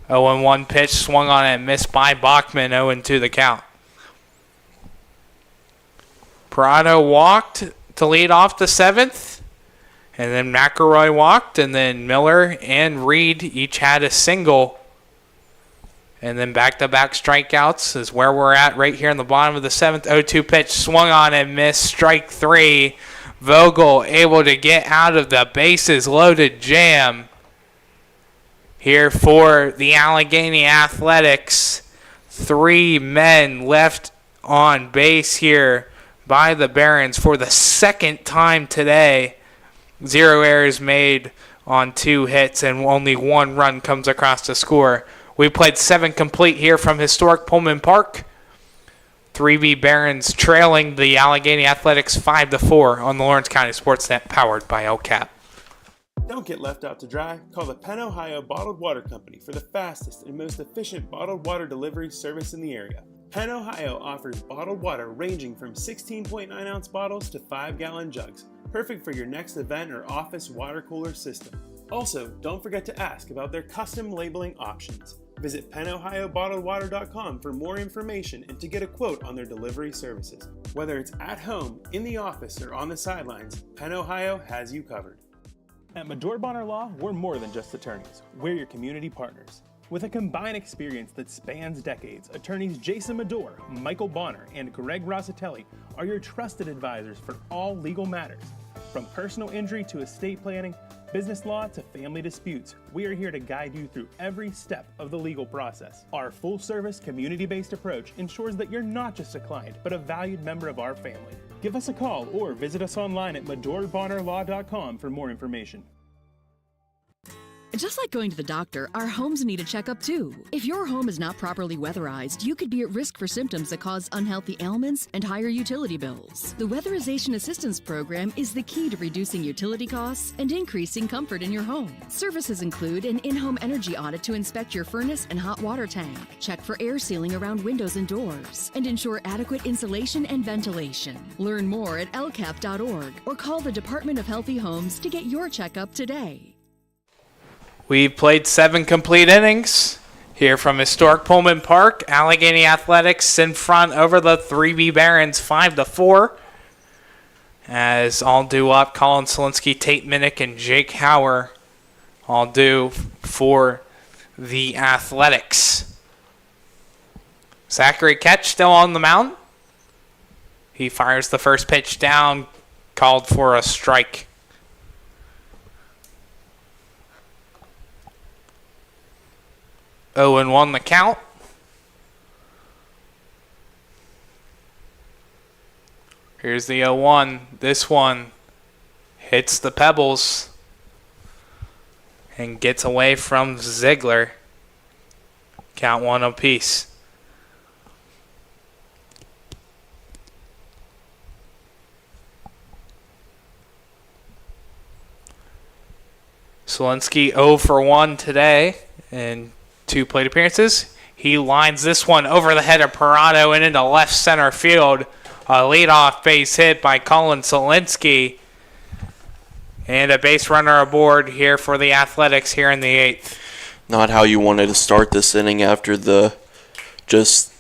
0-1 pitch, swung on and missed by Bachman, 0-2 the count. Prado walked to lead off the 7th, and then McElroy walked, and then Miller and Reed each had a single. And then back-to-back strikeouts is where we're at right here in the bottom of the 7th. 0-2 pitch, swung on and missed, strike 3. Vogel able to get out of the bases loaded jam here for the Allegheny Athletics. 3 men left on base here by the Barons for the second time today. 0 errors made on 2 hits, and only 1 run comes across the score. We played 7 complete here from historic Pullman Park. 3B Barons trailing the Allegheny Athletics 5-4 on the Lawrence County SportsNet, powered by LCAP. Don't get left out to dry. Call the Penn Ohio Bottled Water Company for the fastest and most efficient bottled water delivery service in the area. Penn Ohio offers bottled water ranging from 16.9-ounce bottles to 5-gallon jugs, perfect for your next event or office water cooler system. Also, don't forget to ask about their custom labeling options. Visit PennohioBottledWater.com for more information and to get a quote on their delivery services. Whether it's at home, in the office, or on the sidelines, Penn Ohio has you covered. At Medore Bonner Law, we're more than just attorneys. We're your community partners. With a combined experience that spans decades, attorneys Jason Medore, Michael Bonner, and Greg Rossitelli are your trusted advisors for all legal matters. From personal injury to estate planning, business law to family disputes, we are here to guide you through every step of the legal process. Our full-service, community-based approach ensures that you're not just a client, but a valued member of our family. Give us a call or visit us online at MedoreBonnerLaw.com for more information. Just like going to the doctor, our homes need a checkup too. If your home is not properly weatherized, you could be at risk for symptoms that cause unhealthy ailments and higher utility bills. The Weatherization Assistance Program is the key to reducing utility costs and increasing comfort in your home. Services include an in-home energy audit to inspect your furnace and hot water tank, check for air sealing around windows and doors, and ensure adequate insulation and ventilation. Learn more at lcap.org or call the Department of Healthy Homes to get your checkup today. We've played 7 complete innings here from historic Pullman Park. Allegheny Athletics in front over the 3B Barons 5-4. As all due up, Colin Selinsky, Tate Minnick, and Jake Hauer all due for the Athletics. Zachary Ketch still on the mound. He fires the first pitch down, called for a strike. 0-1 the count. Here's the 0-1. This one hits the pebbles and gets away from Ziegler. Count 1 apiece. Selinsky 0 for 1 today and 2 plate appearances. He lines this one over the head of Parado and into left center field. A leadoff base hit by Colin Selinsky. And a base runner aboard here for the Athletics here in the 8th. Not how you wanted to start this inning after the just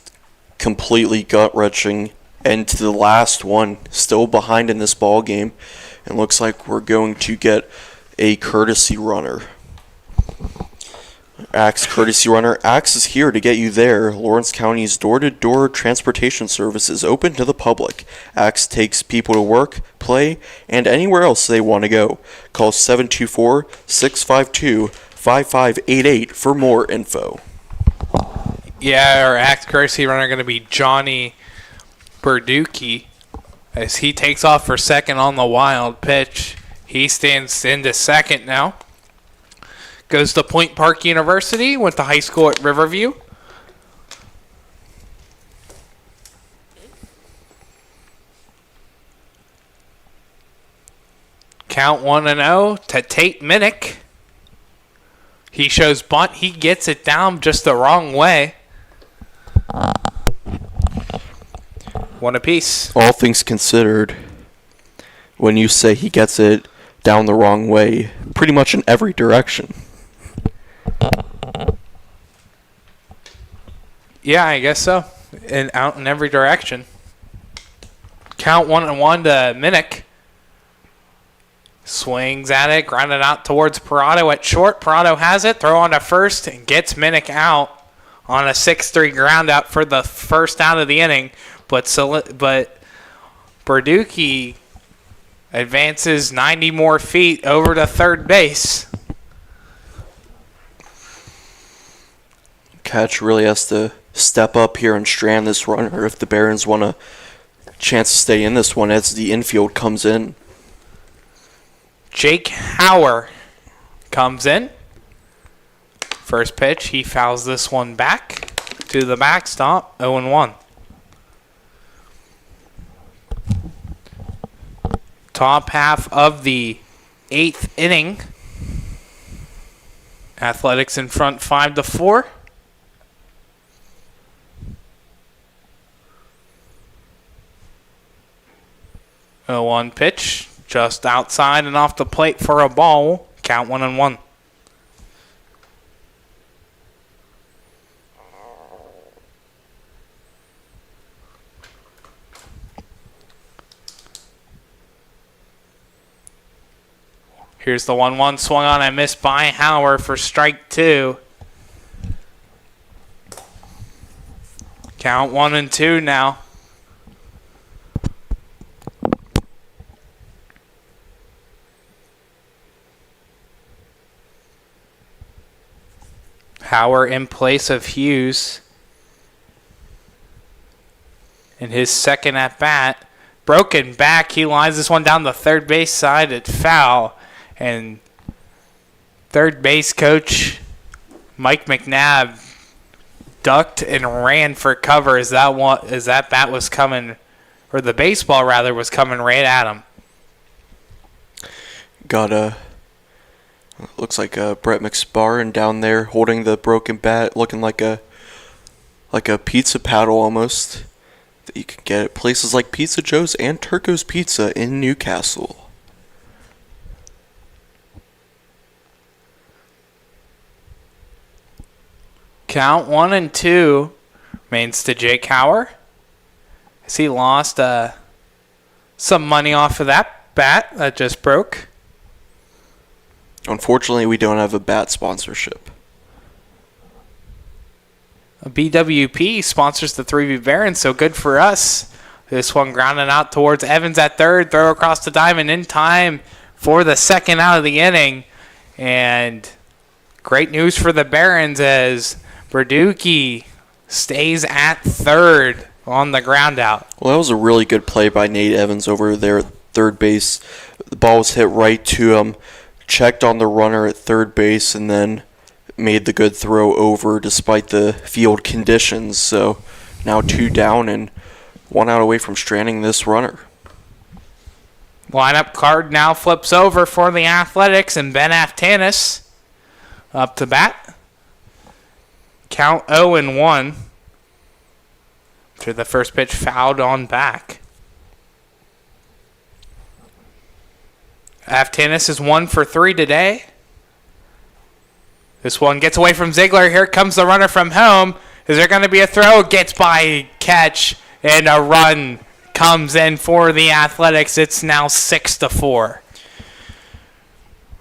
completely gut-wrenching end to the last one. Still behind in this ball game. And looks like we're going to get a courtesy runner. Axe courtesy runner. Axe is here to get you there. Lawrence County's door-to-door transportation service is open to the public. Axe takes people to work, play, and anywhere else they want to go. Call 724-652-5588 for more info. Yeah, our Axe courtesy runner going to be Johnny Berducci as he takes off for second on the wild pitch. He stands into second now. Goes to Point Park University, went to high school at Riverview. Count 1-0 to Tate Minnick. He shows bunt. He gets it down just the wrong way. One apiece. All things considered, when you say he gets it down the wrong way, pretty much in every direction. Yeah, I guess so. And out in every direction. Count 1-1 to Minnick. Swings at it, grounded out towards Parado at short. Parado has it, throw on to first, and gets Minnick out on a 6-3 ground out for the first out of the inning. But Berducci advances 90 more feet over to third base. Catch really has to step up here and strand this runner if the Barons want a chance to stay in this one as the infield comes in. Jake Hauer comes in. First pitch, he fouls this one back to the backstop, 0-1. Top half of the 8th inning. Athletics in front 5-4. A 1 pitch, just outside and off the plate for a ball. Count 1-1. Here's the 1-1 swung on and missed by Hauer for strike 2. Count 1-2 now. Hauer in place of Hughes in his second at bat. Broken back. He lines this one down the third base side at foul. And third base coach Mike McNabb ducked and ran for cover as that bat was coming, or the baseball rather was coming right at him. Looks like Brett McSparran down there holding the broken bat, looking like a pizza paddle almost that you can get at places like Pizza Joe's and Turco's Pizza in Newcastle. Count 1-2 remains to Jake Hauer as he lost some money off of that bat that just broke. Unfortunately, we don't have a bat sponsorship. A BWP sponsors the 3B Barons, so good for us. This one grounded out towards Evans at third, throw across the diamond in time for the second out of the inning. And great news for the Barons as Berducci stays at third on the ground out. Well, that was a really good play by Nate Evans over there at third base. The ball was hit right to him, checked on the runner at third base, and then made the good throw over despite the field conditions. So now 2 down and 1 out away from stranding this runner. Lineup card now flips over for the Athletics, and Ben Aftanis up to bat. Count 0-1 to the first pitch fouled on back. Aftanis is 1 for 3 today. This one gets away from Ziegler. Here comes the runner from home. Is there going to be a throw? Gets by, catch, and a run comes in for the Athletics. It's now 6-4.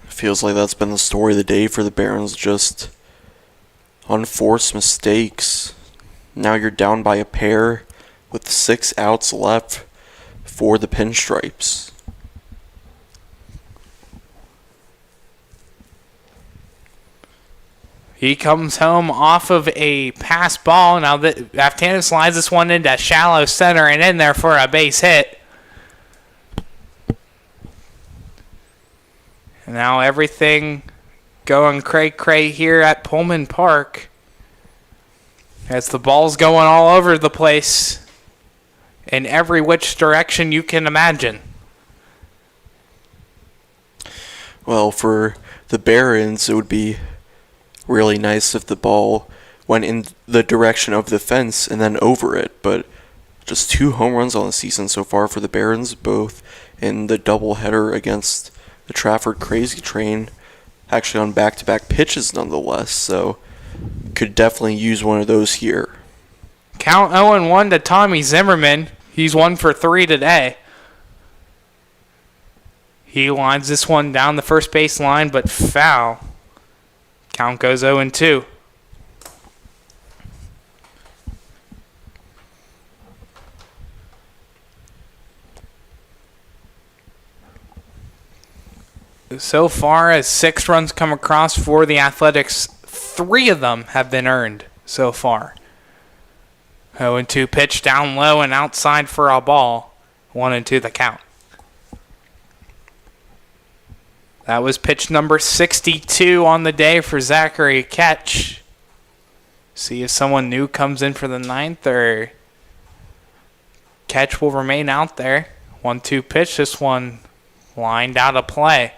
Feels like that's been the story of the day for the Barons. Just unforced mistakes. Now you're down by a pair with 6 outs left for the Pinstripes. He comes home off of a pass ball. Now Aftanis slides this one into shallow center and in there for a base hit. And now everything going cray-cray here at Pullman Park as the ball's going all over the place in every which direction you can imagine. Well, for the Barons, it would be really nice if the ball went in the direction of the fence and then over it, but just 2 home runs on the season so far for the Barons, both in the doubleheader against the Trafford Crazy Train, actually on back-to-back pitches nonetheless, so could definitely use one of those here. Count 0-1 to Tommy Zimmerman. He's 1 for 3 today. He lines this one down the first base line, but foul. Count goes 0-2. So far as 6 runs come across for the Athletics, 3 of them have been earned so far. 0-2 pitch down low and outside for a ball. 1-2 the count. That was pitch number 62 on the day for Zachary Ketch. See if someone new comes in for the 9th, or Ketch will remain out there. 1-2 pitch. This one lined out of play.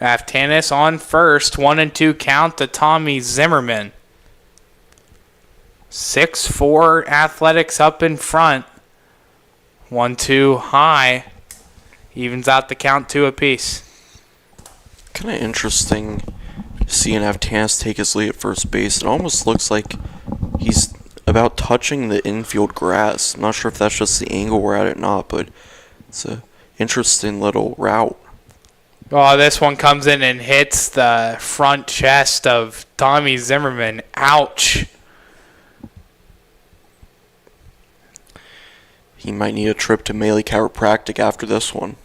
Aftanis on first. 1-2 count to Tommy Zimmerman. 6-4 Athletics up in front. 1-2 high. Evens out the count 2 apiece. Kind of interesting seeing Aftanis take his lead at first base. It almost looks like he's about touching the infield grass. I'm not sure if that's just the angle we're at or not, but it's a interesting little route. Oh, this one comes in and hits the front chest of Tommy Zimmerman. Ouch. He might need a trip to Maley Chiropractic after this one.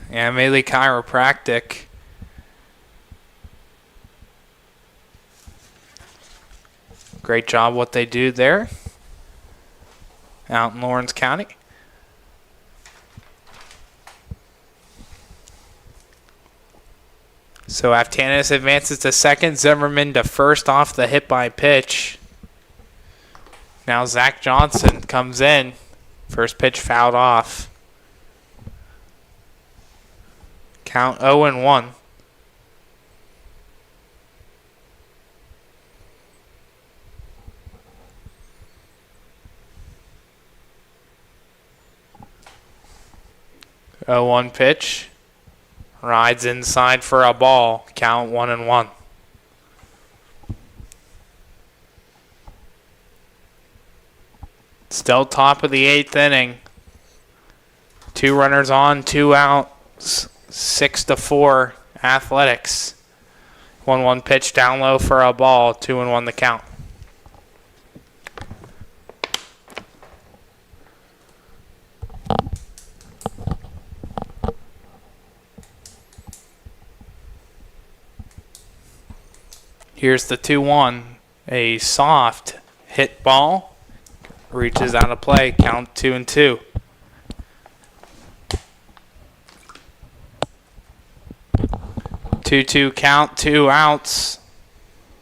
Yeah, Maley Chiropractic. Great job what they do there out in Lawrence County. So Aftanis advances to second. Zimmerman to first off the hit by pitch. Now Zach Johnson comes in. First pitch fouled off. Count 0-1. Oh, 0-1 pitch. Rides inside for a ball. Count 1-1. Still top of the 8th inning. 2 runners on, 2 outs. 6-4 Athletics. 1-1 pitch down low for a ball. 2-1 the count. Here's the 2-1. A soft hit ball. Reaches out of play. Count 2-2. Two count, 2 outs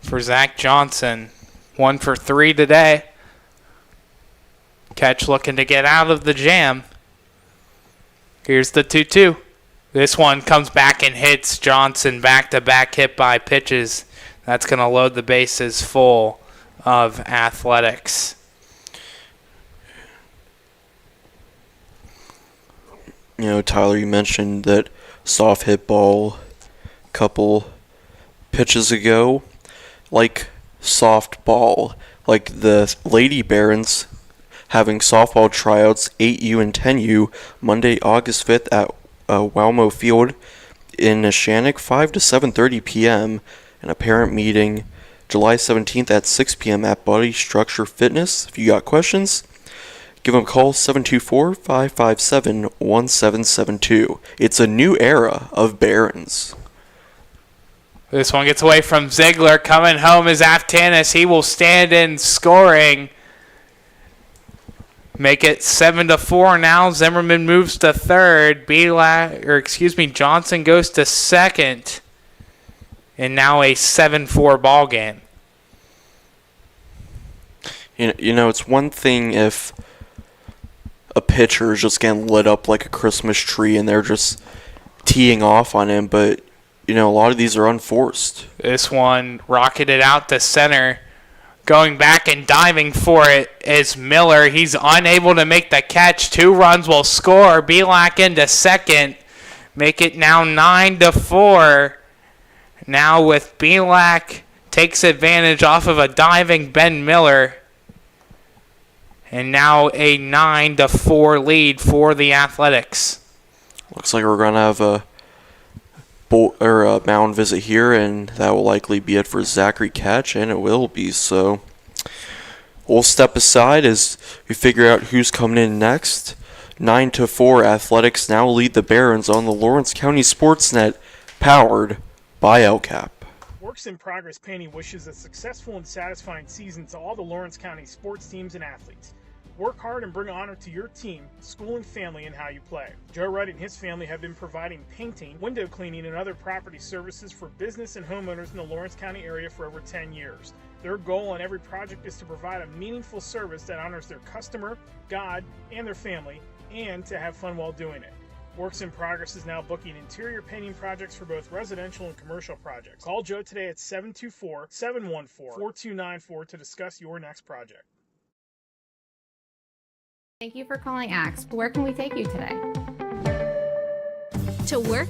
for Zach Johnson. 1 for 3 today. Catch looking to get out of the jam. Here's the 2-2. This one comes back and hits Johnson back-to-back hit by pitches. That's going to load the bases full of Athletics. You know, Tyler, you mentioned that soft hit ball a couple pitches ago. Like softball, like the Lady Barons having softball tryouts 8U and 10U Monday, August 5th at Walmo Field in Neshannock, 5 to 7:30 p.m. and a parent meeting July 17th at 6 p.m. at Body Structure Fitness. If you got questions, give them a call, 724-557-1772. It's a new era of Barons. This one gets away from Ziegler. Coming home is Aftanis. He will stand in scoring. Make it 7-4 now. Zimmerman moves to third. Johnson goes to second. And now a 7-4 ball game. You know, it's one thing if a pitcher is just getting lit up like a Christmas tree and they're just teeing off on him, but you know, a lot of these are unforced. This one rocketed out to center. Going back and diving for it is Miller. He's unable to make the catch. 2 runs will score. Belak into second. Make it now 9-4. Now with Belak takes advantage off of a diving Ben Miller. And now a 9-4 lead for the Athletics. Looks like we're going to have a mound visit here, and that will likely be it for Zachary Catch, and it will be. So we'll step aside as we figure out who's coming in next. 9-4, Athletics now lead the Barons on the Lawrence County SportsNet, powered by LCAP. Works in Progress Painting wishes a successful and satisfying season to all the Lawrence County sports teams and athletes. Work hard and bring honor to your team, school, and family in how you play. Joe Wright and his family have been providing painting, window cleaning, and other property services for business and homeowners in the Lawrence County area for over 10 years. Their goal on every project is to provide a meaningful service that honors their customer, God, and their family, and to have fun while doing it. Works in Progress is now booking interior painting projects for both residential and commercial projects. Call Joe today at 724-714-4294 to discuss your next project. Thank you for calling Axe. Where can we take you today? To work,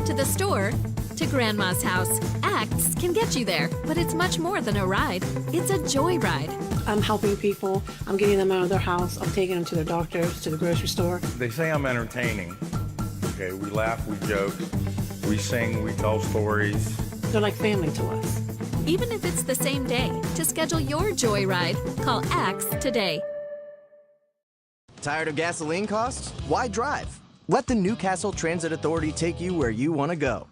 to the store, to Grandma's house. Axe can get you there, but it's much more than a ride. It's a joyride. I'm helping people. I'm getting them out of their house. I'm taking them to their doctors, to the grocery store. They say I'm entertaining. Okay, we laugh, we joke, we sing, we tell stories. They're like family to us. Even if it's the same day, to schedule your joyride, call Axe today. Tired of gasoline costs? Why drive? Let the Newcastle Transit Authority take you where you want to go.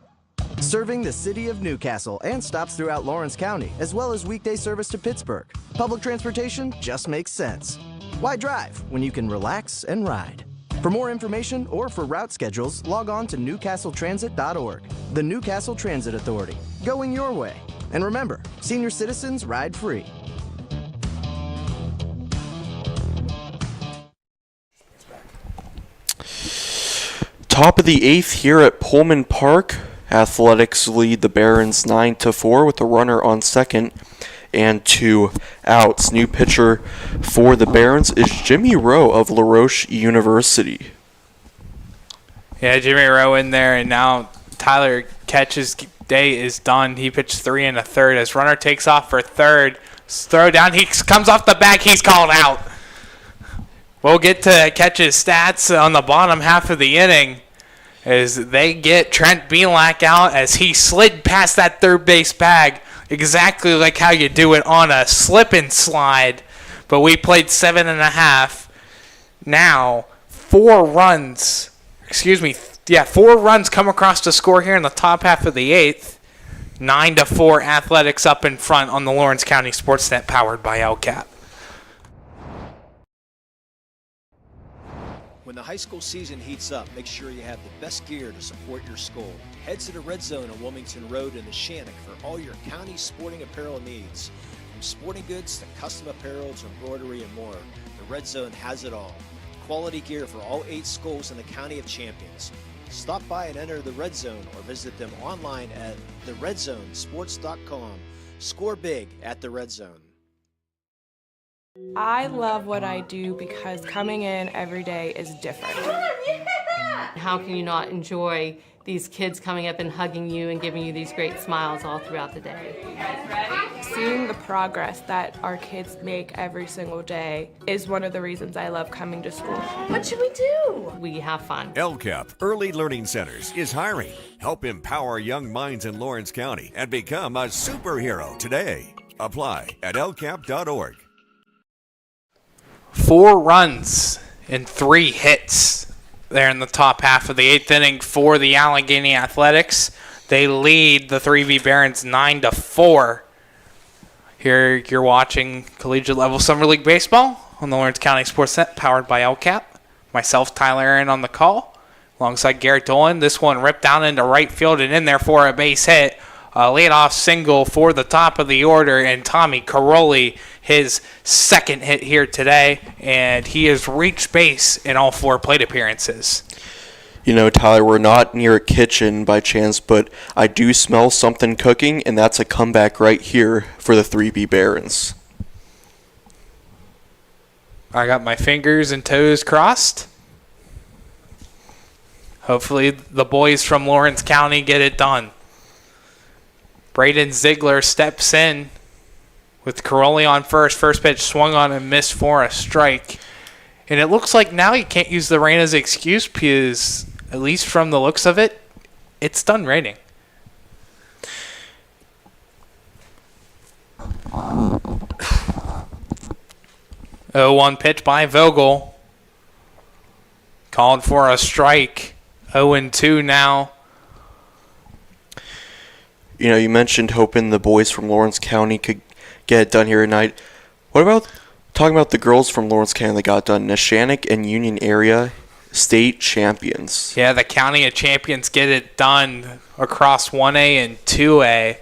Serving the city of Newcastle and stops throughout Lawrence County, as well as weekday service to Pittsburgh. Public transportation just makes sense. Why drive when you can relax and ride? For more information or for route schedules, log on to newcastletransit.org. The Newcastle Transit Authority, going your way. And remember, senior citizens ride free. Top of the 8th here at Pullman Park. Athletics lead the Barons 9-4 with a runner on second and 2 outs. New pitcher for the Barons is Jimmy Rowe of La Roche University. Yeah, Jimmy Rowe in there, and now Tyler Catch's day is done. He pitched 3 1/3 as runner takes off for third. Throw down, he comes off the back, he's called out. We'll get to Catch's stats on the bottom half of the inning as they get Trent Belak out as he slid past that third base bag, exactly like how you do it on a slip and slide. But we played 7.5. Now, 4 runs come across the score here in the top half of the 8th. 9-4 Athletics up in front on the Lawrence County SportsNet powered by LCAP. When the high school season heats up, make sure you have the best gear to support your school. Head to the Red Zone on Wilmington Road in Neshannock for all your county sporting apparel needs. From sporting goods to custom apparel to embroidery and more, the Red Zone has it all. quality gear for all 8 schools in the County of Champions. Stop by and enter the Red Zone or visit them online at theredzonesports.com. Score big at the Red Zone. I love what I do because coming in every day is different. How can you not enjoy these kids coming up and hugging you and giving you these great smiles all throughout the day? You guys ready? Seeing the progress that our kids make every single day is one of the reasons I love coming to school. What should we do? We have fun. LCAP Early Learning Centers is hiring. Help empower young minds in Lawrence County and become a superhero today. Apply at lcap.org. 4 runs and 3 hits there in the top half of the 8th inning for the Allegheny Athletics. They lead the 3B Barons 9-4. Here you're watching collegiate level Summer League baseball on the Lawrence County SportsNet, powered by LCAP. Myself, Tyler Aaron, on the call, alongside Garrett Dolan. This one ripped down into right field and in there for a base hit. A leadoff single for the top of the order, and Tommy Caroli, his second hit here today, and he has reached base in all 4 plate appearances. You know, Tyler, we're not near a kitchen by chance, but I do smell something cooking, and that's a comeback right here for the 3B Barons. I got my fingers and toes crossed. Hopefully the boys from Lawrence County get it done. Braden Ziegler steps in with Caroli on first. First pitch swung on and missed for a strike. And it looks like now you can't use the rain as an excuse because, at least from the looks of it, it's done raining. Oh, 1 pitch by Vogel. Called for a strike. 0-2 now. You know, you mentioned hoping the boys from Lawrence County could get it done here tonight. What about talking about the girls from Lawrence County that got done? Neshannock and Union area state champions. Yeah, the County of Champions get it done across 1A and 2A.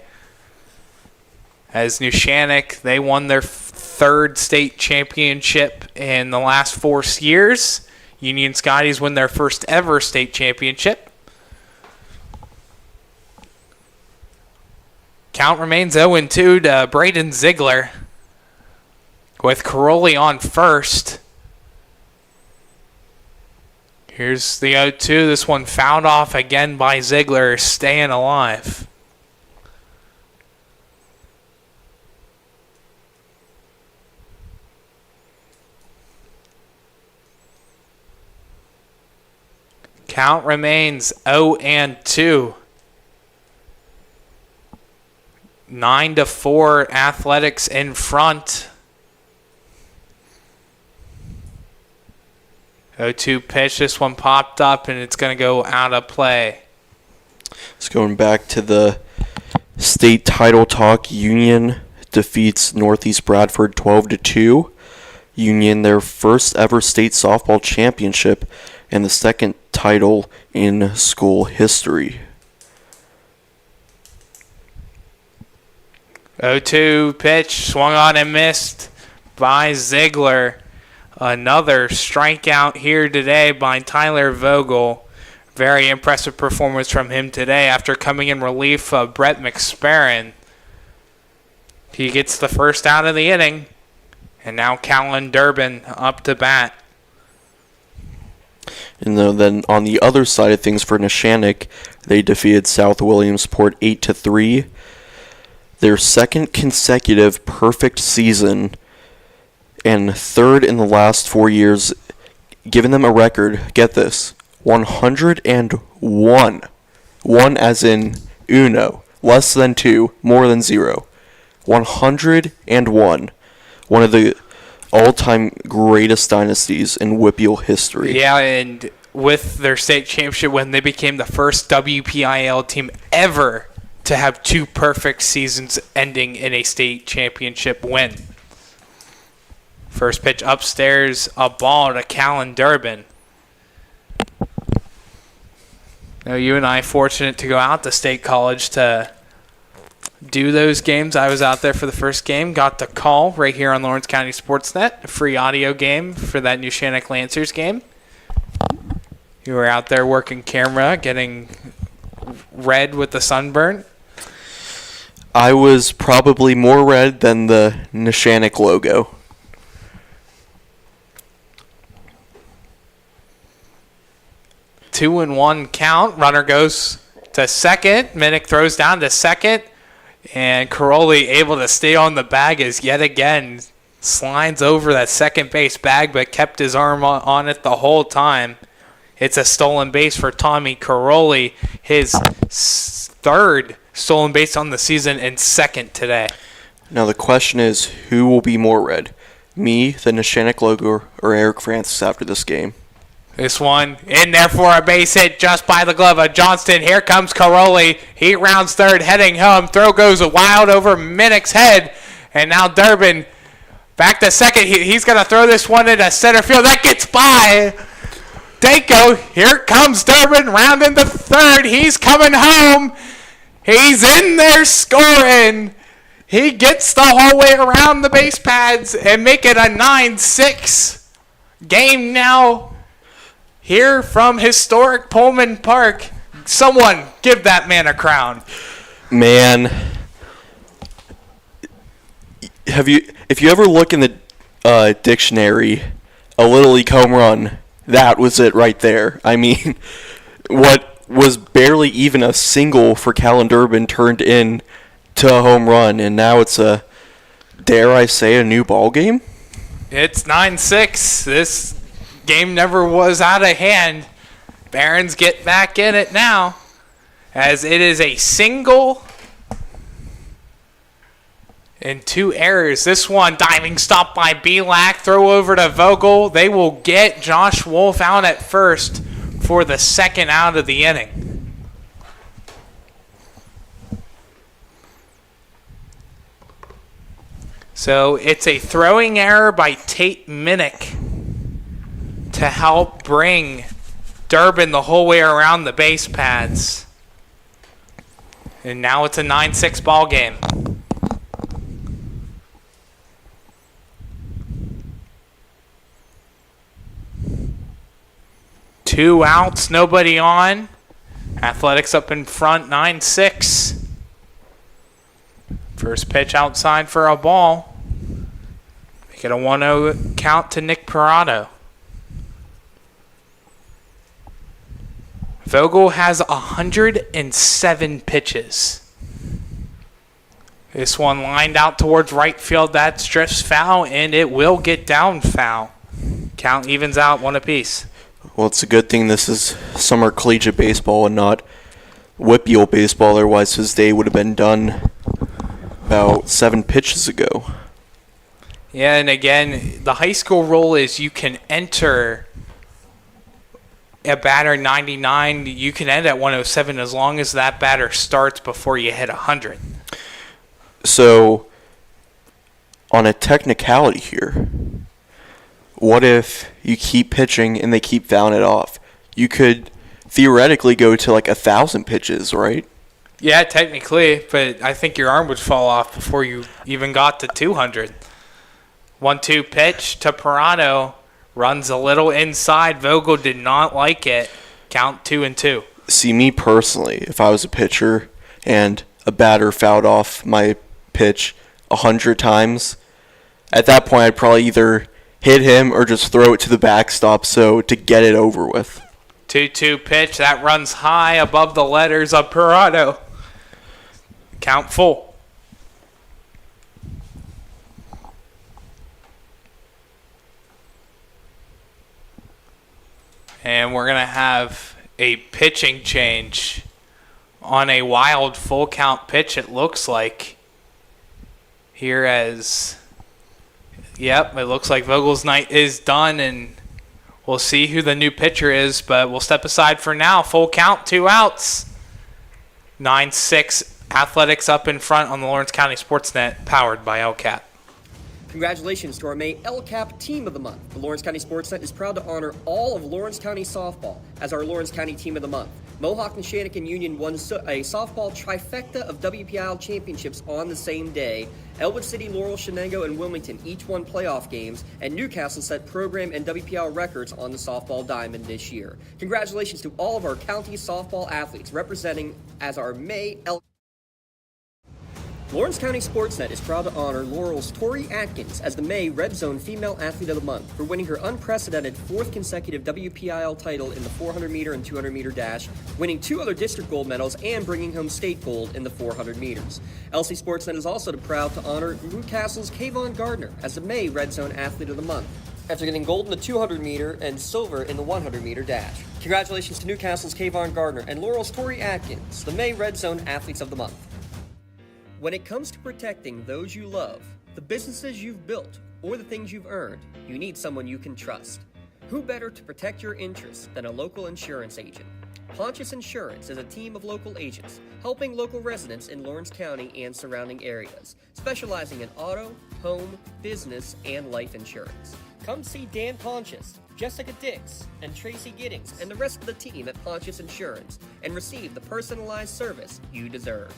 As Neshannock, they won their 3rd state championship in the last 4 years. Union Scotties win their first ever state championship. Count remains 0-2 to Braden Ziegler with Caroli on first. Here's the 0-2. This one fouled off again by Ziegler, staying alive. Count remains 0-2. 9-4 Athletics in front. 0-2 pitch. This one popped up and it's going to go out of play. It's going back to the state title talk. Union defeats Northeast Bradford 12-2. Union, their first ever state softball championship and the 2nd title in school history. 0-2 pitch, swung on and missed by Ziegler. Another strikeout here today by Tyler Vogel. Very impressive performance from him today after coming in relief of Brett McSparron. He gets the first out of the inning. And now Callan Durbin up to bat. And then on the other side of things for Neshannock, they defeated South Williamsport 8-3. Their 2nd consecutive perfect season and 3rd in the last 4 years, giving them a record, get this, 101. 1 as in uno, less than 2, more than 0. 101. One of the all-time greatest dynasties in Whippeal history. Yeah, and with their state championship win, they became the first WPIL team ever to have 2 perfect seasons ending in a state championship win. First pitch upstairs, a ball to Callan Durbin. Now, you and I fortunate to go out to State College to do those games. I was out there for the first game, got the call right here on Lawrence County SportsNet, a free audio game for that New Shannock Lancers game. You were out there working camera, getting red with the sunburn. I was probably more red than the Neshannock logo. Two and one count. Runner goes to second. Minnick throws down to second. And Caroli able to stay on the bag as yet again slides over that second base bag, but kept his arm on it the whole time. It's a stolen base for Tommy Caroli, his third stolen base on the season and second today. Now the question is, who will be more red? Me, the Neshannock logo, or Eric Francis after this game? This one in there for a base hit just by the glove of Johnston. Here comes Caroli. He rounds third, heading home. Throw goes wild over Minnick's head. And now Durbin back to second. He's going to throw this one into center field. That gets by Danko. Here comes Durbin rounding the third. He's coming home. He's in there scoring. He gets the whole way around the base pads and make it a 9-6 game now here from historic Pullman Park. Someone give that man a crown. Man, if you ever look in the dictionary, a Little League home run, that was it right there. I mean, what was barely even a single for Callan Durbin turned in to a home run, and now it's a, dare I say, a new ball game? It's 9-6. This game never was out of hand. Barons get back in it now, as it is a single and two errors. This one, diving stop by Belak, throw over to Vogel. They will get Josh Wolf out at first for the second out of the inning. So it's a throwing error by Tate Minnick to help bring Durbin the whole way around the base pads. And now it's a 9-6 ball game. Two outs, nobody on. Athletics up in front, 9-6. First pitch outside for a ball. Make it a 1-0 count to Nick Parado. Vogel has 107 pitches. This one lined out towards right field. That's just foul, and it will get down foul. Count evens out, one apiece. Well, it's a good thing this is summer collegiate baseball and not Whippeal baseball. Otherwise, his day would have been done about 7 pitches ago. Yeah, and again, the high school rule is you can enter a batter 99. You can end at 107 as long as that batter starts before you hit 100. So, on a technicality here, what if you keep pitching and they keep fouling it off? You could theoretically go to like 1,000 pitches, right? Yeah, technically, but I think your arm would fall off before you even got to 200. 1-2 pitch to Parado. Runs a little inside. Vogel did not like it. Count 2-2. See, me personally, if I was a pitcher and a batter fouled off my pitch 100 times, at that point I'd probably either hit him or just throw it to the backstop to get it over with. 2-2 pitch. That runs high above the letters of Parado. Count full. And we're going to have a pitching change on a wild full count pitch, it looks like. Here as, yep, it looks like Vogel's night is done, and we'll see who the new pitcher is, but we'll step aside for now. Full count, 2 outs. 9-6, Athletics up in front on the Lawrence County SportsNet, powered by LCAT. Congratulations to our May LCAP Team of the Month. The Lawrence County SportsNet is proud to honor all of Lawrence County softball as our Lawrence County Team of the Month. Mohawk and Shannikin Union won a softball trifecta of WPIL championships on the same day. Elwood City, Laurel, Shenango, and Wilmington each won playoff games, and Newcastle set program and WPIL records on the softball diamond this year. Congratulations to all of our county softball athletes representing as our May LCAP. Lawrence County SportsNet is proud to honor Laurel's Tori Atkins as the May Red Zone Female Athlete of the Month for winning her unprecedented 4th consecutive WPIL title in the 400-meter and 200-meter dash, winning 2 other district gold medals, and bringing home state gold in the 400 meters. LC SportsNet is also proud to honor Newcastle's Kayvon Gardner as the May Red Zone Athlete of the Month, after getting gold in the 200-meter and silver in the 100-meter dash. Congratulations to Newcastle's Kayvon Gardner and Laurel's Tori Atkins, the May Red Zone Athletes of the Month. When it comes to protecting those you love, the businesses you've built, or the things you've earned, you need someone you can trust. Who better to protect your interests than a local insurance agent? Pontius Insurance is a team of local agents helping local residents in Lawrence County and surrounding areas, specializing in auto, home, business, and life insurance. Come see Dan Pontius, Jessica Dix, and Tracy Giddings, and the rest of the team at Pontius Insurance, and receive the personalized service you deserve.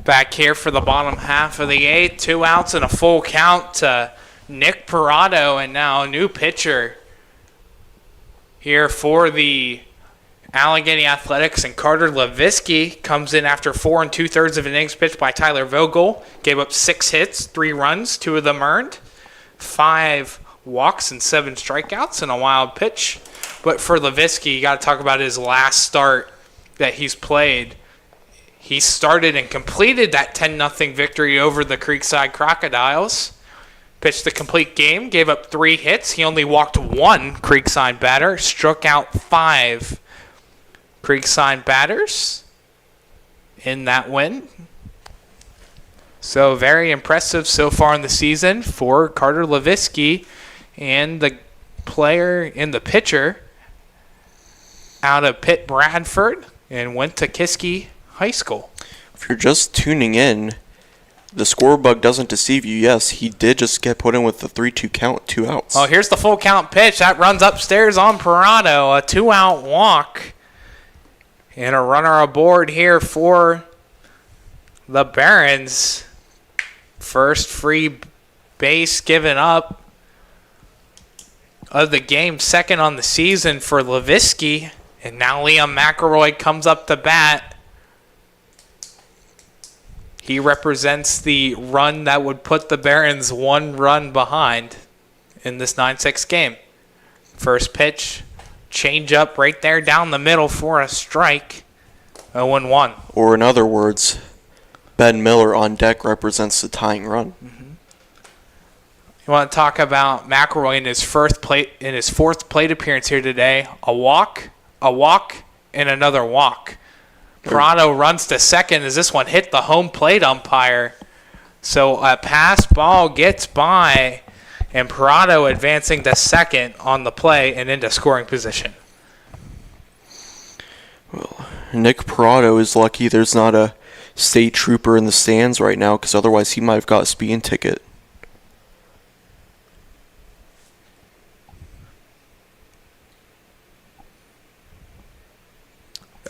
Back here for the bottom half of the 8th, 2 outs and a full count to Nick Parado, and now a new pitcher here for the Allegheny Athletics, and Carter Levinsky comes in after 4 2/3 innings pitched by Tyler Vogel. Gave up 6 hits, 3 runs, 2 of them earned, 5 walks and 7 strikeouts, and a wild pitch. But for Levinsky, you got to talk about his last start that he's played. He started and completed that 10-0 victory over the Creekside Crocodiles. Pitched the complete game, gave up 3 hits. He only walked 1 Creekside batter, struck out 5 Creekside batters in that win. So very impressive so far in the season for Carter Levinsky, and the player in the pitcher out of Pitt Bradford and went to Kiski High School. If you're just tuning in, the score bug doesn't deceive you. Yes, he did just get put in with the 3-2 count, 2 outs. Oh, here's the full count pitch. That runs upstairs on Parado. A 2-out walk. And a runner aboard here for the Barons. First free base given up of the game. Second on the season for Levinsky. And now Liam McElroy comes up to bat. He represents the run that would put the Barons 1 run behind in this 9-6 game. First pitch, change up right there down the middle for a strike. 0-1. Or in other words, Ben Miller on deck represents the tying run. You want to talk about McElroy in his fourth plate appearance here today. A walk, and another walk. Parado runs to second as this one hit the home plate umpire. So a pass ball gets by, and Parado advancing to second on the play and into scoring position. Well, Nick Parado is lucky there's not a state trooper in the stands right now, because otherwise he might have got a speeding ticket.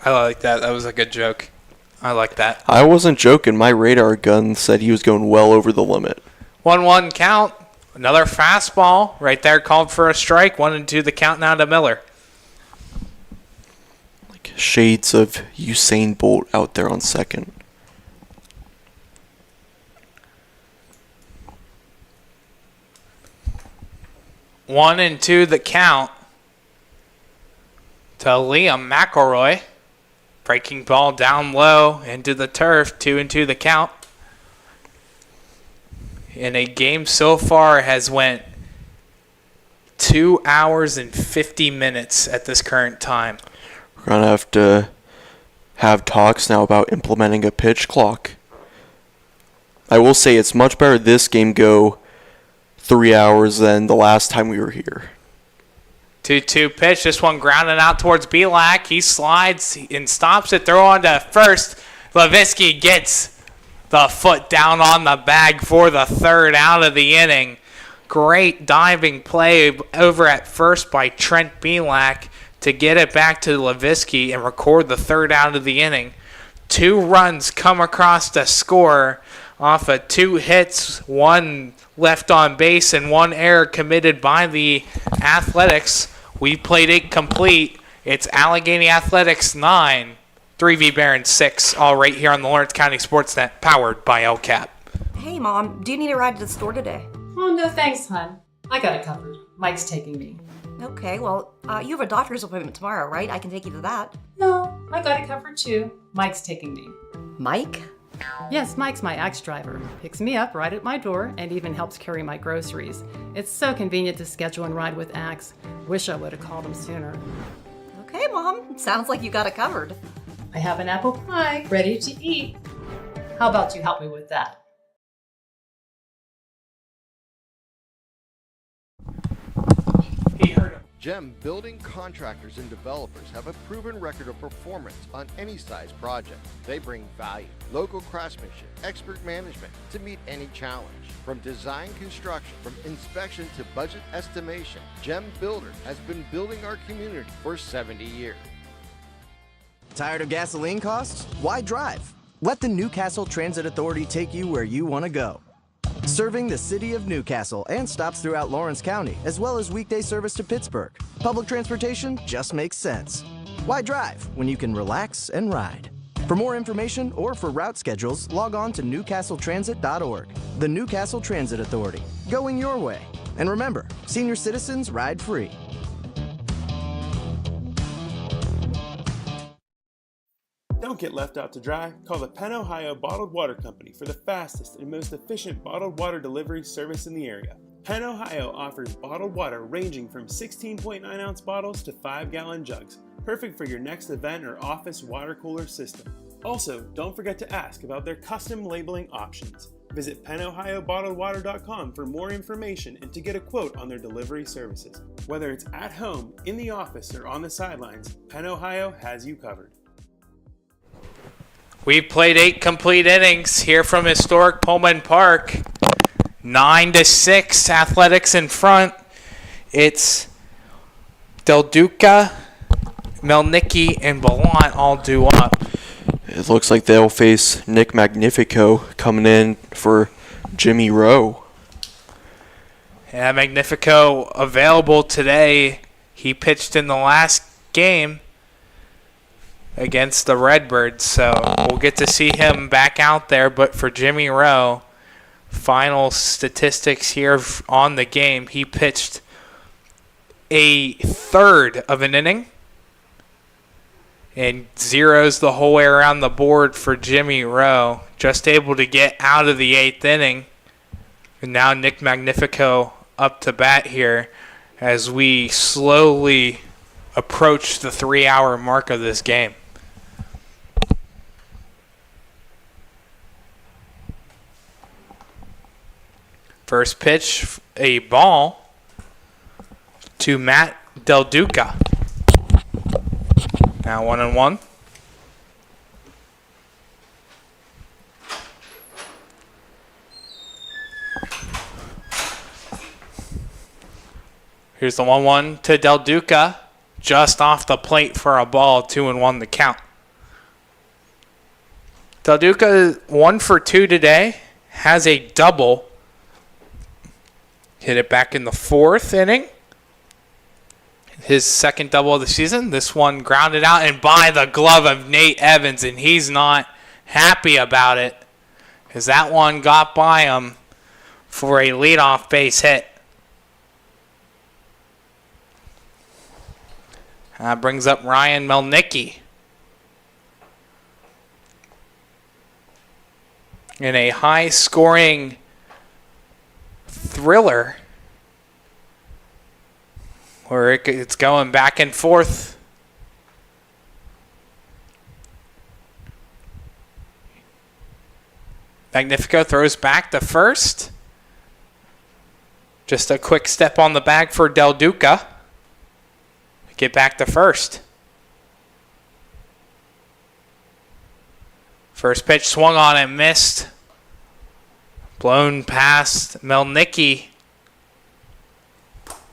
I like that. That was a good joke. I like that. I wasn't joking. My radar gun said he was going well over the limit. 1-1 count. Another fastball right there called for a strike. 1-2 the count now to Miller. Like shades of Usain Bolt out there on second. One and two the count to Liam McElroy. Breaking ball down low into the turf. 2-2 the count. And a game so far has went 2 hours and 50 minutes at this current time. We're going to have talks now about implementing a pitch clock. I will say it's much better this game go 3 hours than the last time we were here. 2-2 pitch. This one grounded out towards Belak. He slides and stops it. Throw on to first. Levinsky gets the foot down on the bag for the third out of the inning. Great diving play over at first by Trent Belak to get it back to Leviski and record the third out of the inning. 2 runs come across the score off of 2 hits, 1 left on base, and 1 error committed by the Athletics. We played it complete. It's Allegheny Athletics 9, 3V Barons 6, all right here on the Lawrence County SportsNet, powered by LCAP. Hey, Mom, do you need a ride to the store today? Oh, no thanks, hon. I got it covered. Mike's taking me. Okay, well, you have a doctor's appointment tomorrow, right? I can take you to that. No, I got it covered too. Mike's taking me. Mike? Yes, Mike's my ex-driver. Picks me up right at my door and even helps carry my groceries. It's so convenient to schedule and ride with Axe. Wish I would have called him sooner. Okay, Mom. Sounds like you got it covered. I have an apple pie ready to eat. How about you help me with that? GEM building contractors and developers have a proven record of performance on any size project. They bring value, local craftsmanship, expert management to meet any challenge. From design construction, from inspection to budget estimation, GEM Builder has been building our community for 70 years. Tired of gasoline costs? Why drive? Let the Newcastle Transit Authority take you where you want to go. Serving the city of Newcastle and stops throughout Lawrence County, as well as weekday service to Pittsburgh. Public transportation just makes sense. Why drive when you can relax and ride? For more information or for route schedules, log on to newcastletransit.org. The Newcastle Transit Authority, going your way. And remember, senior citizens ride free. Don't get left out to dry. Call the Penn Ohio Bottled Water Company for the fastest and most efficient bottled water delivery service in the area. Penn Ohio offers bottled water ranging from 16.9-ounce bottles to 5-gallon jugs, perfect for your next event or office water cooler system. Also, don't forget to ask about their custom labeling options. Visit pennohiobottledwater.com for more information and to get a quote on their delivery services. Whether it's at home, in the office, or on the sidelines, Penn Ohio has you covered. We played 8 complete innings here from historic Pullman Park. 9-6, Athletics in front. It's Del Duca, Melnicki, and Ballant all due up. It looks like they'll face Nick Magnifico coming in for Jimmy Rowe. Yeah, Magnifico available today. He pitched in the last game against the Redbirds, so we'll get to see him back out there. But for Jimmy Rowe, final statistics here on the game, he pitched a third of an inning and zeros the whole way around the board for Jimmy Rowe. Just able to get out of the 8th inning. And now Nick Magnifico up to bat here as we slowly approach the 3-hour mark of this game. First pitch, a ball to Matt Del Duca. Now 1-1. Here's the 1-1 to Del Duca. Just off the plate for a ball, 2-1 the count. Del Duca 1 for 2 today. Has a double. Hit it back in the 4th inning. His second double of the season. This one grounded out and by the glove of Nate Evans, and he's not happy about it because that one got by him for a leadoff base hit. That brings up Ryan Melnicki in a high-scoring thriller where it's going back and forth. Magnifico throws back to first. Just a quick step on the bag for Del Duca. Get back to first. First pitch swung on and missed Blown past Melnicki.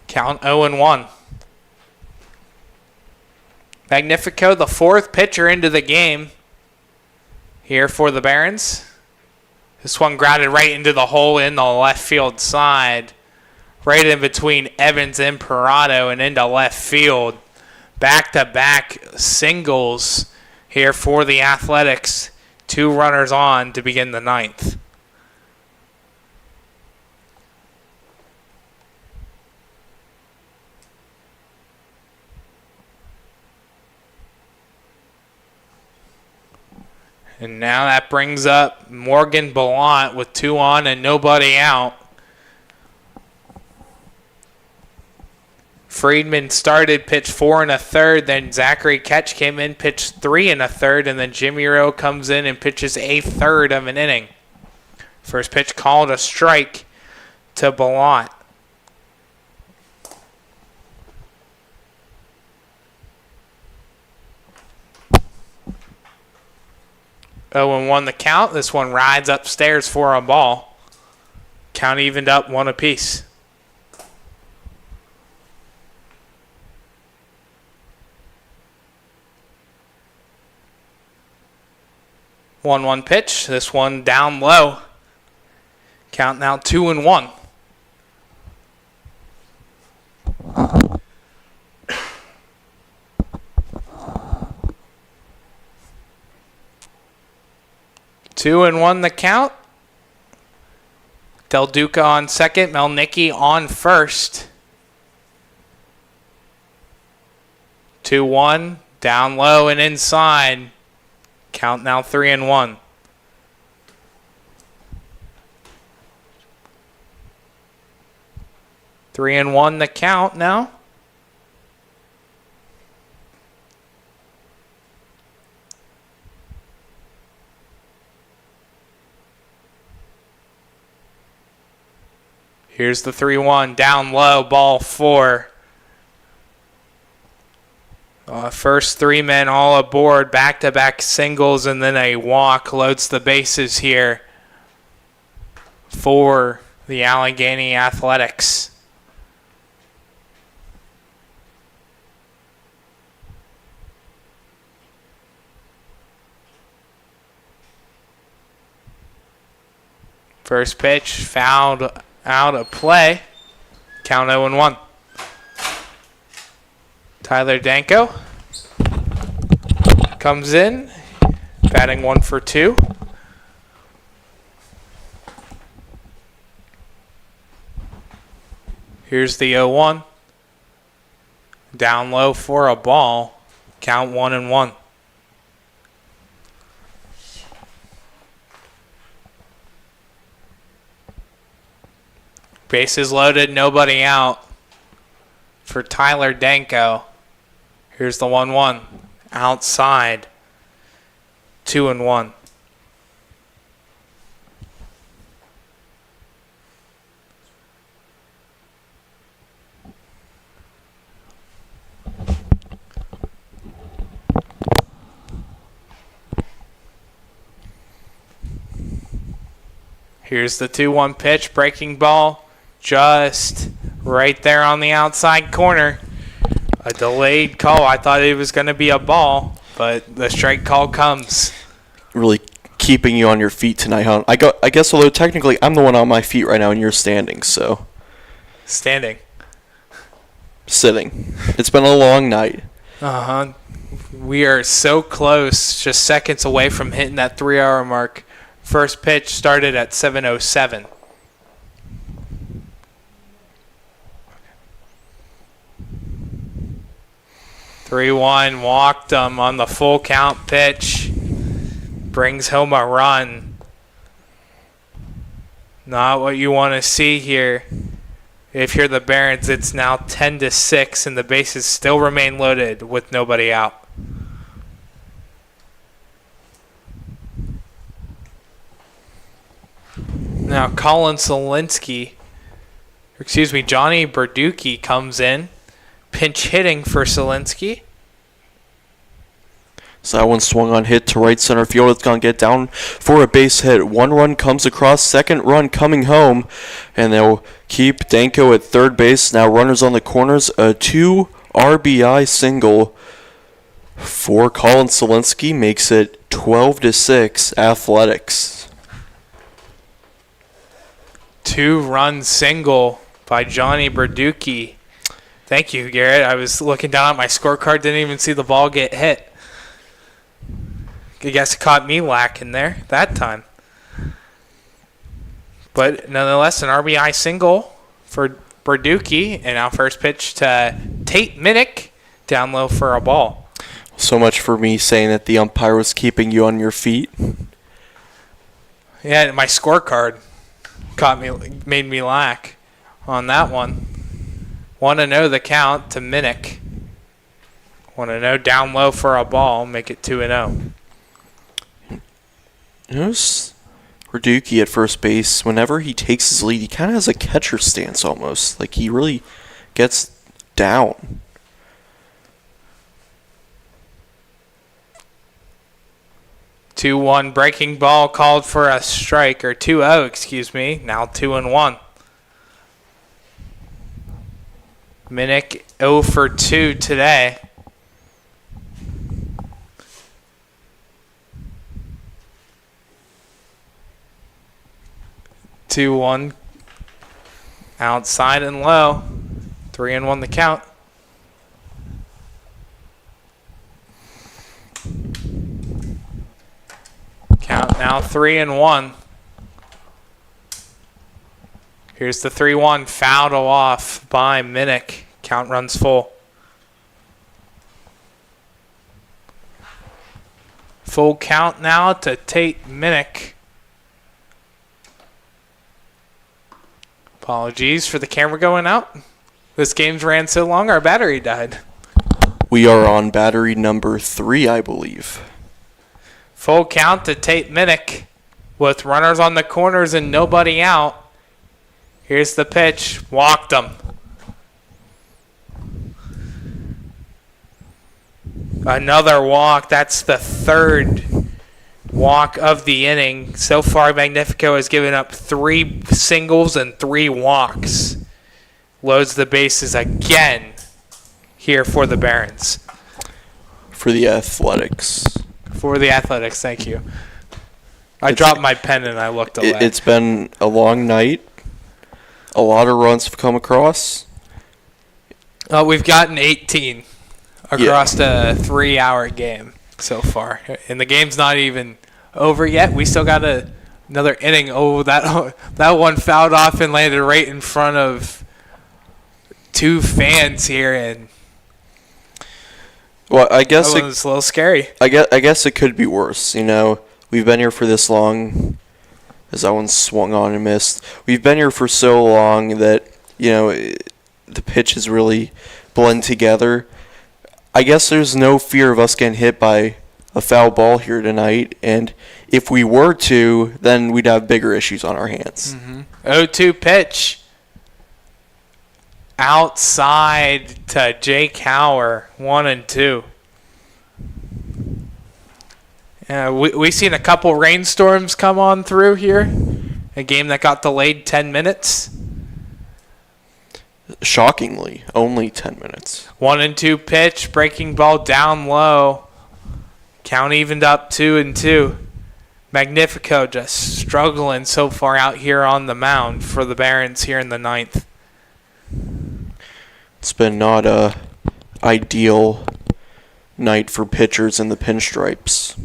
Count 0-1. Magnifico, the fourth pitcher into the game here for the Barons. This one grounded right into the hole in the left field side. Right in between Evans and Parado and into left field. Back-to-back singles here for the Athletics. 2 runners on to begin the ninth. And now that brings up Morgan Ballant with 2 on and nobody out. Friedman started, pitched 4 1/3. Then Zachary Ketch came in, pitched 3 1/3. And then Jimmy Rowe comes in and pitches a third of an inning. First pitch called a strike to Ballant. Oh, and 1 the count. This one rides upstairs for a ball. Count evened up 1 apiece. One pitch. This one down low. Count now 2-1. Two and one the count. Del Duca on second. Melnicki on first. 2-1. Down low and inside. Count now 3-1. Three and one the count now. Here's the 3-1, down low, ball 4. First 3 men all aboard, back-to-back singles, and then a walk loads the bases here for the Allegheny Athletics. First pitch fouled out of play. Count 0-1. Tyler Danko comes in, batting 1 for 2. Here's the 0-1. Down low for a ball. Count 1-1. Bases loaded, nobody out for Tyler Danko. Here's the 1-1. Outside. 2-1. Here's the 2-1 pitch, breaking ball. Just right there on the outside corner. A delayed call. I thought it was going to be a ball, but the strike call comes. Really keeping you on your feet tonight, huh? I guess, although technically I'm the one on my feet right now and you're standing, so. Standing. Sitting. It's been a long night. Uh-huh. We are so close, just seconds away from hitting that 3-hour mark. First pitch started at 7:07. Three 3-1, walked him on the full count pitch. Brings home a run. Not what you want to see here. If you're the Barons, it's now 10-6, and the bases still remain loaded with nobody out. Now Colin Johnny Berducki comes in. Pinch hitting for Solinsky. So that one swung on, hit to right center field. It's going to get down for a base hit. One run comes across, second run coming home, and they'll keep Danko at third base. Now runners on the corners, a 2 RBI single for Colin Solinsky makes it 12-6 Athletics. 2-run single by Johnny Berducci. Thank you, Garrett. I was looking down at my scorecard, didn't even see the ball get hit. I guess it caught me lacking there that time. But nonetheless, an RBI single for Berducci. And now first pitch to Tate Minnick, down low for a ball. So much for me saying that the umpire was keeping you on your feet. Yeah, my scorecard made me lack on that one. 1-0 the count to Minnick. 1-0 down low for a ball, make it 2-0. Notice Berducci at first base, whenever he takes his lead, he kind of has a catcher stance almost. Like he really gets down. Two-one breaking ball called for a strike, or 2-0, excuse me. Now 2-1. Minnick 0 for 2 today. Two one outside and low. 3-1 the count. Count now 3-1. Here's the 3-1 fouled off by Minnick. Count runs full. Full count now to Tate Minnick. Apologies for the camera going out. This game's ran so long, our battery died. We are on battery number 3, I believe. Full count to Tate Minnick with runners on the corners and nobody out. Here's the pitch. Walked him. Another walk. That's the third walk of the inning. So far, Magnifico has given up 3 singles and 3 walks. Loads the bases again here for the Barons. For the Athletics. For the Athletics, thank you. I dropped my pen and I looked away. It's been a long night. A lot of runs have come across. We've gotten 18 across a 3-hour game so far. And the game's not even over yet. We still got another inning. Oh, that one fouled off and landed right in front of 2 fans here. And well, I guess that was a little scary. I guess it could be worse. You know, we've been here for this long. As that one swung on and missed. We've been here for so long that, you know, the pitches really blend together. I guess there's no fear of us getting hit by a foul ball here tonight. And if we were to, then we'd have bigger issues on our hands. 0-2 pitch. Outside to Jake Hauer, 1-2. We've seen a couple rainstorms come on through here. A game that got delayed 10 minutes. Shockingly, only 10 minutes. 1-2 pitch, breaking ball down low. Count evened up 2-2. Magnifico just struggling so far out here on the mound for the Barons here in the 9th. It's been not a ideal night for pitchers in the pinstripes.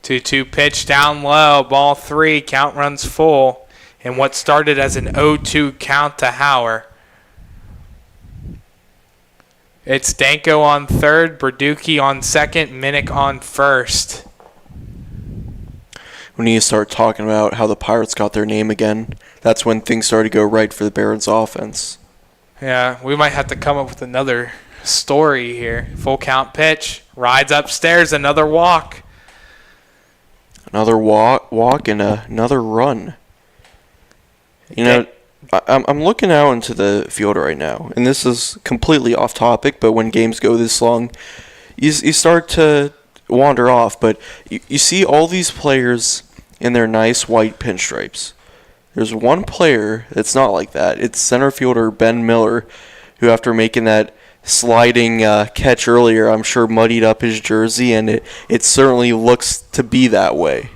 2-2 pitch down low, ball 3, count runs full. And what started as an 0-2 count to Hauer. It's Danko on third, Berducci on second, Minnick on first. We need to start talking about how the Pirates got their name again. That's when things started to go right for the Barons offense. Yeah, we might have to come up with another story here. Full count pitch, rides upstairs, another walk. Another walk and another run. You know, I'm looking out into the field right now, and this is completely off topic, but when games go this long, you start to wander off. But you see all these players in their nice white pinstripes. There's one player that's not like that. It's center fielder Ben Miller, who after making that sliding catch earlier, I'm sure muddied up his jersey, and it certainly looks to be that way.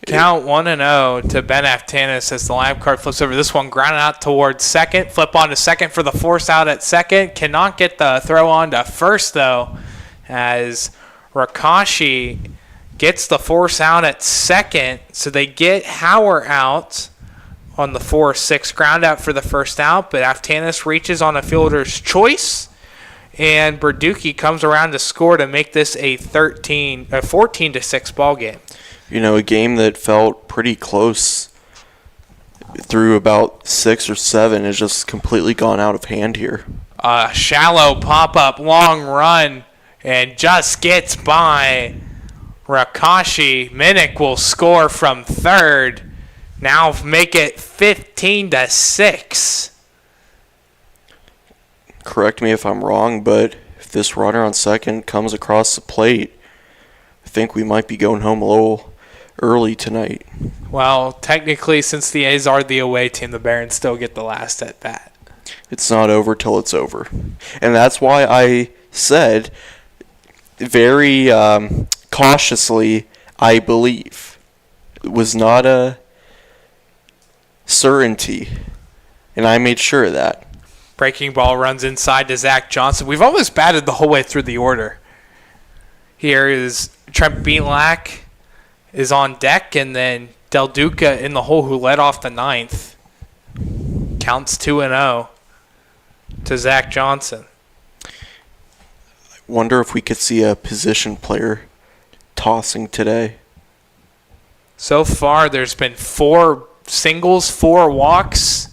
Count 1-0 to Ben Aftanis as the line card flips over. This one grounded out towards second. Flip on to second for the force out at second. Cannot get the throw on to first, though, as Rakashi gets the force out at second. So they get Hauer out on the 4-6 ground out for the first out, but Aftanis reaches on a fielder's choice, and Berducci comes around to score to make this a 14-6 ball game. You know, a game that felt pretty close through about 6 or 7 has just completely gone out of hand here. A shallow pop-up, long run, and just gets by Rakashi. Minnick will score from third. Now make it 15-6. Correct me if I'm wrong, but if this runner on second comes across the plate, I think we might be going home a little early tonight. Well, technically, since the A's are the away team, the Barons still get the last at bat. It's not over till it's over. And that's why I said very cautiously, I believe. It was not a certainty, and I made sure of that. Breaking ball runs inside to Zach Johnson. We've almost batted the whole way through the order. Here is Trent Bielak is on deck, and then Del Duca in the hole, who led off the ninth. Counts 2-0 to Zach Johnson. I wonder if we could see a position player tossing today. So far, there's been 4 singles, 4 walks,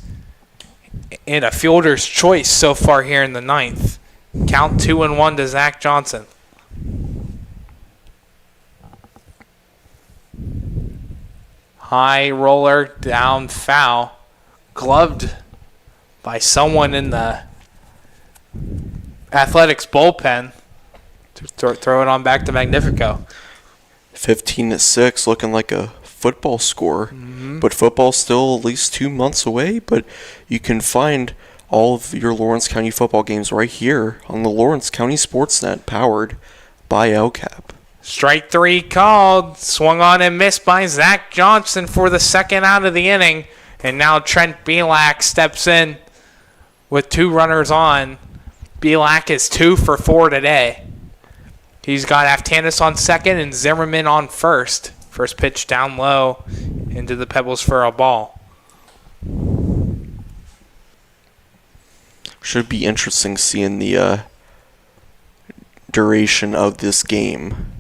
and a fielder's choice so far here in the ninth. Count 2-1 to Zach Johnson. High roller down foul, gloved by someone in the Athletics bullpen to throw it on back to Magnifico. 15-6, looking like a football score, but football's still at least 2 months away. But you can find all of your Lawrence County football games right here on the Lawrence County SportsNet, powered by LCAP. Strike 3 called, swung on and missed by Zach Johnson for the second out of the inning, and now Trent Bielak steps in with 2 runners on. Bielak is 2 for 4 today. He's got Aftanis on second and Zimmerman on first. First pitch down low into the Pebbles for a ball. Should be interesting seeing the duration of this game.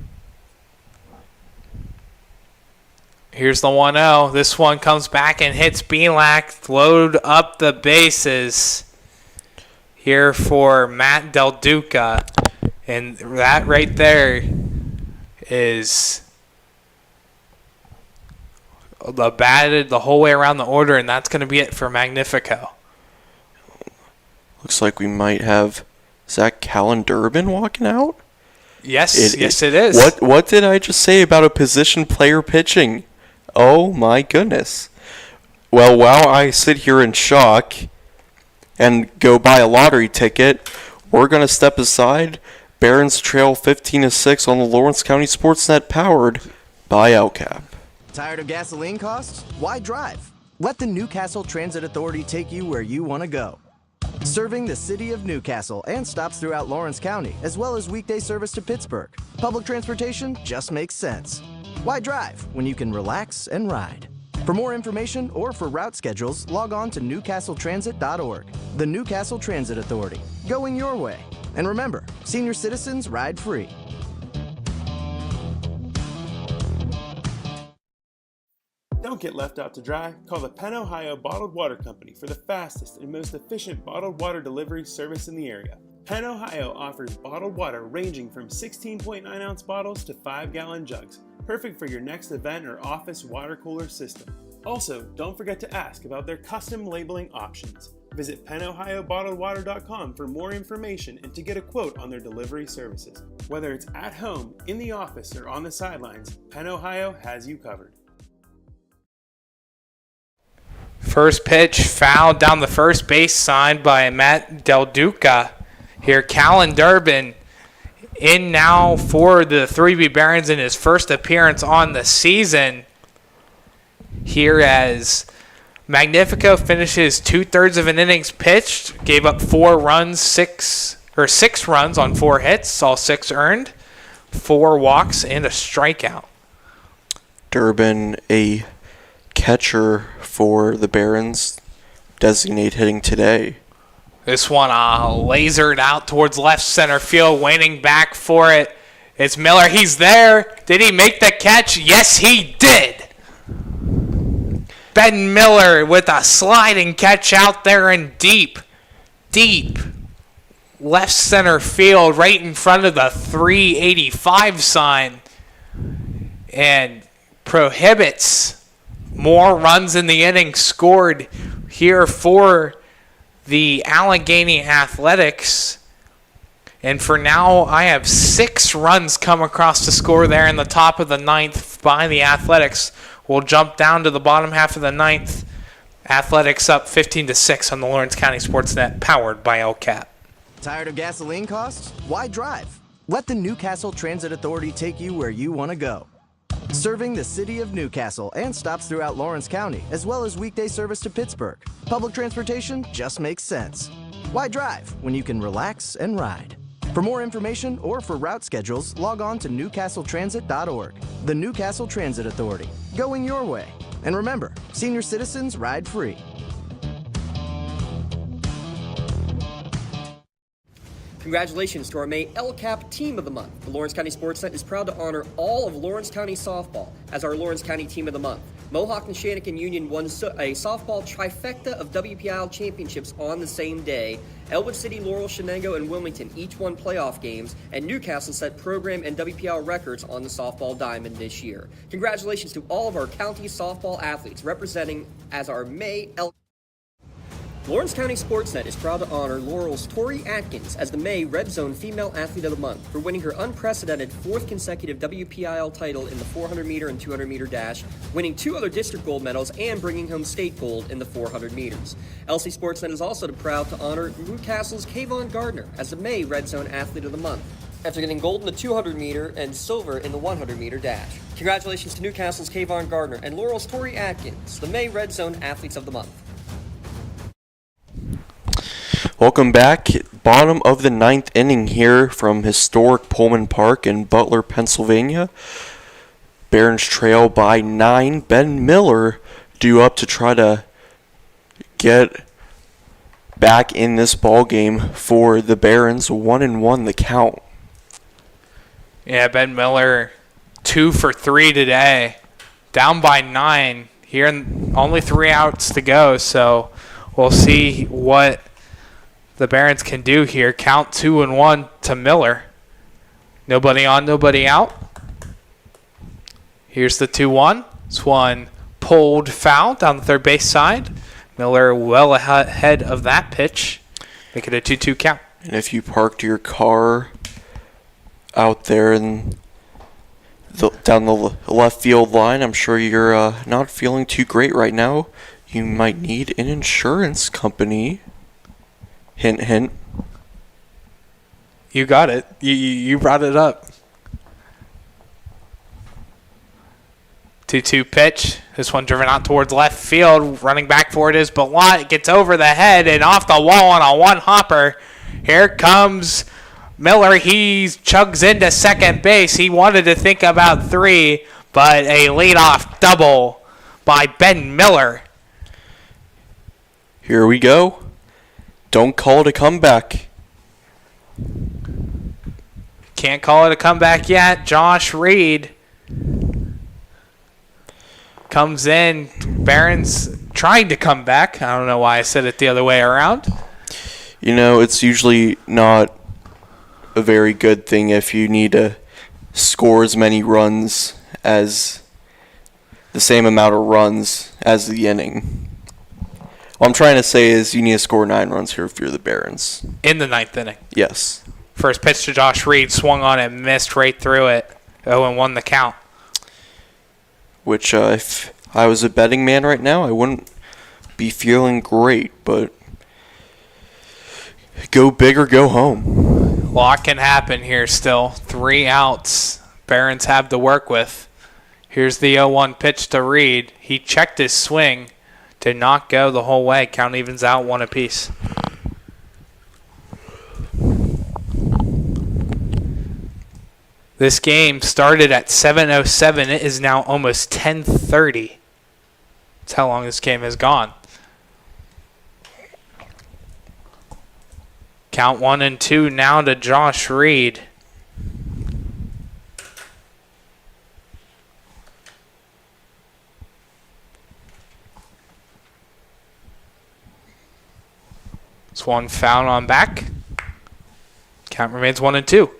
Here's the 1-0. This one comes back and hits Bielak. Load up the bases here for Matt Del Duca. And that right there is the batted the whole way around the order, and that's going to be it for Magnifico. Looks like we might have Zach Callan-Durbin walking out. Yes, it is. What did I just say about a position player pitching? Oh my goodness. Well, while I sit here in shock and go buy a lottery ticket, we're going to step aside. Barons trail 15-6 on the Lawrence County SportsNet, powered by LCAP. Tired of gasoline costs? Why drive? Let the Newcastle Transit Authority take you where you want to go. Serving the city of Newcastle and stops throughout Lawrence County, as well as weekday service to Pittsburgh. Public transportation just makes sense. Why drive when you can relax and ride? For more information or for route schedules, log on to newcastletransit.org. The Newcastle Transit Authority, going your way. And remember, senior citizens ride free. Don't get left out to dry. Call the Penn Ohio Bottled Water Company for the fastest and most efficient bottled water delivery service in the area. Penn Ohio offers bottled water ranging from 16.9-ounce bottles to 5-gallon jugs, perfect for your next event or office water cooler system. Also, don't forget to ask about their custom labeling options. Visit PenOhioBottledWater.com for more information and to get a quote on their delivery services. Whether it's at home, in the office, or on the sidelines, Penn Ohio has you covered. First pitch fouled down the first base sign by Matt Del Duca. Here, Callan Durbin in now for the 3B Barons in his first appearance on the season. Here as Magnifico finishes 2/3 of an innings pitched, gave up 4 runs, 6 runs on 4 hits, all 6 earned, 4 walks, and a strikeout. Durbin, a catcher for the Barons, designate hitting today. This one lasered out towards left center field, waiting back for it. It's Miller. He's there. Did he make the catch? Yes, he did. Ben Miller with a sliding catch out there in deep left center field, right in front of the 385 sign, and prohibits more runs in the inning scored here for the Allegheny Athletics. And for now, I have 6 runs come across the score there in the top of the 9th by the Athletics. We'll jump down to the bottom half of the 9th. Athletics up 15-6 on the Lawrence County SportsNet, powered by LCAP. Tired of gasoline costs? Why drive? Let the Newcastle Transit Authority take you where you want to go. Serving the city of Newcastle and stops throughout Lawrence County, as well as weekday service to Pittsburgh. Public transportation just makes sense. Why drive when you can relax and ride? For more information or for route schedules, log on to newcastletransit.org. The Newcastle Transit Authority, going your way. And remember, senior citizens ride free. Congratulations to our May LCAP Team of the Month. The Lawrence County SportsNet is proud to honor all of Lawrence County softball as our Lawrence County Team of the Month. Mohawk and Shannikin Union won a softball trifecta of WPIL championships on the same day. Elwood City, Laurel, Shenango, and Wilmington each won playoff games, and Newcastle set program and WPIL records on the softball diamond this year. Congratulations to all of our county softball athletes representing as our May LCAP. Lawrence County SportsNet is proud to honor Laurel's Tori Atkins as the May Red Zone Female Athlete of the Month for winning her unprecedented 4th consecutive WPIL title in the 400-meter and 200-meter dash, winning 2 other district gold medals, and bringing home state gold in the 400 meters. LC SportsNet is also proud to honor Newcastle's Kayvon Gardner as the May Red Zone Athlete of the Month, after getting gold in the 200-meter and silver in the 100-meter dash. Congratulations to Newcastle's Kayvon Gardner and Laurel's Tori Atkins, the May Red Zone Athletes of the Month. Welcome back. Bottom of the 9th inning here from historic Pullman Park in Butler, Pennsylvania. Barons trail by 9. Ben Miller due up to try to get back in this ball game for the Barons. 1-1 the count. Yeah, Ben Miller 2 for 3 today. Down by 9 here, and only 3 outs to go, so we'll see what the Barons can do here. Count 2-1 to Miller. Nobody on, nobody out. Here's the 2-1. This one pulled foul down the third base side. Miller well ahead of that pitch. Make it a 2-2 count. And if you parked your car out there in down the left field line, I'm sure you're not feeling too great right now. You might need an insurance company. Hint, hint. You got it. You brought it up. 2-2 pitch. This one driven out towards left field. Running back for it is Balot. It gets over the head and off the wall on a one-hopper. Here comes Miller. He chugs into second base. He wanted to think about 3, but a leadoff double by Ben Miller. Here we go. Don't call it a comeback. Can't call it a comeback yet. Josh Reed comes in. Barons trying to come back. I don't know why I said it the other way around. You know, it's usually not a very good thing if you need to score as many runs as the same amount of runs as the inning. What I'm trying to say is you need to score 9 runs here if you're the Barons. In the 9th inning. Yes. First pitch to Josh Reed, swung on it, missed right through it. 0-1 the count. Which, if I was a betting man right now, I wouldn't be feeling great, but go big or go home. A lot can happen here still. 3 outs. Barons have to work with. Here's the 0-1 pitch to Reed. He checked his swing. Did not go the whole way. Count evens out 1 apiece. This game started at 7:07. It is now almost 10:30. That's how long this game has gone. Count 1-2 now to Josh Reed. It's 1 foul on back. Count remains 1-2.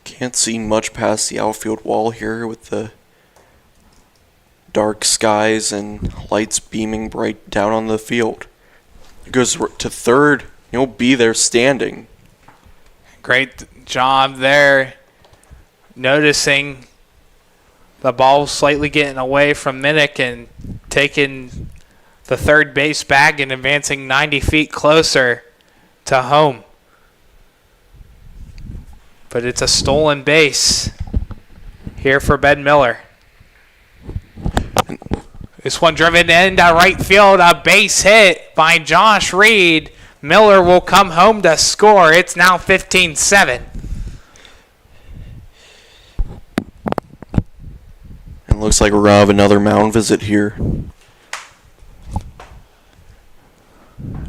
Can't see much past the outfield wall here with the dark skies and lights beaming bright down on the field. It goes to third. He'll be there standing. Great job there. Noticing the ball slightly getting away from Minnick and taking the third base bag and advancing 90 feet closer to home. But it's a stolen base here for Ben Miller. This one driven into right field, a base hit by Josh Reed. Miller will come home to score. It's now 15-7. And looks like we're going to have another mound visit here.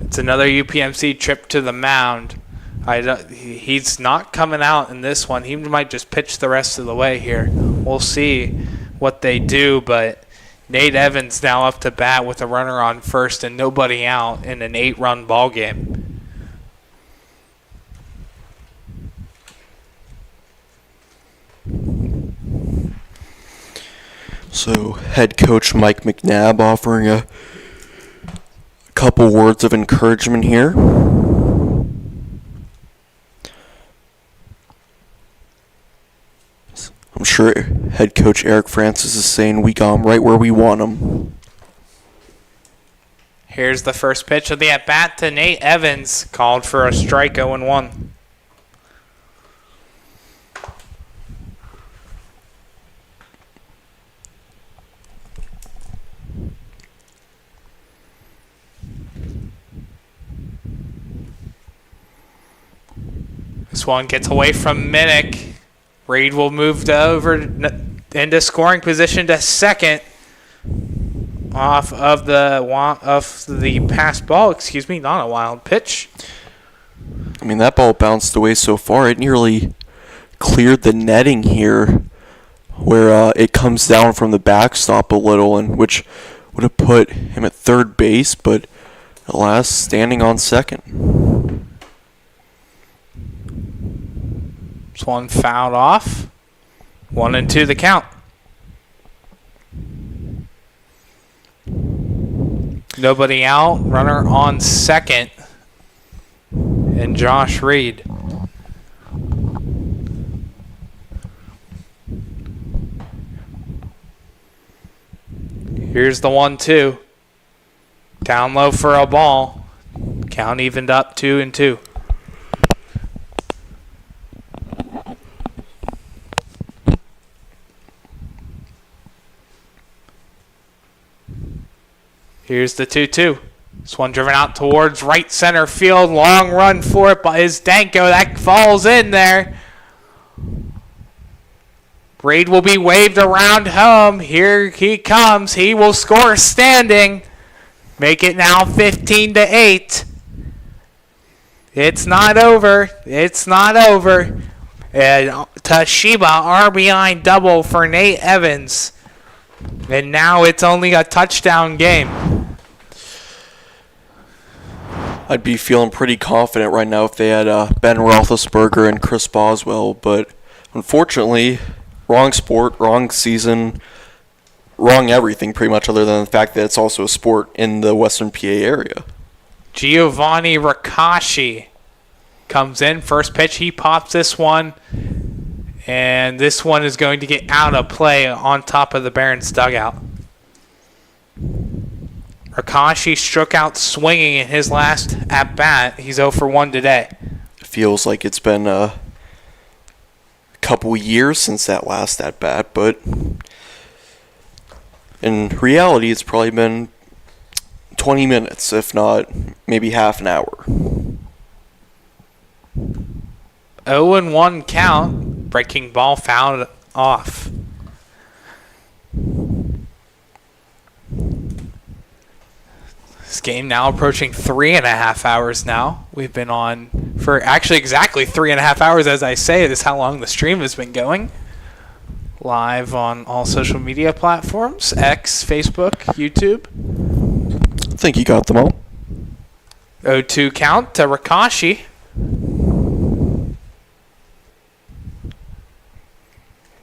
It's another UPMC trip to the mound. He's not coming out in this one. He might just pitch the rest of the way here. We'll see what they do, but Nate Evans now up to bat with a runner on first and nobody out in an 8-run ball game. So head coach Mike McNabb offering a couple words of encouragement here. I'm sure head coach Eric Francis is saying we got him right where we want him. Here's the first pitch of the at-bat to Nate Evans, called for a strike. 0-1. This one gets away from Minnick. Reed will move over into scoring position to second off of the pass ball. Excuse me, not a wild pitch. I mean, that ball bounced away so far, it nearly cleared the netting here where it comes down from the backstop a little, and which would have put him at third base, but alas, standing on second. This one fouled off. 1-2 the count. Nobody out. Runner on second. And Josh Reed. Here's the 1-2. Down low for a ball. Count evened up 2-2. Here's the 2-2. This one driven out towards right center field. Long run for it by Danko. That falls in there. Reed will be waved around home. Here he comes. He will score standing. Make it now 15-8. It's not over. It's not over. And Toshiba RBI double for Nate Evans. And now it's only a touchdown game. I'd be feeling pretty confident right now if they had Ben Roethlisberger and Chris Boswell, but unfortunately, wrong sport, wrong season, wrong everything pretty much, other than the fact that it's also a sport in the Western PA area. Giovanni Ricasci comes in. First pitch, he pops this one. And this one is going to get out of play on top of the Barons dugout. Ricasci struck out swinging in his last at-bat. He's 0 for 1 today. It feels like it's been a couple years since that last at-bat, but in reality, it's probably been 20 minutes, if not maybe half an hour. 0-1 count. Breaking ball fouled off. This game now approaching 3.5 hours now. We've been on for actually exactly 3.5 hours as I say. This is how long the stream has been going. Live on all social media platforms, X, Facebook, YouTube. I think you got them all. 0-2 count to Ricasci.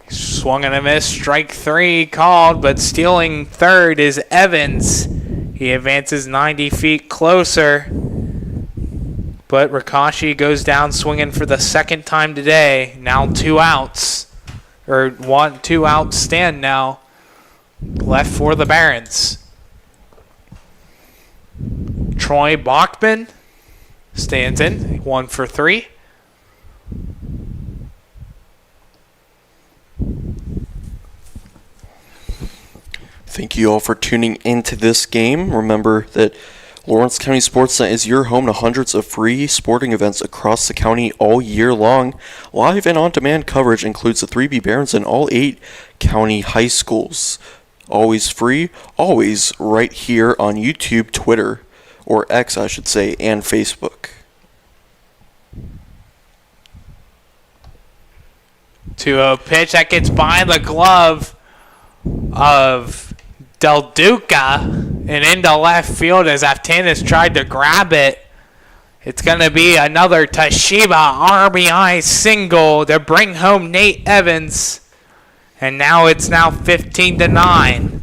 Swung and a miss, strike 3 called, but stealing third is Evans. He advances 90 feet closer, but Ricasci goes down swinging for the second time today. Now 2 outs, or 2 out stand now left for the Barons. Troy Bachman stands in, 1 for 3. Thank you all for tuning into this game. Remember that Lawrence County SportsNet is your home to hundreds of free sporting events across the county all year long. Live and on-demand coverage includes the 3B Barons and all 8 county high schools. Always free, always right here on YouTube, Twitter, or X I should say, and Facebook. 2-0 pitch that gets by the glove of Del Duca and into left field as Aftanis tried to grab it. It's going to be another Toshiba RBI single to bring home Nate Evans. And now it's 15-9.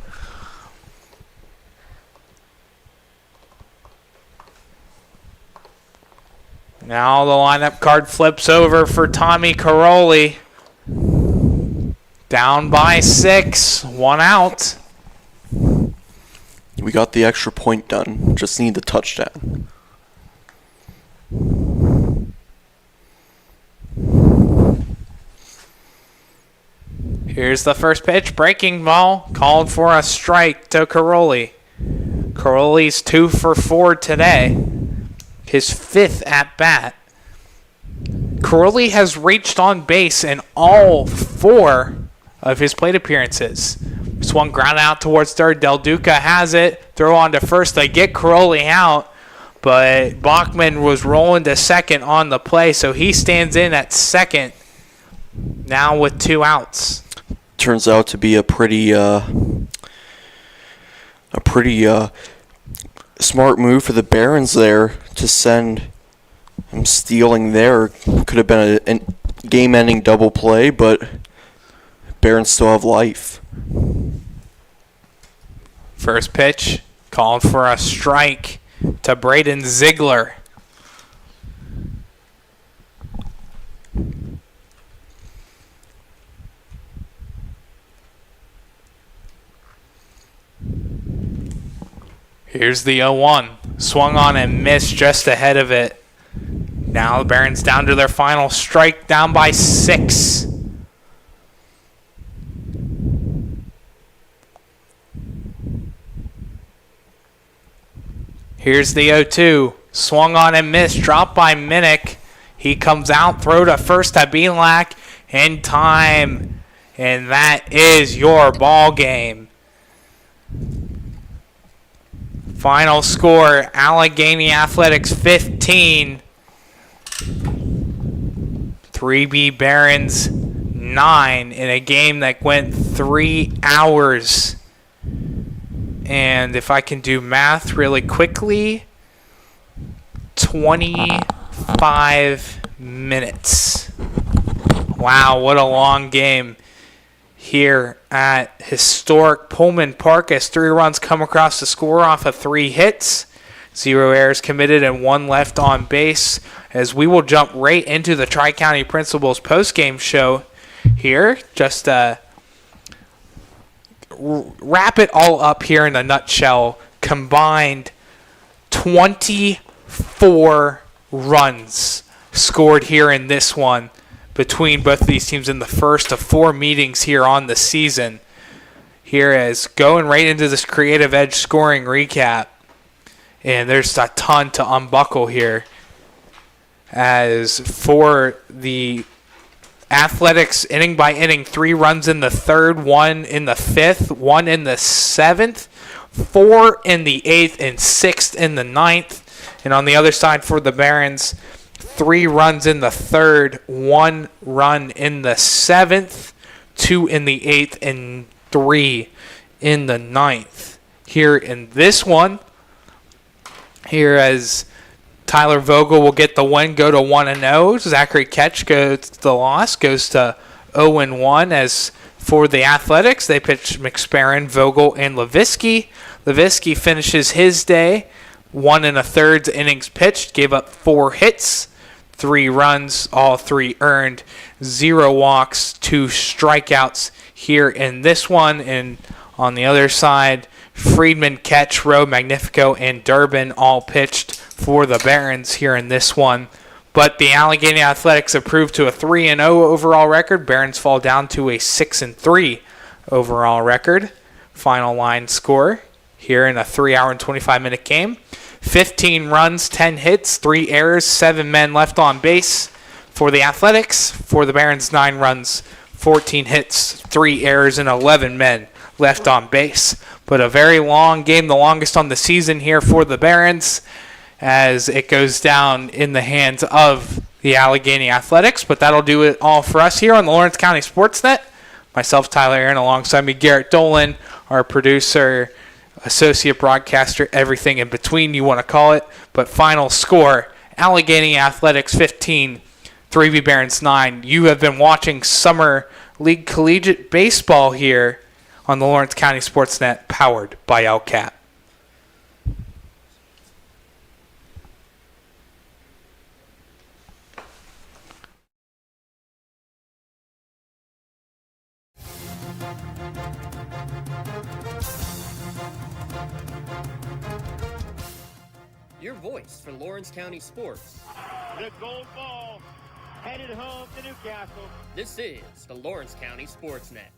Now the lineup card flips over for Tommy Caroli. Down by 6, 1 out. We got the extra point done. Just need the touchdown. Here's the first pitch. Breaking ball. Called for a strike to Caroli. Caroli's 2 for 4 today. His 5th at bat. Caroli has reached on base in all 4 of his plate appearances. Swung ground out towards third. Del Duca has it. Throw on to first. They get Caroli out, but Bachman was rolling to second on the play, so he stands in at second now with 2 outs. Turns out to be a pretty smart move for the Barons there to send him stealing there. Could have been a game-ending double play, but Barons still have life. First pitch called for a strike to Braden Ziegler. Here's the 0-1. Swung on and missed just ahead of it. Now the Barons down to their final strike, down by 6. Here's the 0-2. Swung on and missed. Dropped by Minnick. He comes out. Throw to first to Bielak. In time. And that is your ball game. Final score. Allegheny Athletics 15. 3B Barons 9 in a game that went 3 hours. And if I can do math really quickly, 25 minutes. Wow, what a long game here at historic Pullman Park as 3 runs come across the score off of 3 hits. 0 errors committed and 1 left on base, as we will jump right into the Tri-County Principals postgame show here. Just wrap it all up here in a nutshell. Combined 24 runs scored here in this one between both of these teams in the first of 4 meetings here on the season. Here is going right into this creative edge scoring recap. And there's a ton to unbuckle here. As for the Athletics, inning by inning, 3 runs in the 3rd, 1 in the 5th, 1 in the 7th, 4 in the 8th, and 6th in the 9th. And on the other side for the Barons, 3 runs in the 3rd, 1 run in the 7th, 2 in the 8th, and 3 in the 9th. Here in this one, here as Tyler Vogel will get the win, go to 1-0. Zachary Ketch goes to the loss, goes to 0-1. As for the Athletics, they pitch McSparron, Vogel, and Levinsky. Levinsky finishes his day, 1 1/3 innings pitched, gave up 4 hits, 3 runs, all 3 earned, 0 walks, 2 strikeouts here in this one. And on the other side, Friedman, Ketch, Rowe, Magnifico, and Durbin all pitched for the Barons here in this one. But the Allegheny Athletics improved to a 3-0 overall record. Barons fall down to a 6-3 overall record. Final line score here in a 3-hour and 25-minute game. 15 runs, 10 hits, 3 errors, 7 men left on base for the Athletics. For the Barons, 9 runs, 14 hits, 3 errors, and 11 men left on base. But a very long game, the longest on the season here for the Barons, as it goes down in the hands of the Allegheny Athletics. But that'll do it all for us here on the Lawrence County SportsNet. Myself, Tyler Aaron, alongside me, Garrett Dolan, our producer, associate broadcaster, everything in between you want to call it. But final score, Allegheny Athletics 15, 3V Barons 9. You have been watching Summer League Collegiate Baseball here on the Lawrence County SportsNet, powered by LCAP. Your voice for Lawrence County sports. The gold ball headed home to Newcastle. This is the Lawrence County SportsNet.